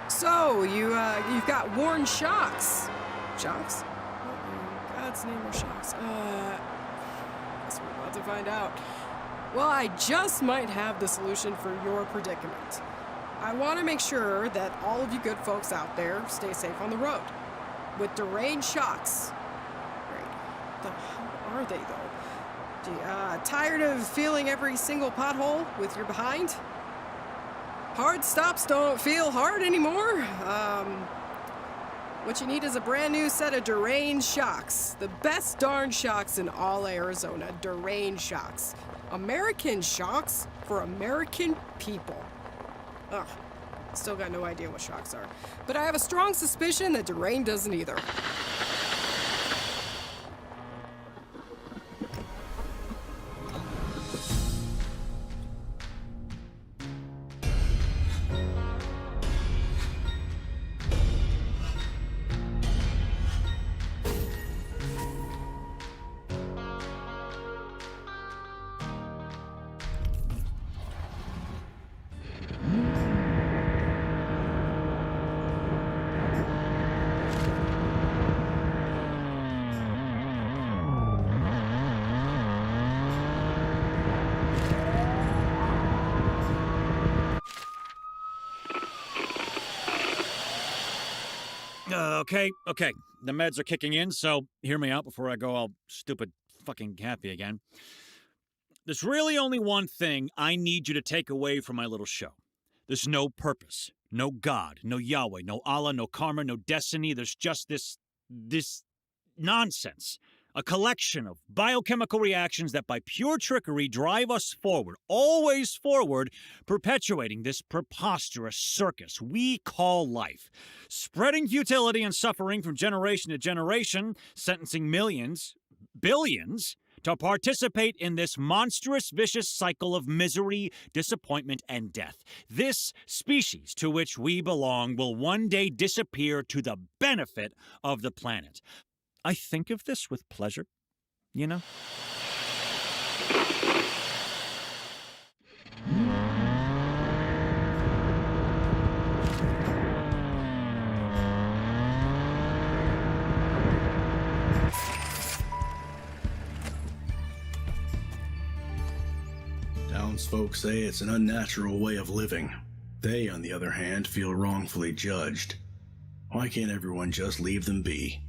So, you've got worn shocks. Shocks? What in God's name are shocks? Guess we're about to find out. Well, I just might have the solution for your predicament. I want to make sure that all of you good folks out there stay safe on the road. With deranged shocks. Right. The hell are they, though? Tired of feeling every single pothole with your behind? Hard stops don't feel hard anymore. What you need is a brand new set of deranged shocks. The best darn shocks in all Arizona. Deranged shocks. American shocks for American people. Ugh. Still got no idea what shocks are. But I have a strong suspicion that deranged doesn't either. Okay. The meds are kicking in, so hear me out before I go all stupid fucking happy again. There's really only one thing I need you to take away from my little show. There's no purpose, no God, no Yahweh, no Allah, no karma, no destiny. There's just this nonsense. A collection of biochemical reactions that by pure trickery drive us forward, always forward, perpetuating this preposterous circus we call life. Spreading futility and suffering from generation to generation, sentencing millions, billions, to participate in this monstrous, vicious cycle of misery, disappointment, and death. This species to which we belong will one day disappear to the benefit of the planet. I think of this with pleasure, you know? Townsfolk say it's an unnatural way of living. They, on the other hand, feel wrongfully judged. Why can't everyone just leave them be?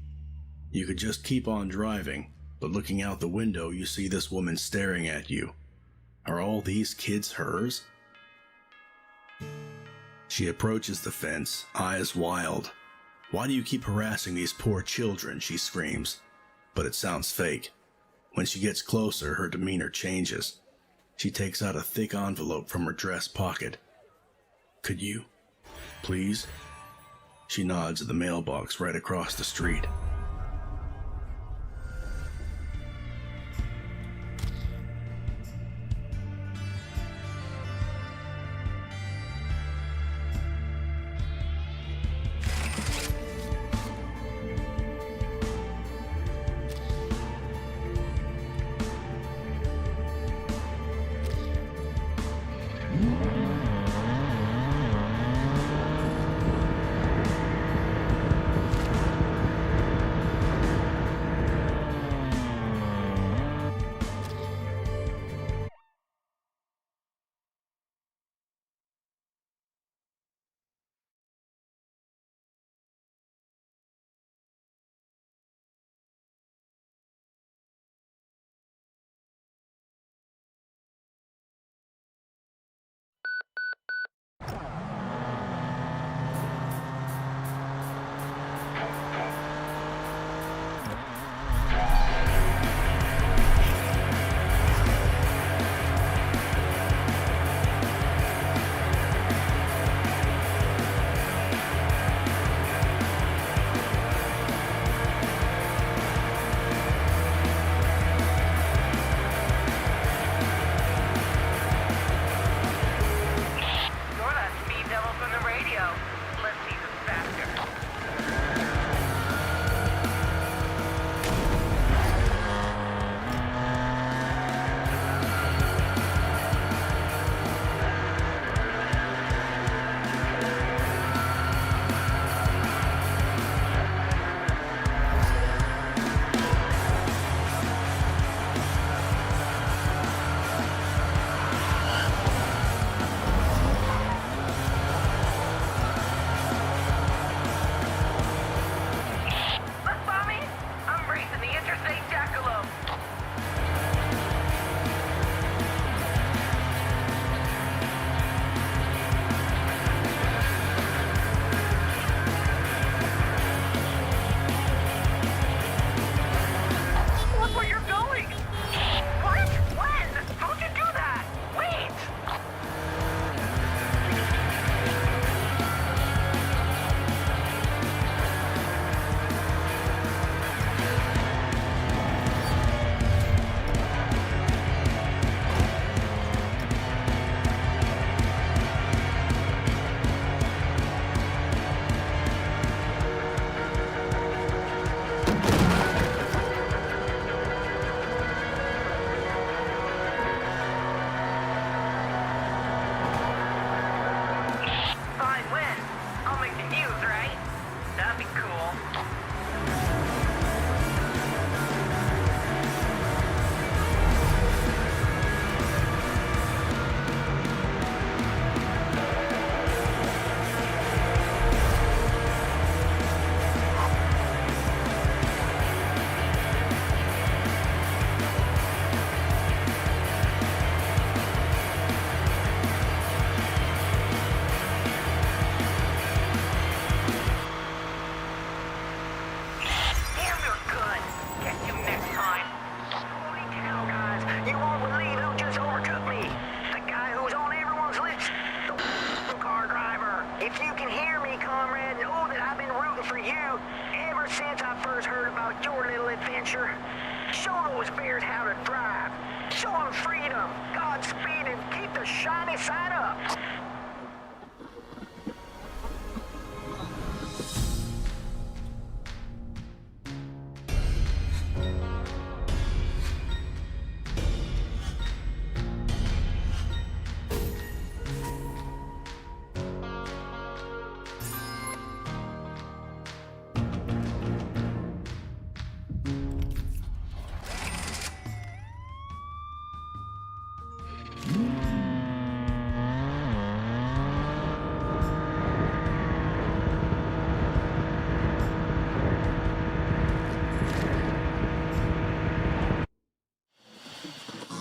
You could just keep on driving, but looking out the window you see this woman staring at you. Are all these kids hers? She approaches the fence, eyes wild. Why do you keep harassing these poor children? She screams. But it sounds fake. When she gets closer, her demeanor changes. She takes out a thick envelope from her dress pocket. Could you, please? She nods at the mailbox right across the street. Godspeed and keep the shiny side up.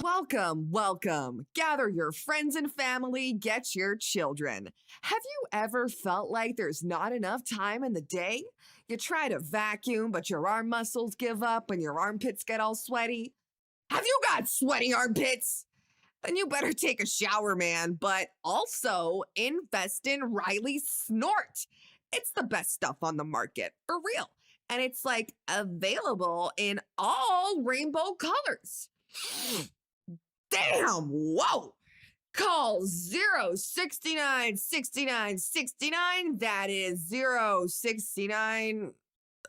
Welcome, welcome. Gather your friends and family, get your children. Have you ever felt like there's not enough time in the day? You try to vacuum, but your arm muscles give up and your armpits get all sweaty? Have you got sweaty armpits? Then you better take a shower, man, but also invest in Riley Snort. It's the best stuff on the market, for real. And it's like available in all rainbow colors. Damn, whoa! Call 0696969. That is 069.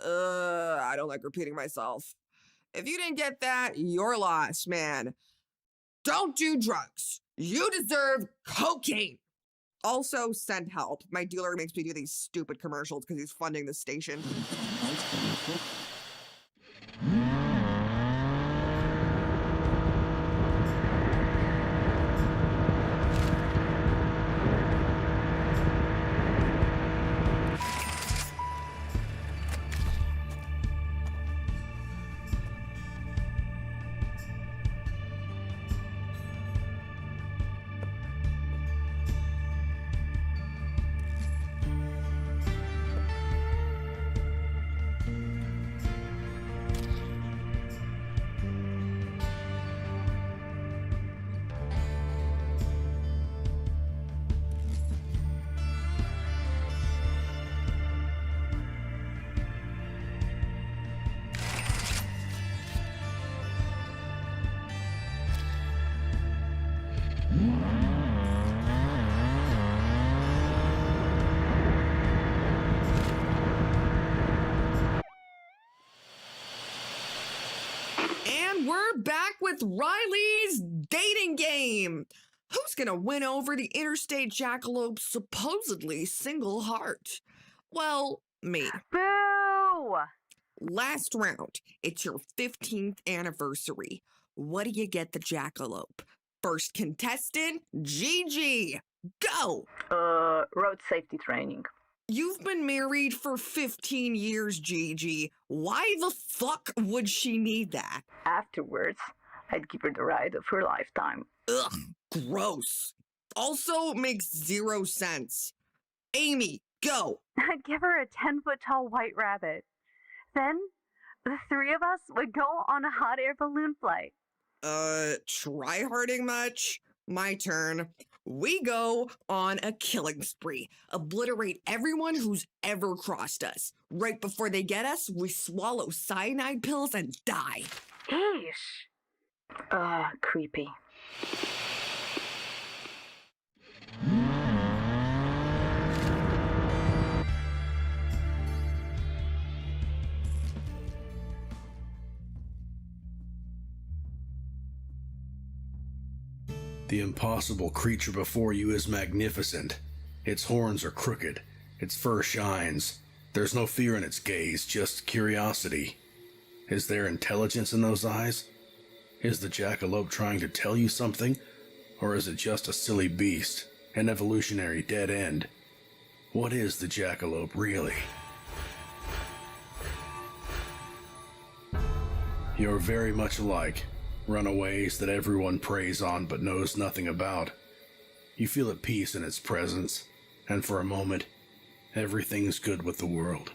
I don't like repeating myself. If you didn't get that, you're lost, man. Don't do drugs. You deserve cocaine. Also, send help. My dealer makes me do these stupid commercials because he's funding the station. And we're back with Riley's dating game. Who's gonna win over the interstate jackalope's supposedly single heart? Well, me. Boo! Last round. It's your 15th anniversary. What do you get the jackalope? First contestant, Gigi. Go! Road safety training. You've been married for 15 years, Gigi. Why the fuck would she need that? Afterwards, I'd give her the ride of her lifetime. Ugh, gross. Also makes 0 sense. Amy, go. I'd give her a 10-foot-tall white rabbit. Then, the three of us would go on a hot air balloon flight. Try-harding much? My turn. We go on a killing spree. Obliterate everyone who's ever crossed us. Right before they get us, we swallow cyanide pills and die. Eesh. Creepy. The impossible creature before you is magnificent. Its horns are crooked. Its fur shines. There's no fear in its gaze, just curiosity. Is there intelligence in those eyes? Is the jackalope trying to tell you something? Or is it just a silly beast, an evolutionary dead end? What is the jackalope really? You're very much alike. Runaways that everyone preys on but knows nothing about. You feel at peace in its presence, and for a moment, everything's good with the world.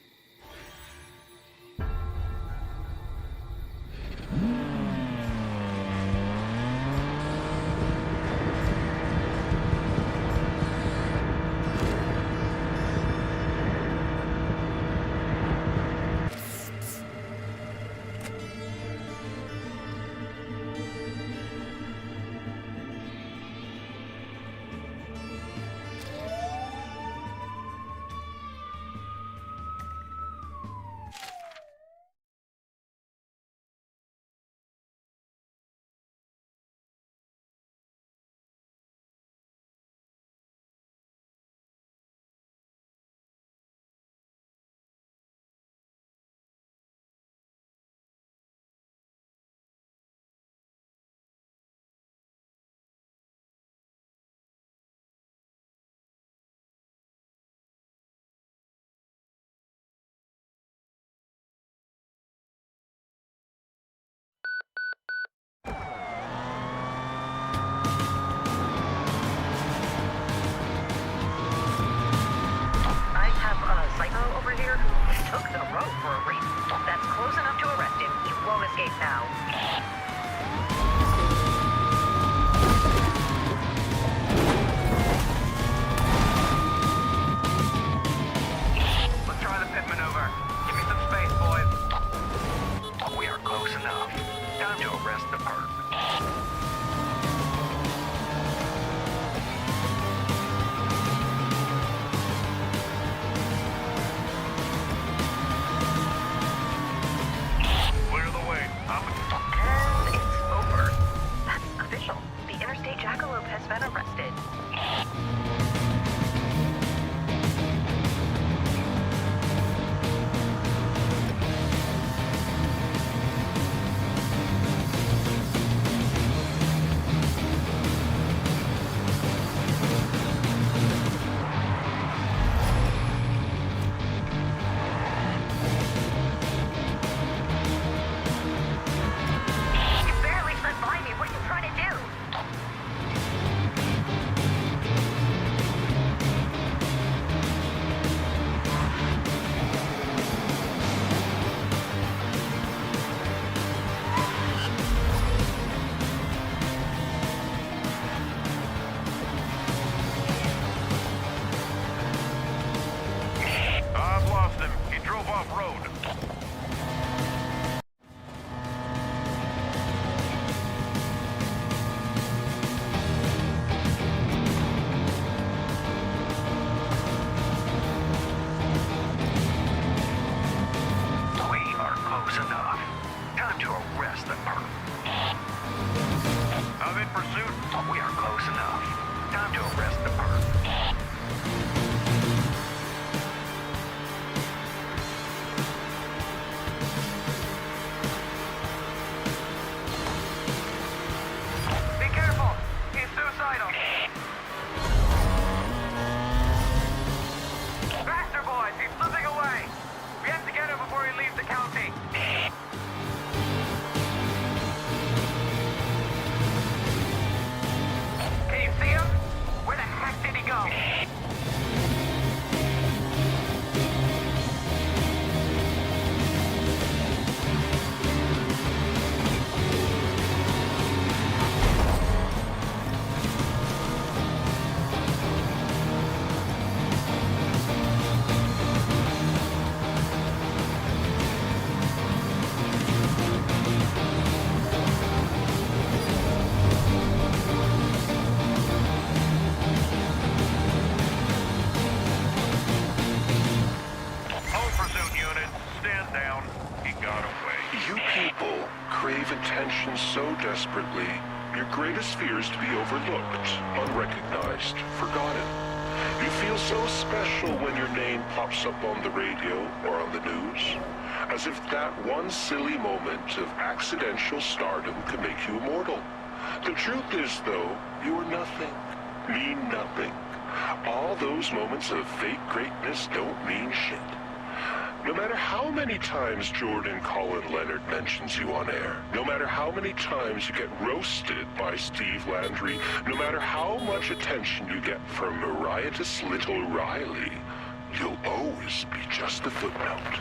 escape now. Let's try the pit maneuver. Give me some space, boys. We are close enough. Time to arrest the perp. Clear the way. And it's over. That's official. The interstate jackalope has been arrested. You barely slipped by me. What are you trying to do? I've lost him. He drove off road. We are close enough. Time to arrest the perp. I'm in pursuit. We are close enough. Time to arrest the perp. Be careful. He's suicidal. Faster, boys. He's slipping away. We have to get him before he leaves the county. Can you see him? Where the heck did he go? Home pursuit unit. Stand down. He got away. You people crave attention so desperately, your greatest fear is to be overlooked, unrecognized, forgotten. You feel so special when your name pops up on the radio or on the news, as if that one silly moment of accidental stardom could make you immortal. The truth is, though, you are nothing, mean nothing. All those moments of fake greatness don't mean shit. No matter how many times Jordan Colin Leonard mentions you on air, no matter how many times you get roasted by Steve Landry, no matter how much attention you get from riotous little Riley, you'll always be just a footnote.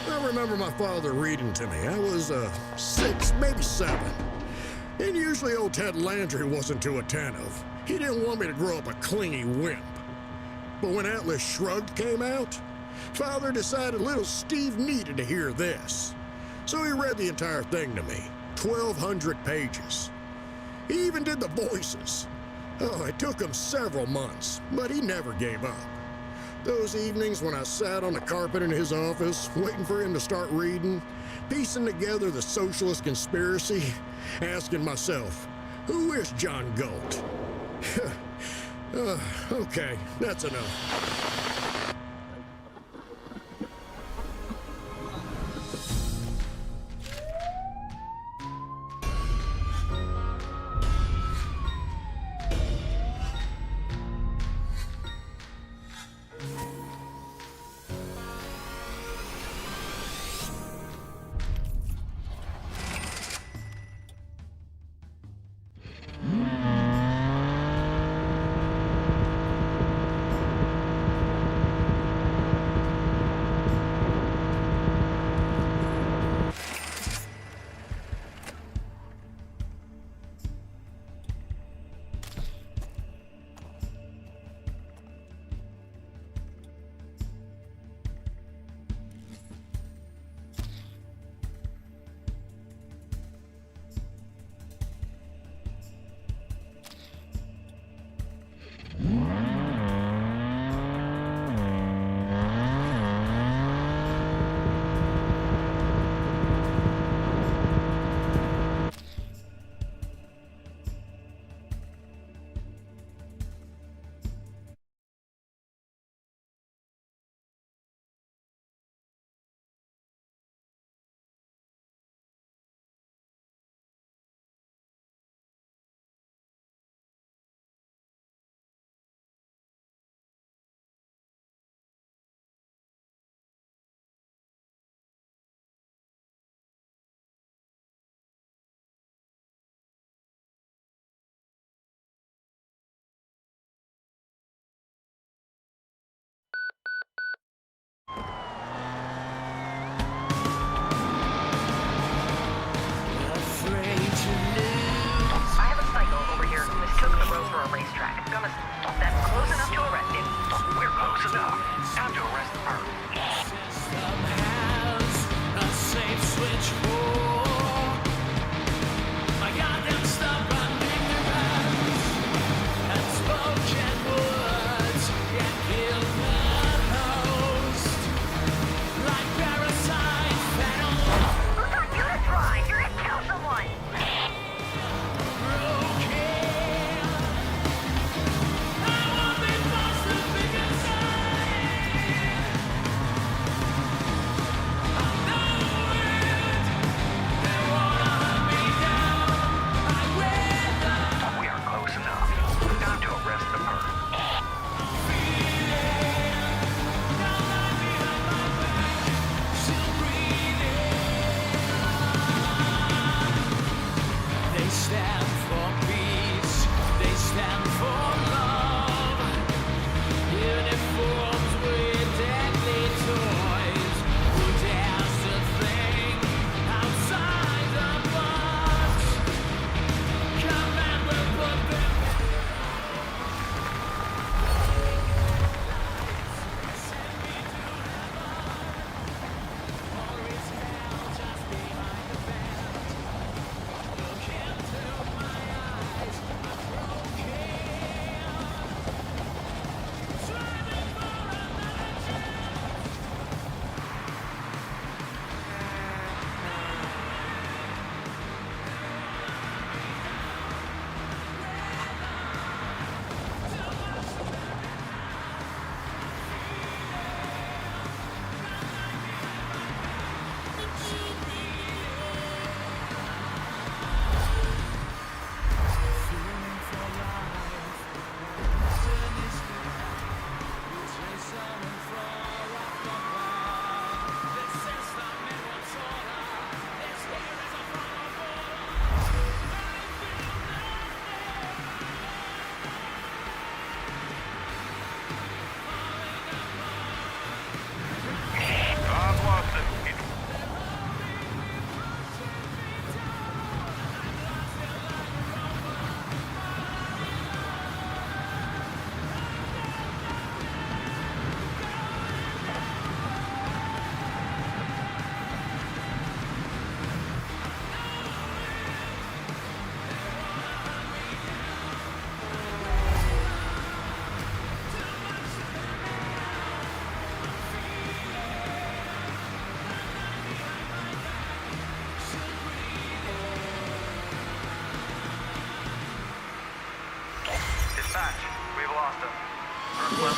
I remember my father reading to me. I was 6, maybe 7. And usually old Ted Landry wasn't too attentive. He didn't want me to grow up a clingy wimp. But when Atlas Shrugged came out, Father decided little Steve needed to hear this. So he read the entire thing to me, 1,200 pages. He even did the voices. Oh, it took him several months, but he never gave up. Those evenings when I sat on the carpet in his office, waiting for him to start reading, piecing together the socialist conspiracy, asking myself, who is John Galt? Okay, that's enough.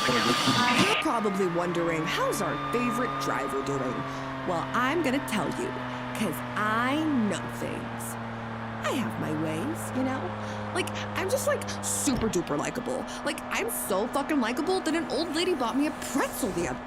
You're probably wondering, how's our favorite driver doing? Well, I'm gonna tell you, because I know things. I have my ways, you know? Like, I'm just like super duper likable. Like, I'm so fucking likable that an old lady bought me a pretzel the other.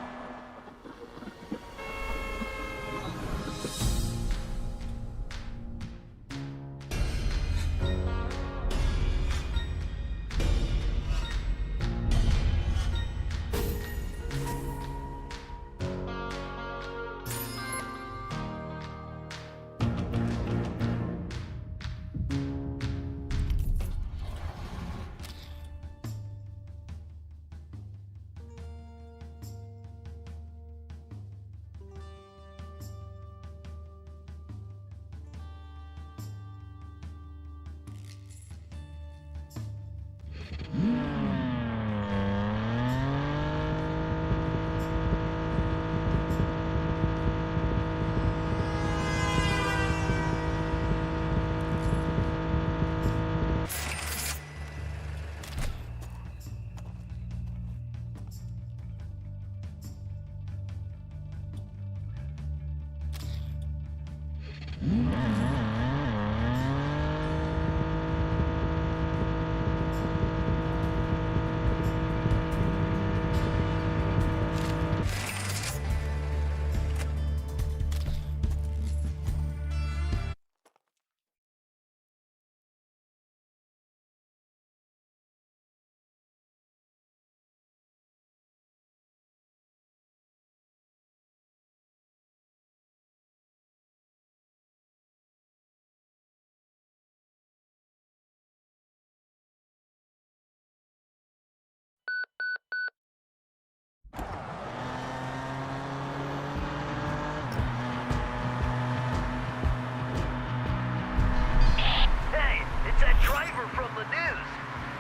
Hey, it's that driver from the news.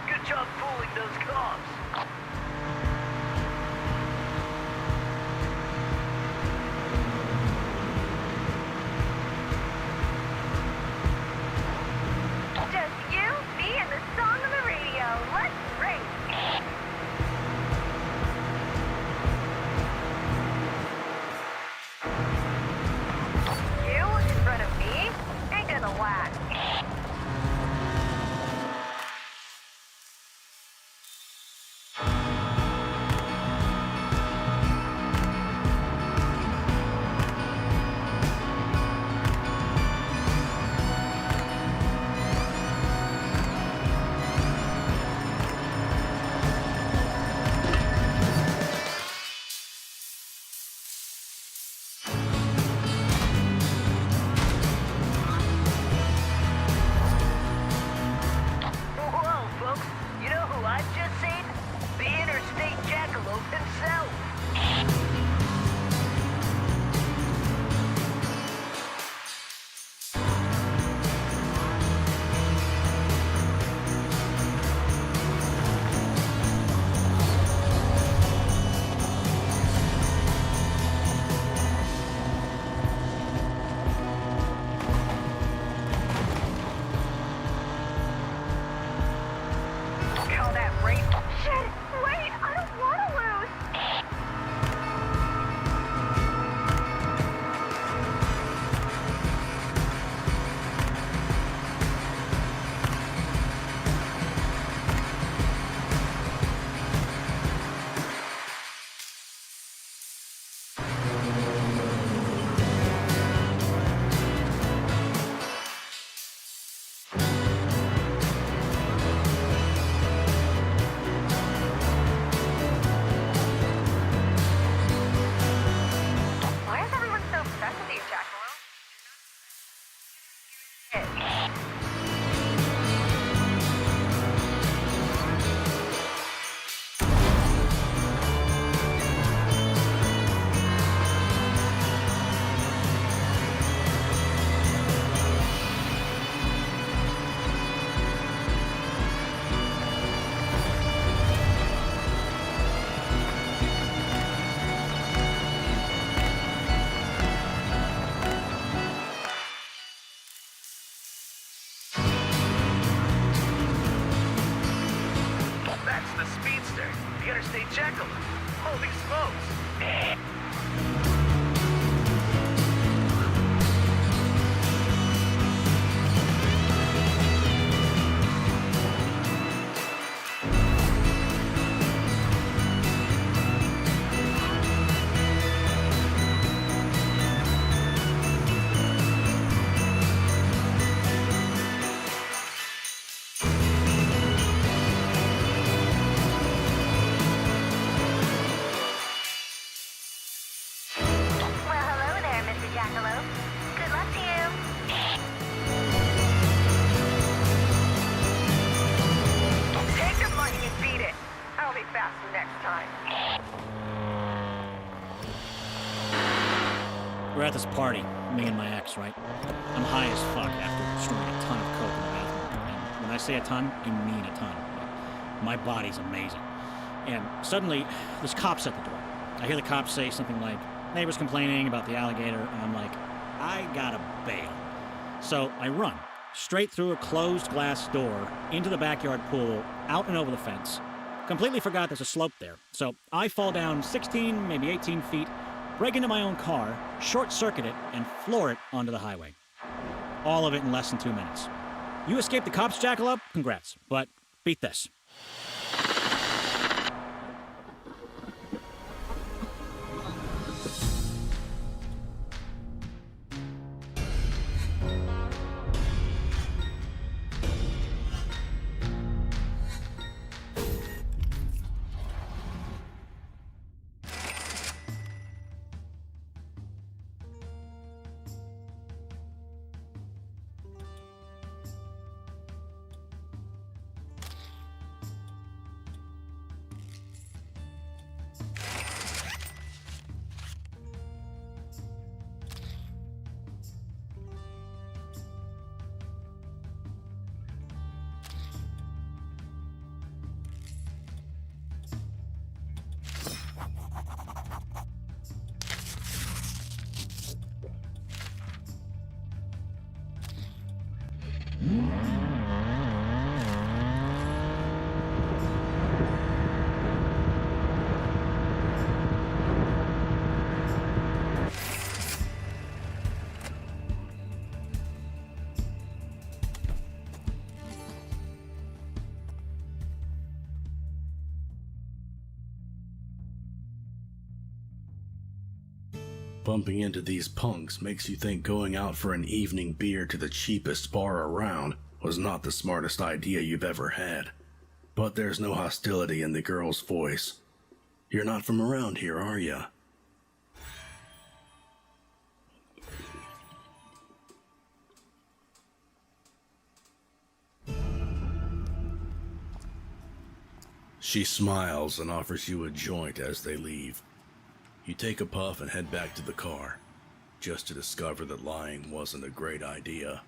Good job fooling those cops. Just you, me, and the song on the radio. Let's race. You in front of me ain't gonna last. we're at this party, me and my ex, right? I'm high as fuck after destroying a ton of coke in the bathroom. And when I say a ton, I mean a ton. My body's amazing. And suddenly, there's cops at the door. I hear the cops say something like, neighbors complaining about the alligator, and I'm like, I gotta bail. So I run, straight through a closed glass door, into the backyard pool, out and over the fence. Completely forgot there's a slope there. So I fall down 16, maybe 18 feet, break into my own car, short-circuit it, and floor it onto the highway. All of it in less than 2 minutes. You escaped the cops, Jackalope? Congrats. But beat this. Bumping into these punks makes you think going out for an evening beer to the cheapest bar around was not the smartest idea you've ever had. But there's no hostility in the girl's voice. You're not from around here, are ya? She smiles and offers you a joint as they leave. You take a puff and head back to the car, just to discover that lying wasn't a great idea.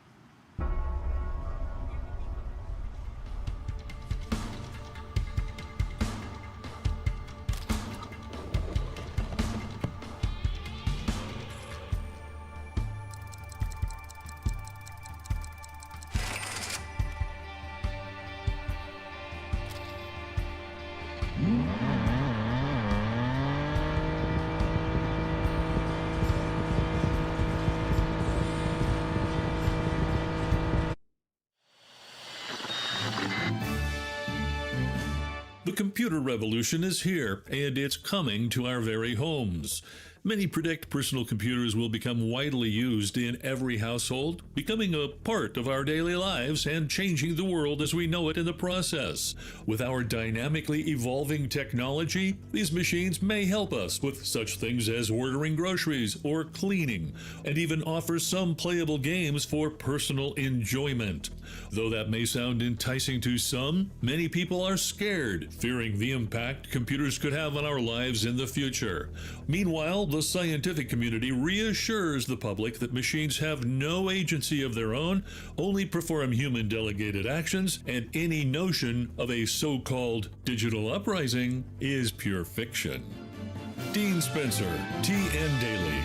The computer revolution is here, and it's coming to our very homes. Many predict personal computers will become widely used in every household, becoming a part of our daily lives and changing the world as we know it in the process. With our dynamically evolving technology, these machines may help us with such things as ordering groceries or cleaning, and even offer some playable games for personal enjoyment. Though that may sound enticing to some, many people are scared, fearing the impact computers could have on our lives in the future. Meanwhile, the scientific community reassures the public that machines have no agency of their own, only perform human delegated actions, and any notion of a so-called digital uprising is pure fiction. Dean Spencer, TN Daily.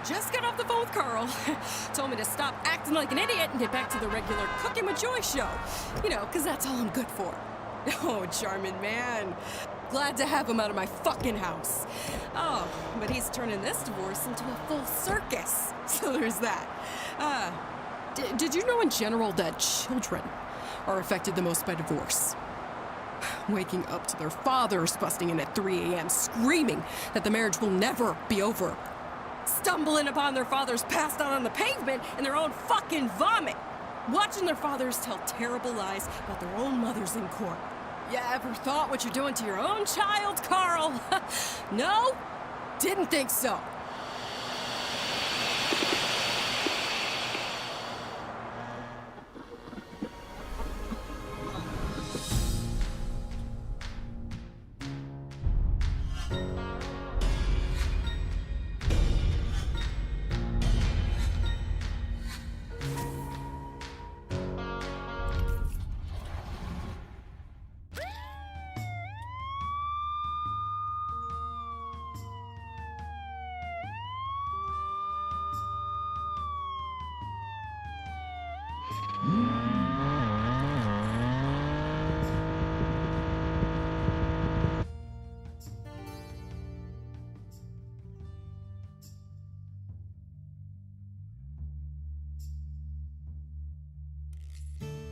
just got off the phone with Carl. Told me to stop acting like an idiot and get back to the regular Cooking with Joy show. You know, because that's all I'm good for. Oh, charming man. Glad to have him out of my fucking house. Oh, but he's turning this divorce into a full circus. So there's that. Did you know in general that children are affected the most by divorce? Waking up to their fathers busting in at 3 a.m. screaming that the marriage will never be over. Stumbling upon their fathers passed out on the pavement in their own fucking vomit. Watching their fathers tell terrible lies about their own mothers in court. You ever thought what you're doing to your own child, Carl? No? Didn't think so.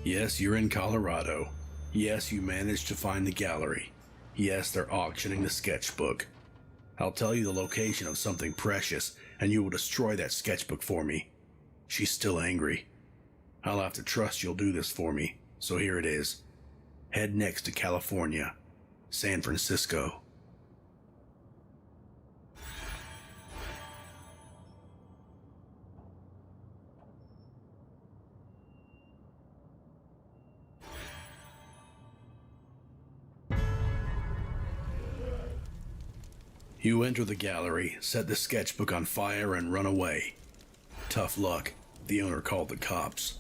Yes, you're in Colorado. Yes, you managed to find the gallery. Yes, they're auctioning the sketchbook. I'll tell you the location of something precious, and you will destroy that sketchbook for me. She's still angry. I'll have to trust you'll do this for me, so here it is. Head next to California, San Francisco. You enter the gallery, set the sketchbook on fire, and run away. Tough luck. The owner called the cops.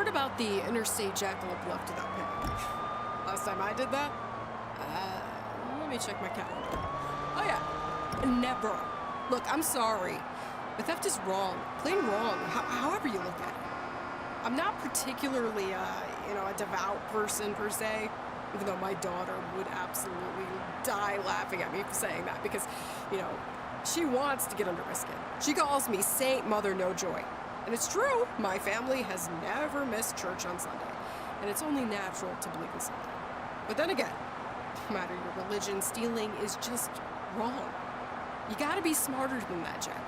heard about the interstate jackalope left without paying. Last time I did that? Let me check my calendar. Oh yeah, never. Look, I'm sorry. The theft is wrong, plain wrong, however you look at it. I'm not particularly, a devout person per se, even though my daughter would absolutely die laughing at me for saying that because, she wants to get under my skin. She calls me Saint Mother No Joy. And it's true, my family has never missed church on Sunday. And it's only natural to believe in something. But then again, no matter your religion, stealing is just wrong. You gotta be smarter than that, Jack.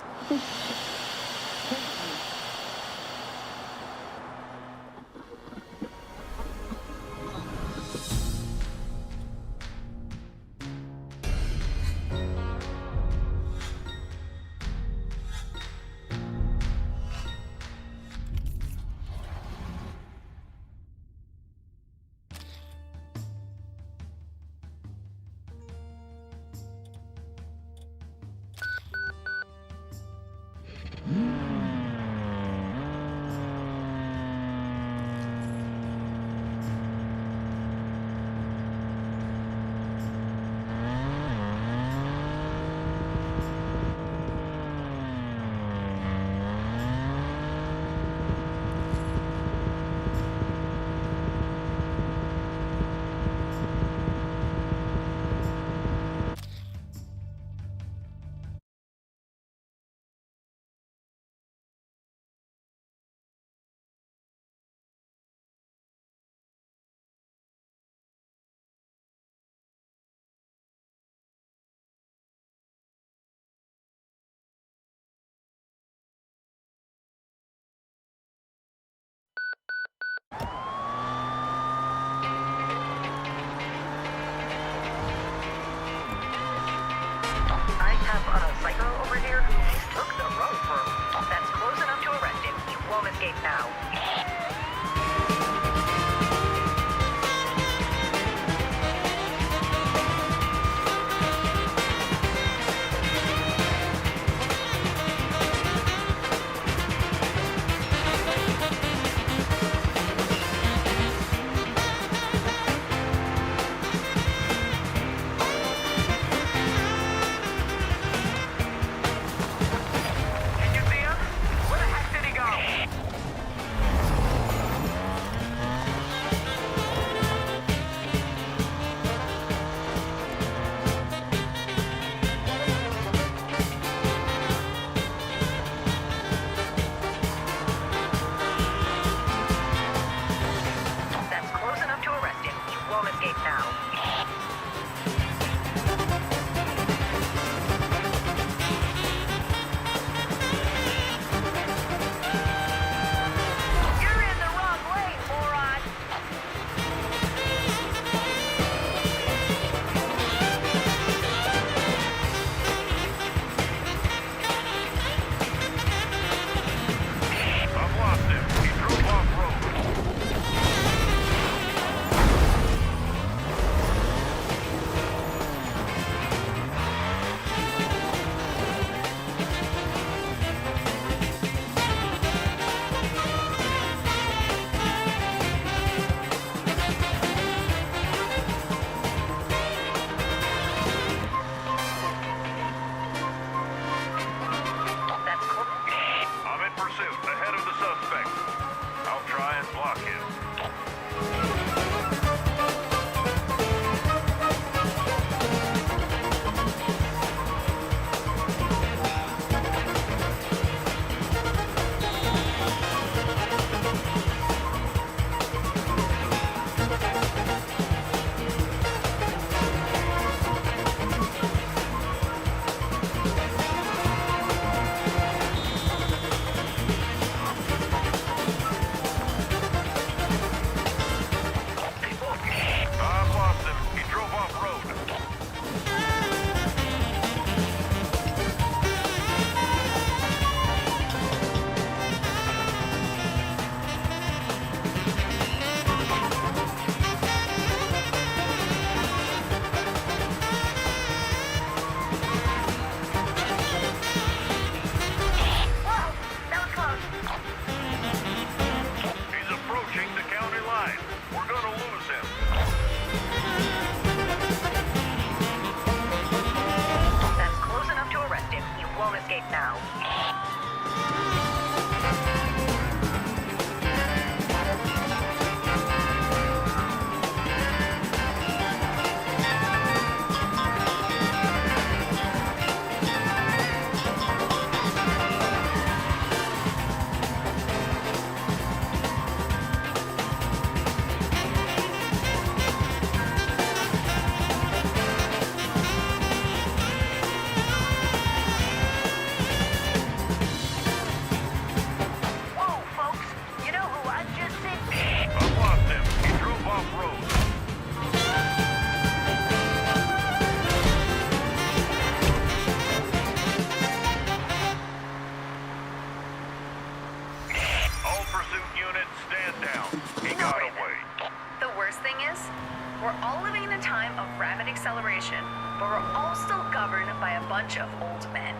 We're all living in a time of rapid acceleration, but we're all still governed by a bunch of old men.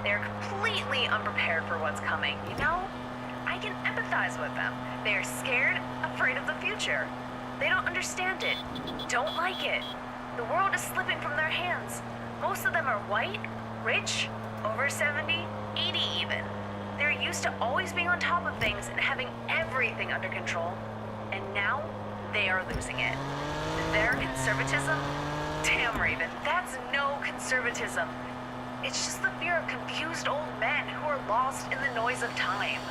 They're completely unprepared for what's coming, you know? I can empathize with them. They're scared, afraid of the future. They don't understand it, don't like it. The world is slipping from their hands. Most of them are white, rich, over 70, 80 even. They're used to always being on top of things and having everything under control. And now, they are losing it. Their conservatism? Damn, Raven, that's no conservatism. It's just the fear of confused old men who are lost in the noise of time.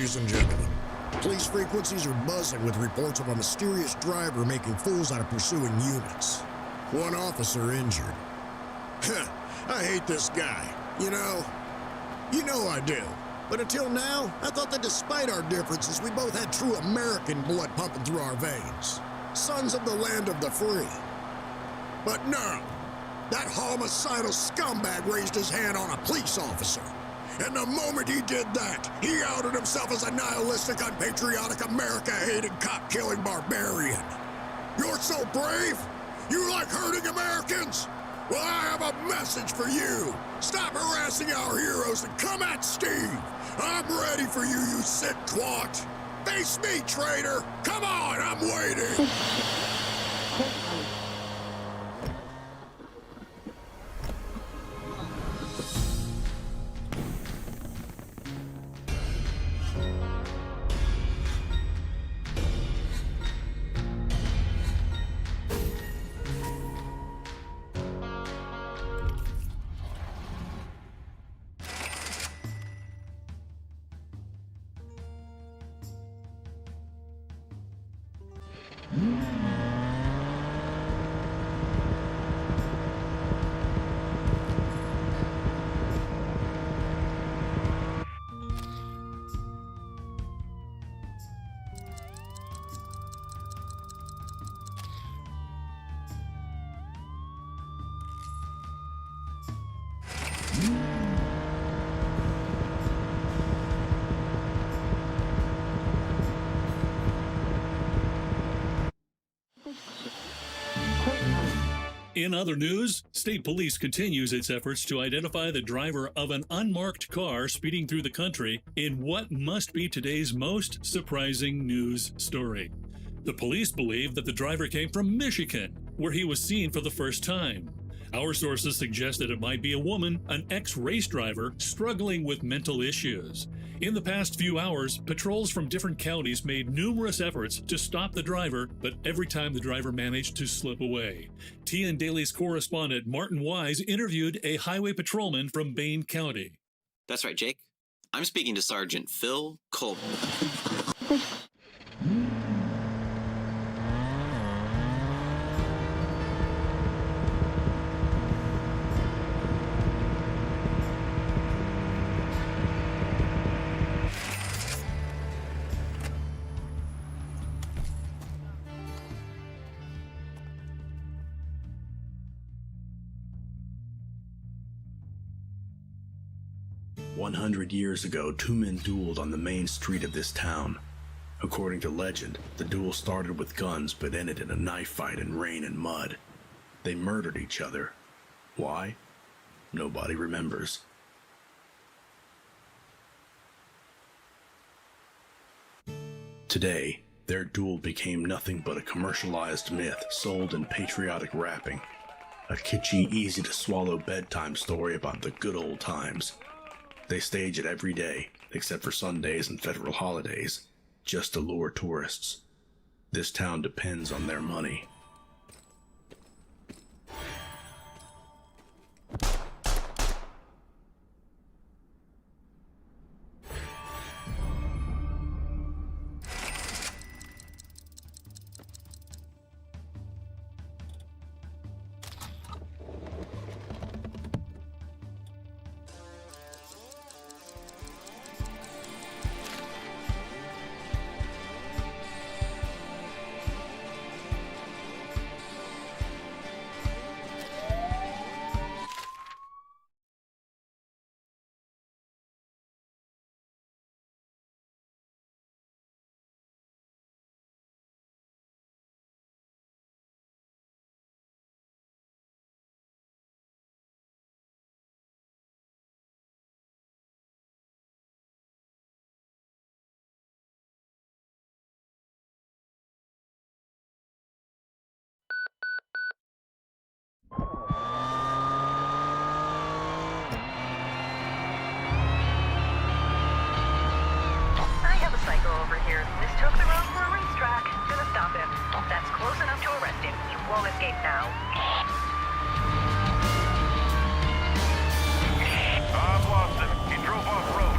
ladies and gentlemen. Police frequencies are buzzing with reports of a mysterious driver making fools out of pursuing units. One officer injured. I hate this guy. You know I do. But until now, I thought that despite our differences, we both had true American blood pumping through our veins. Sons of the land of the free. But no, that homicidal scumbag raised his hand on a police officer. And the moment he did that, he outed himself as a nihilistic, unpatriotic, America-hating, cop-killing barbarian. You're so brave? You like hurting Americans? Well, I have a message for you. Stop harassing our heroes and come at Steve. I'm ready for you, you sick twat. Face me, traitor. Come on, I'm waiting. In other news, state police continues its efforts to identify the driver of an unmarked car speeding through the country in what must be today's most surprising news story. The police believe that the driver came from Michigan, where he was seen for the first time. Our sources suggest that it might be a woman, an ex-race driver, struggling with mental issues. In the past few hours, patrols from different counties made numerous efforts to stop the driver, but every time the driver managed to slip away. TN Daily's correspondent Martin Wise interviewed a highway patrolman from Bain County. That's right, Jake. I'm speaking to Sergeant Phil Colton. 100 years ago, two men dueled on the main street of this town. According to legend, the duel started with guns but ended in a knife fight in rain and mud. They murdered each other. Why? Nobody remembers. Today, their duel became nothing but a commercialized myth sold in patriotic wrapping. A kitschy, easy-to-swallow bedtime story about the good old times. They stage it every day, except for Sundays and federal holidays, just to lure tourists. This town depends on their money. I have a psycho over here who mistook the road for a racetrack. Gonna stop him. That's close enough to arrest him. You won't escape now. I've lost him. He drove off road.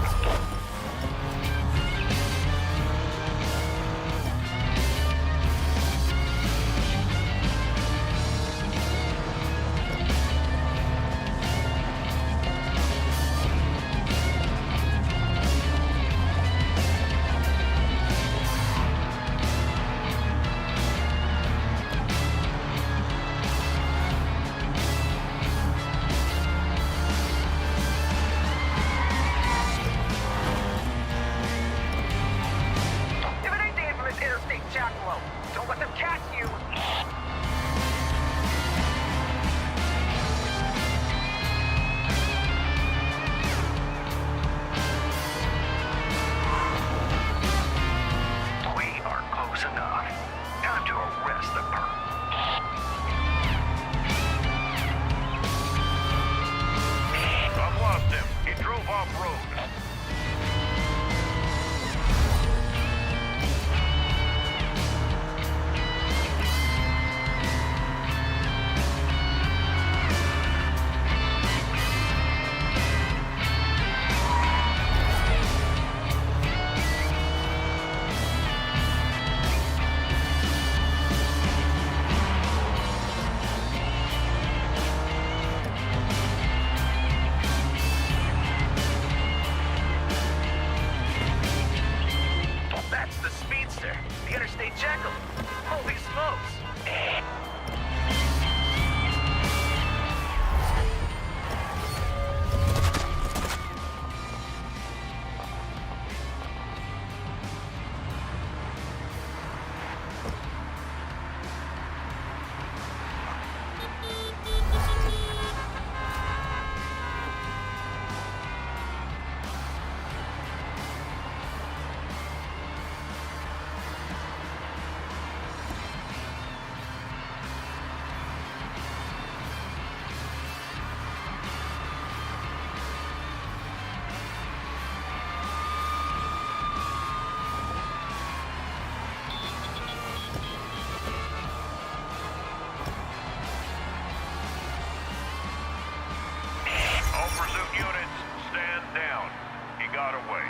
off-road. That's the speedster, the Interstate Jekyll. Holy smokes! All pursuit units, stand down. He got away.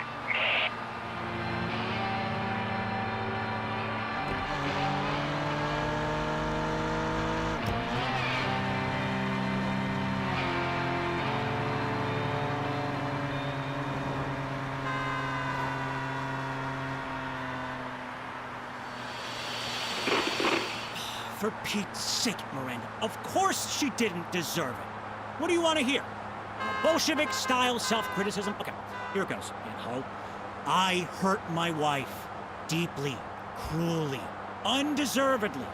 For Pete's sake, Miranda, of course she didn't deserve it. What do you want to hear? Bolshevik-style self-criticism? Okay, here it goes. I hurt my wife. Deeply, cruelly, undeservedly.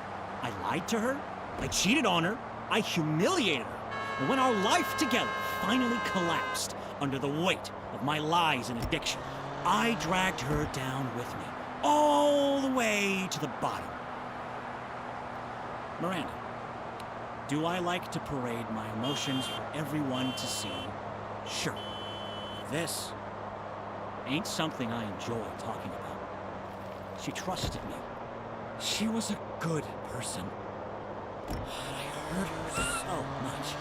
I lied to her. I cheated on her. I humiliated her. And when our life together finally collapsed under the weight of my lies and addiction, I dragged her down with me, all the way to the bottom. Miranda, do I like to parade my emotions for everyone to see? Sure. This ain't something I enjoy talking about. She trusted me. She was a good person. I hurt her so much.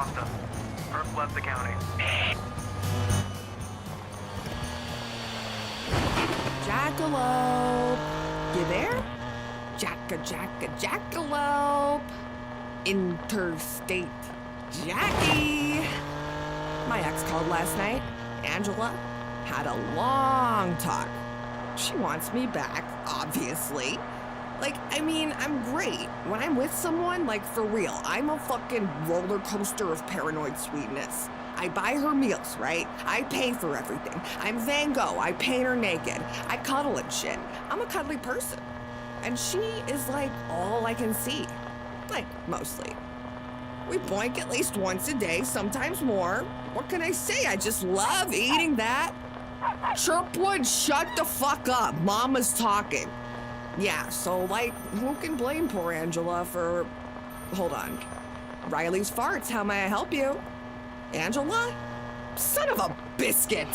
lost him. Perp left the county. Jackalope. You there? Jackalope. Interstate Jackie. My ex called last night. Angela had a long talk. She wants me back, obviously. I'm great. When I'm with someone, for real, I'm a fucking roller coaster of paranoid sweetness. I buy her meals, right? I pay for everything. I'm Van Gogh. I paint her naked. I cuddle and shit. I'm a cuddly person. And she is all I can see. Mostly. We boink at least once a day, sometimes more. What can I say? I just love eating that. Chirpwood, shut the fuck up. Mama's talking. Yeah, so, who can blame poor Angela for... Hold on. Riley's farts, how may I help you? Angela? Son of a biscuit!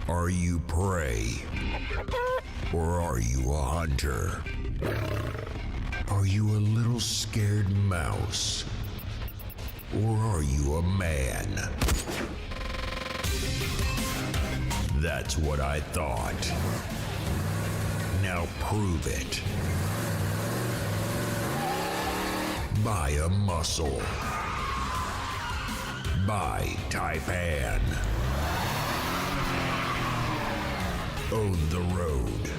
Are you prey? Or are you a hunter? Are you a little scared mouse? Or are you a man? That's what I thought. Now prove it. Buy a muscle. Buy Taipan. Own the road.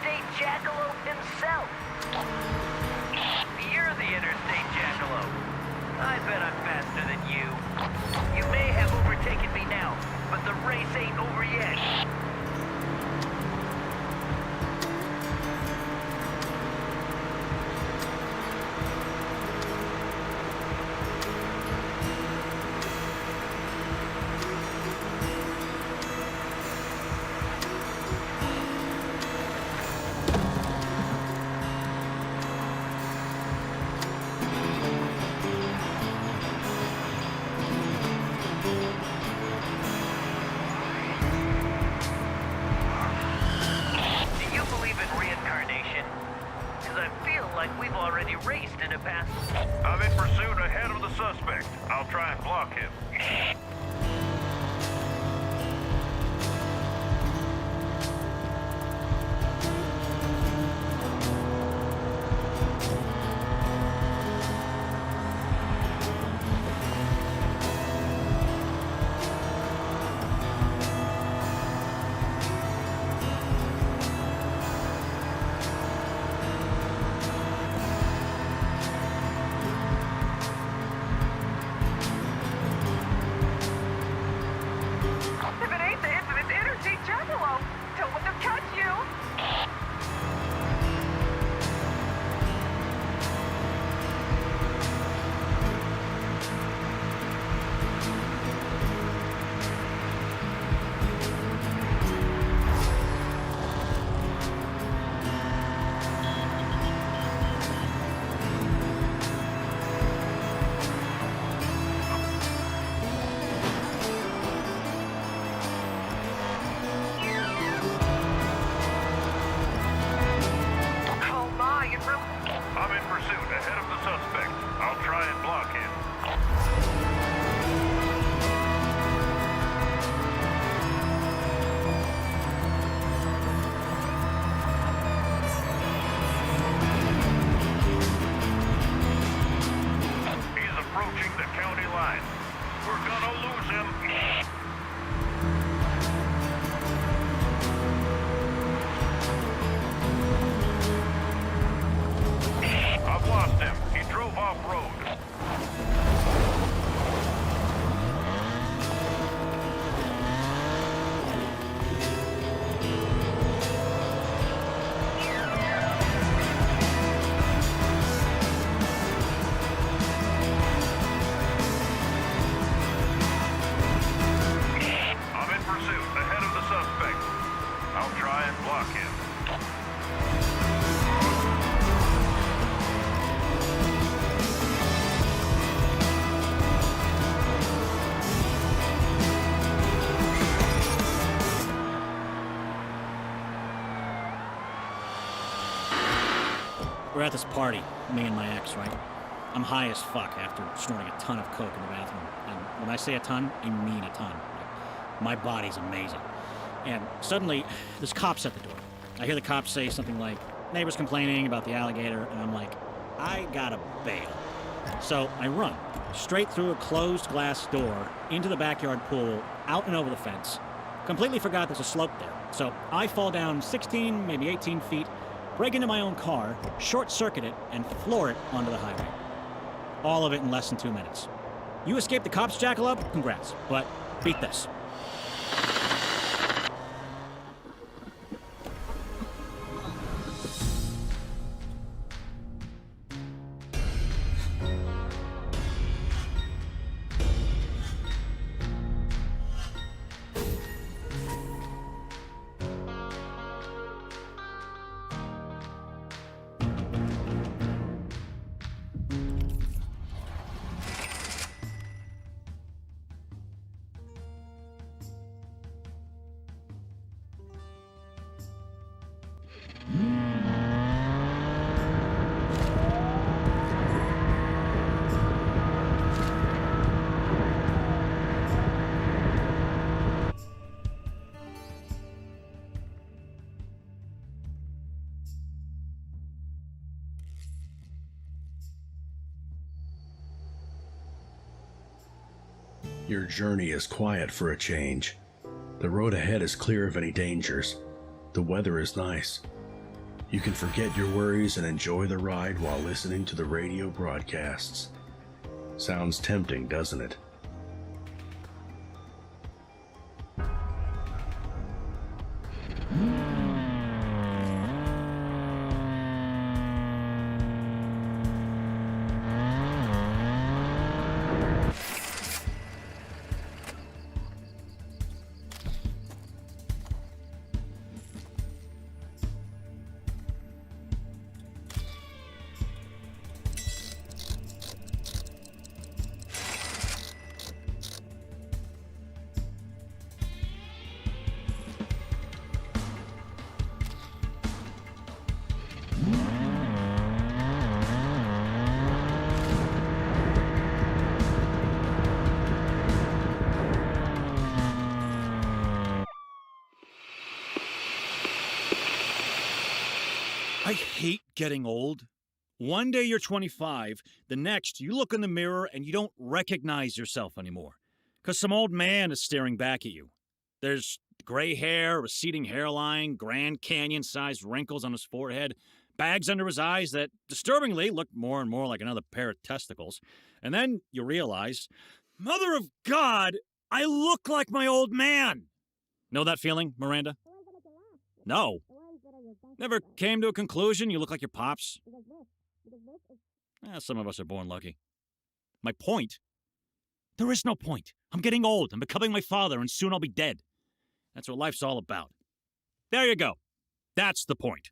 interstate jackalope himself. You're the interstate jackalope. I bet I'm faster than you. You may have overtaken me now, but the race ain't over yet. We've already raced in the past. I'm in pursuit ahead of the suspect. I'll try and block him. We're at this party, me and my ex, right? I'm high as fuck after snorting a ton of coke in the bathroom. And when I say a ton, I mean a ton. Like, my body's amazing. And suddenly, there's cops at the door. I hear the cops say something like, neighbors complaining about the alligator, and I'm like, I gotta bail. So I run, straight through a closed glass door, into the backyard pool, out and over the fence. Completely forgot there's a slope there. So I fall down 16, maybe 18 feet, break into my own car, short-circuit it, and floor it onto the highway. All of it in less than 2 minutes. You escaped the cops, Jackalope? Congrats. But beat this. Your journey is quiet for a change. The road ahead is clear of any dangers. The weather is nice. You can forget your worries and enjoy the ride while listening to the radio broadcasts. Sounds tempting, doesn't it? I hate getting old. One day you're 25, the next you look in the mirror and you don't recognize yourself anymore. Because some old man is staring back at you. There's gray hair, receding hairline, Grand Canyon-sized wrinkles on his forehead, bags under his eyes that, disturbingly, look more and more like another pair of testicles. And then you realize, Mother of God, I look like my old man! Know that feeling, Miranda? No. Never came to a conclusion you look like your pops? Some of us are born lucky. My point? There is no point. I'm getting old. I'm becoming my father, and soon I'll be dead. That's what life's all about. There you go. That's the point.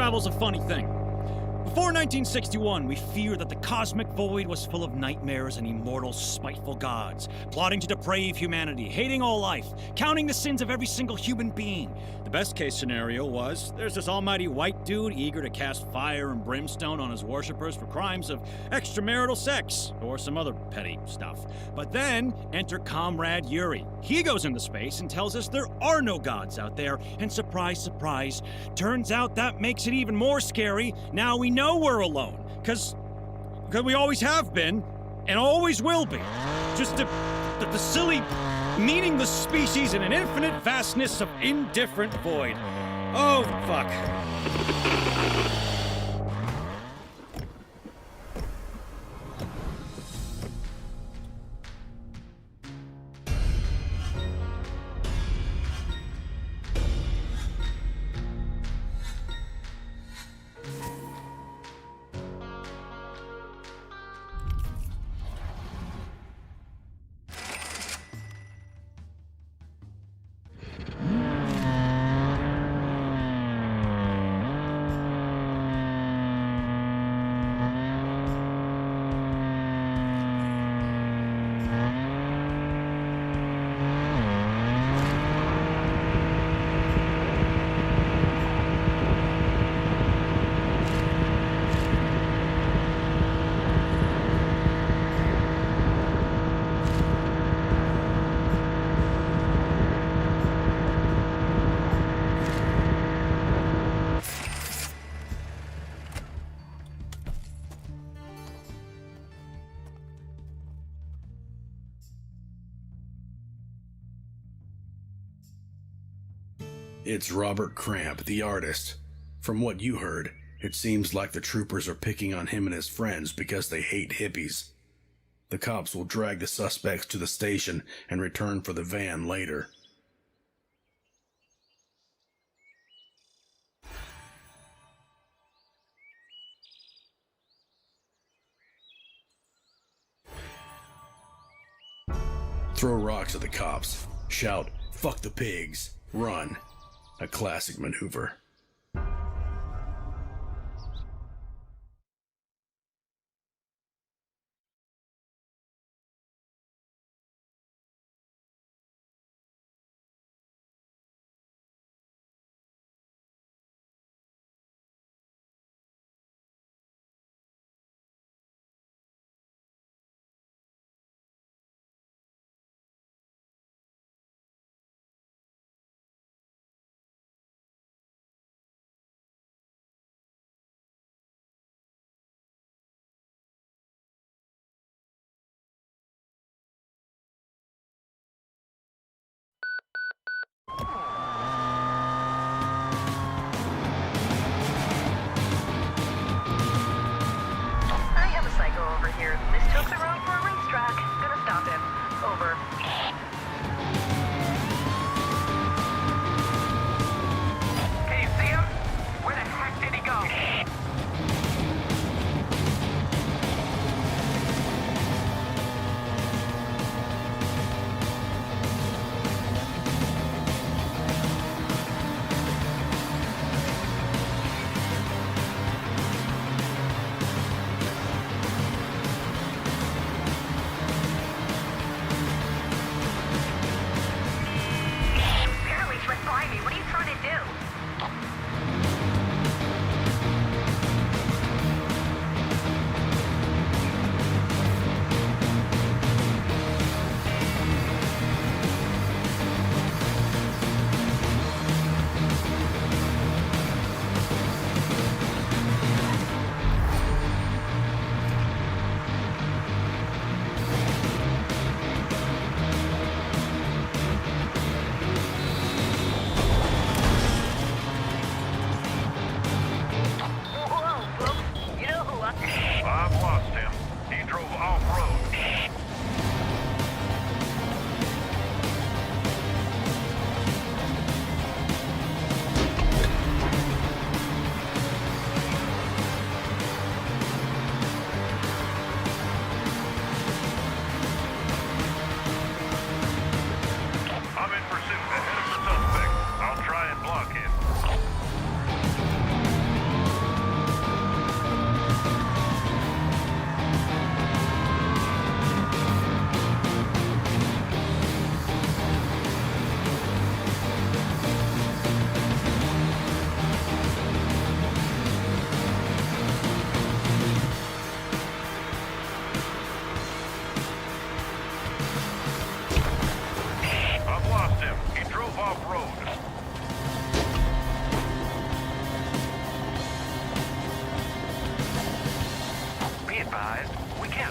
travel's a funny thing. Before 1961, we feared that the cosmic void was full of nightmares and immortal, spiteful gods, plotting to deprave humanity, hating all life, counting the sins of every single human being. The best case scenario was there's this almighty white dude eager to cast fire and brimstone on his worshippers for crimes of extramarital sex or some other petty stuff. But then enter Comrade Yuri. He goes into space and tells us there are no gods out there, and surprise, surprise, turns out that makes it even more scary. Now we know we're alone, because we always have been, and always will be. Just the silly, meaningless species in an infinite vastness of indifferent void. Oh, fuck. It's Robert Cramp, the artist. From what you heard, it seems like the troopers are picking on him and his friends because they hate hippies. The cops will drag the suspects to the station and return for the van later. Throw rocks at the cops. Shout, "Fuck the pigs." Run. A classic maneuver.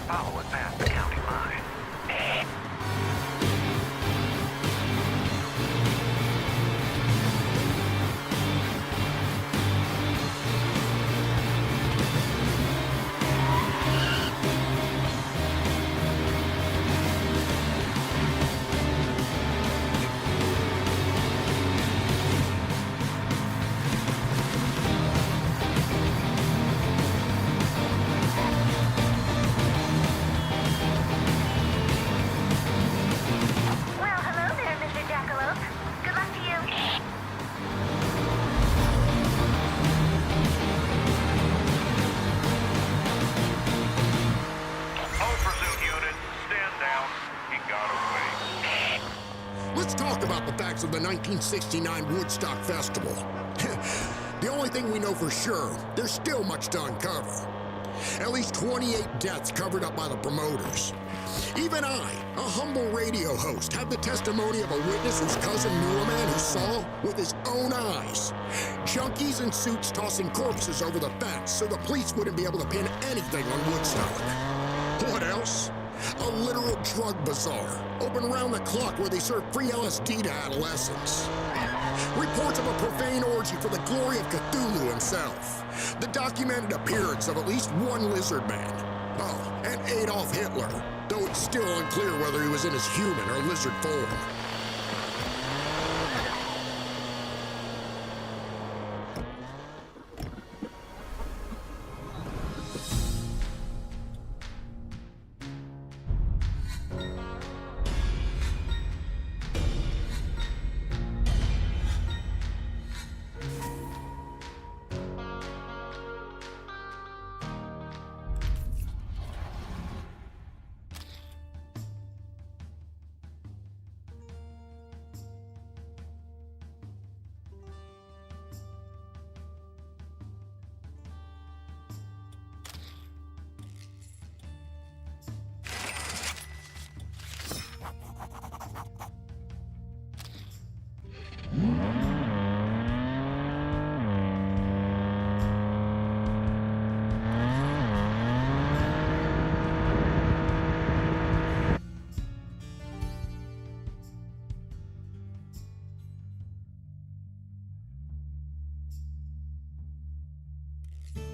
follow it past the county line. Well, hello there, Mr. Jackalope. Good luck to you. All pursuit units, stand down. He got away. Let's talk about the facts of the 1969 Woodstock Festival. The only thing we know for sure, there's still much to uncover. At least 28 deaths covered up by the promoters. Even I, a humble radio host, have the testimony of a witness whose cousin knew a man who saw, with his own eyes, junkies in suits tossing corpses over the fence so the police wouldn't be able to pin anything on Woodstock. What else? A literal drug bazaar, open around the clock where they serve free LSD to adolescents. Reports of a profane orgy for the glory of Cthulhu himself. The documented appearance of at least one lizard man. Oh, and Adolf Hitler, though it's still unclear whether he was in his human or lizard form.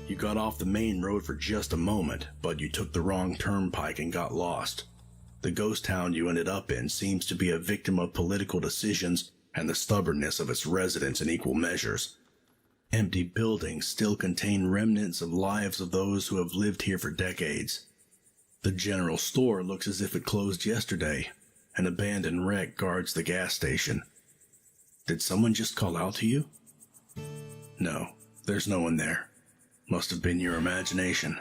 You got off the main road for just a moment, but you took the wrong turnpike and got lost. The ghost town you ended up in seems to be a victim of political decisions and the stubbornness of its residents in equal measures. Empty buildings still contain remnants of lives of those who have lived here for decades. The general store looks as if it closed yesterday. An abandoned wreck guards the gas station. Did someone just call out to you? No, there's no one there. Must have been your imagination.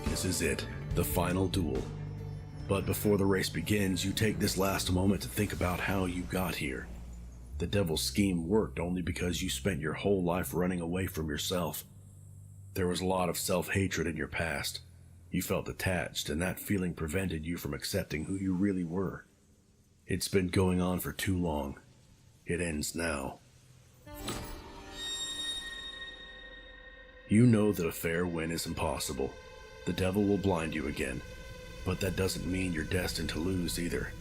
This is it, the final duel. But before the race begins, you take this last moment to think about how you got here. The devil's scheme worked only because you spent your whole life running away from yourself. There was a lot of self-hatred in your past. You felt detached, and that feeling prevented you from accepting who you really were. It's been going on for too long. It ends now. You know that a fair win is impossible. The devil will blind you again. But that doesn't mean you're destined to lose either.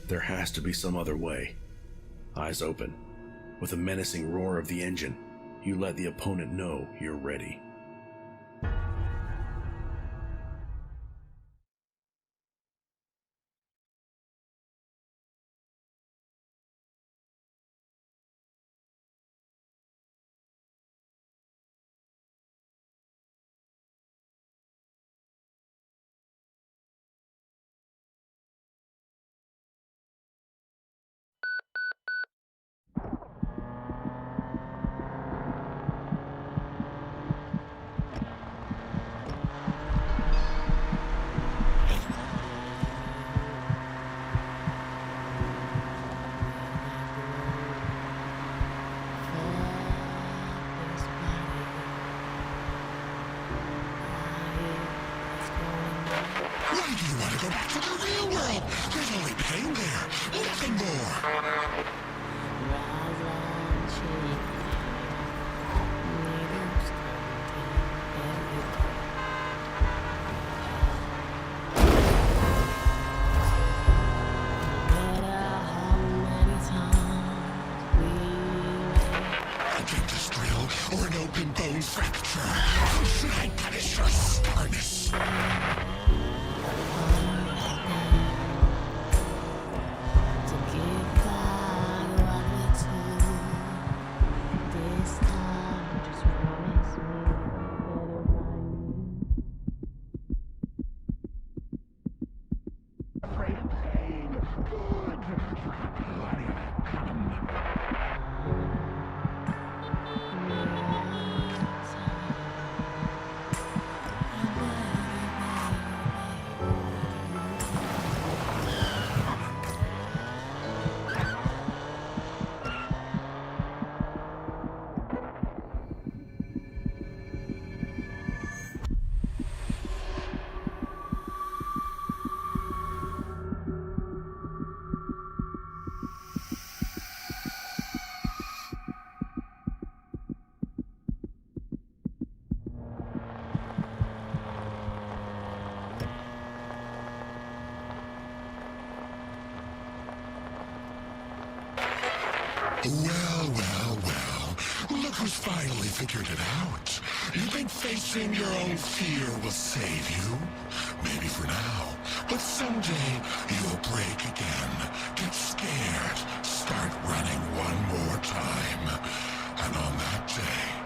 There has to be some other way. Eyes open. With a menacing roar of the engine, you let the opponent know you're ready. go back to the real world. There's only pain there, nothing more. Or an open bone fracture. How should I punish your scarness? Well. Look who's finally figured it out. You think facing your own fear will save you? Maybe for now. But someday you'll break again. Get scared. Start running one more time. And on that day,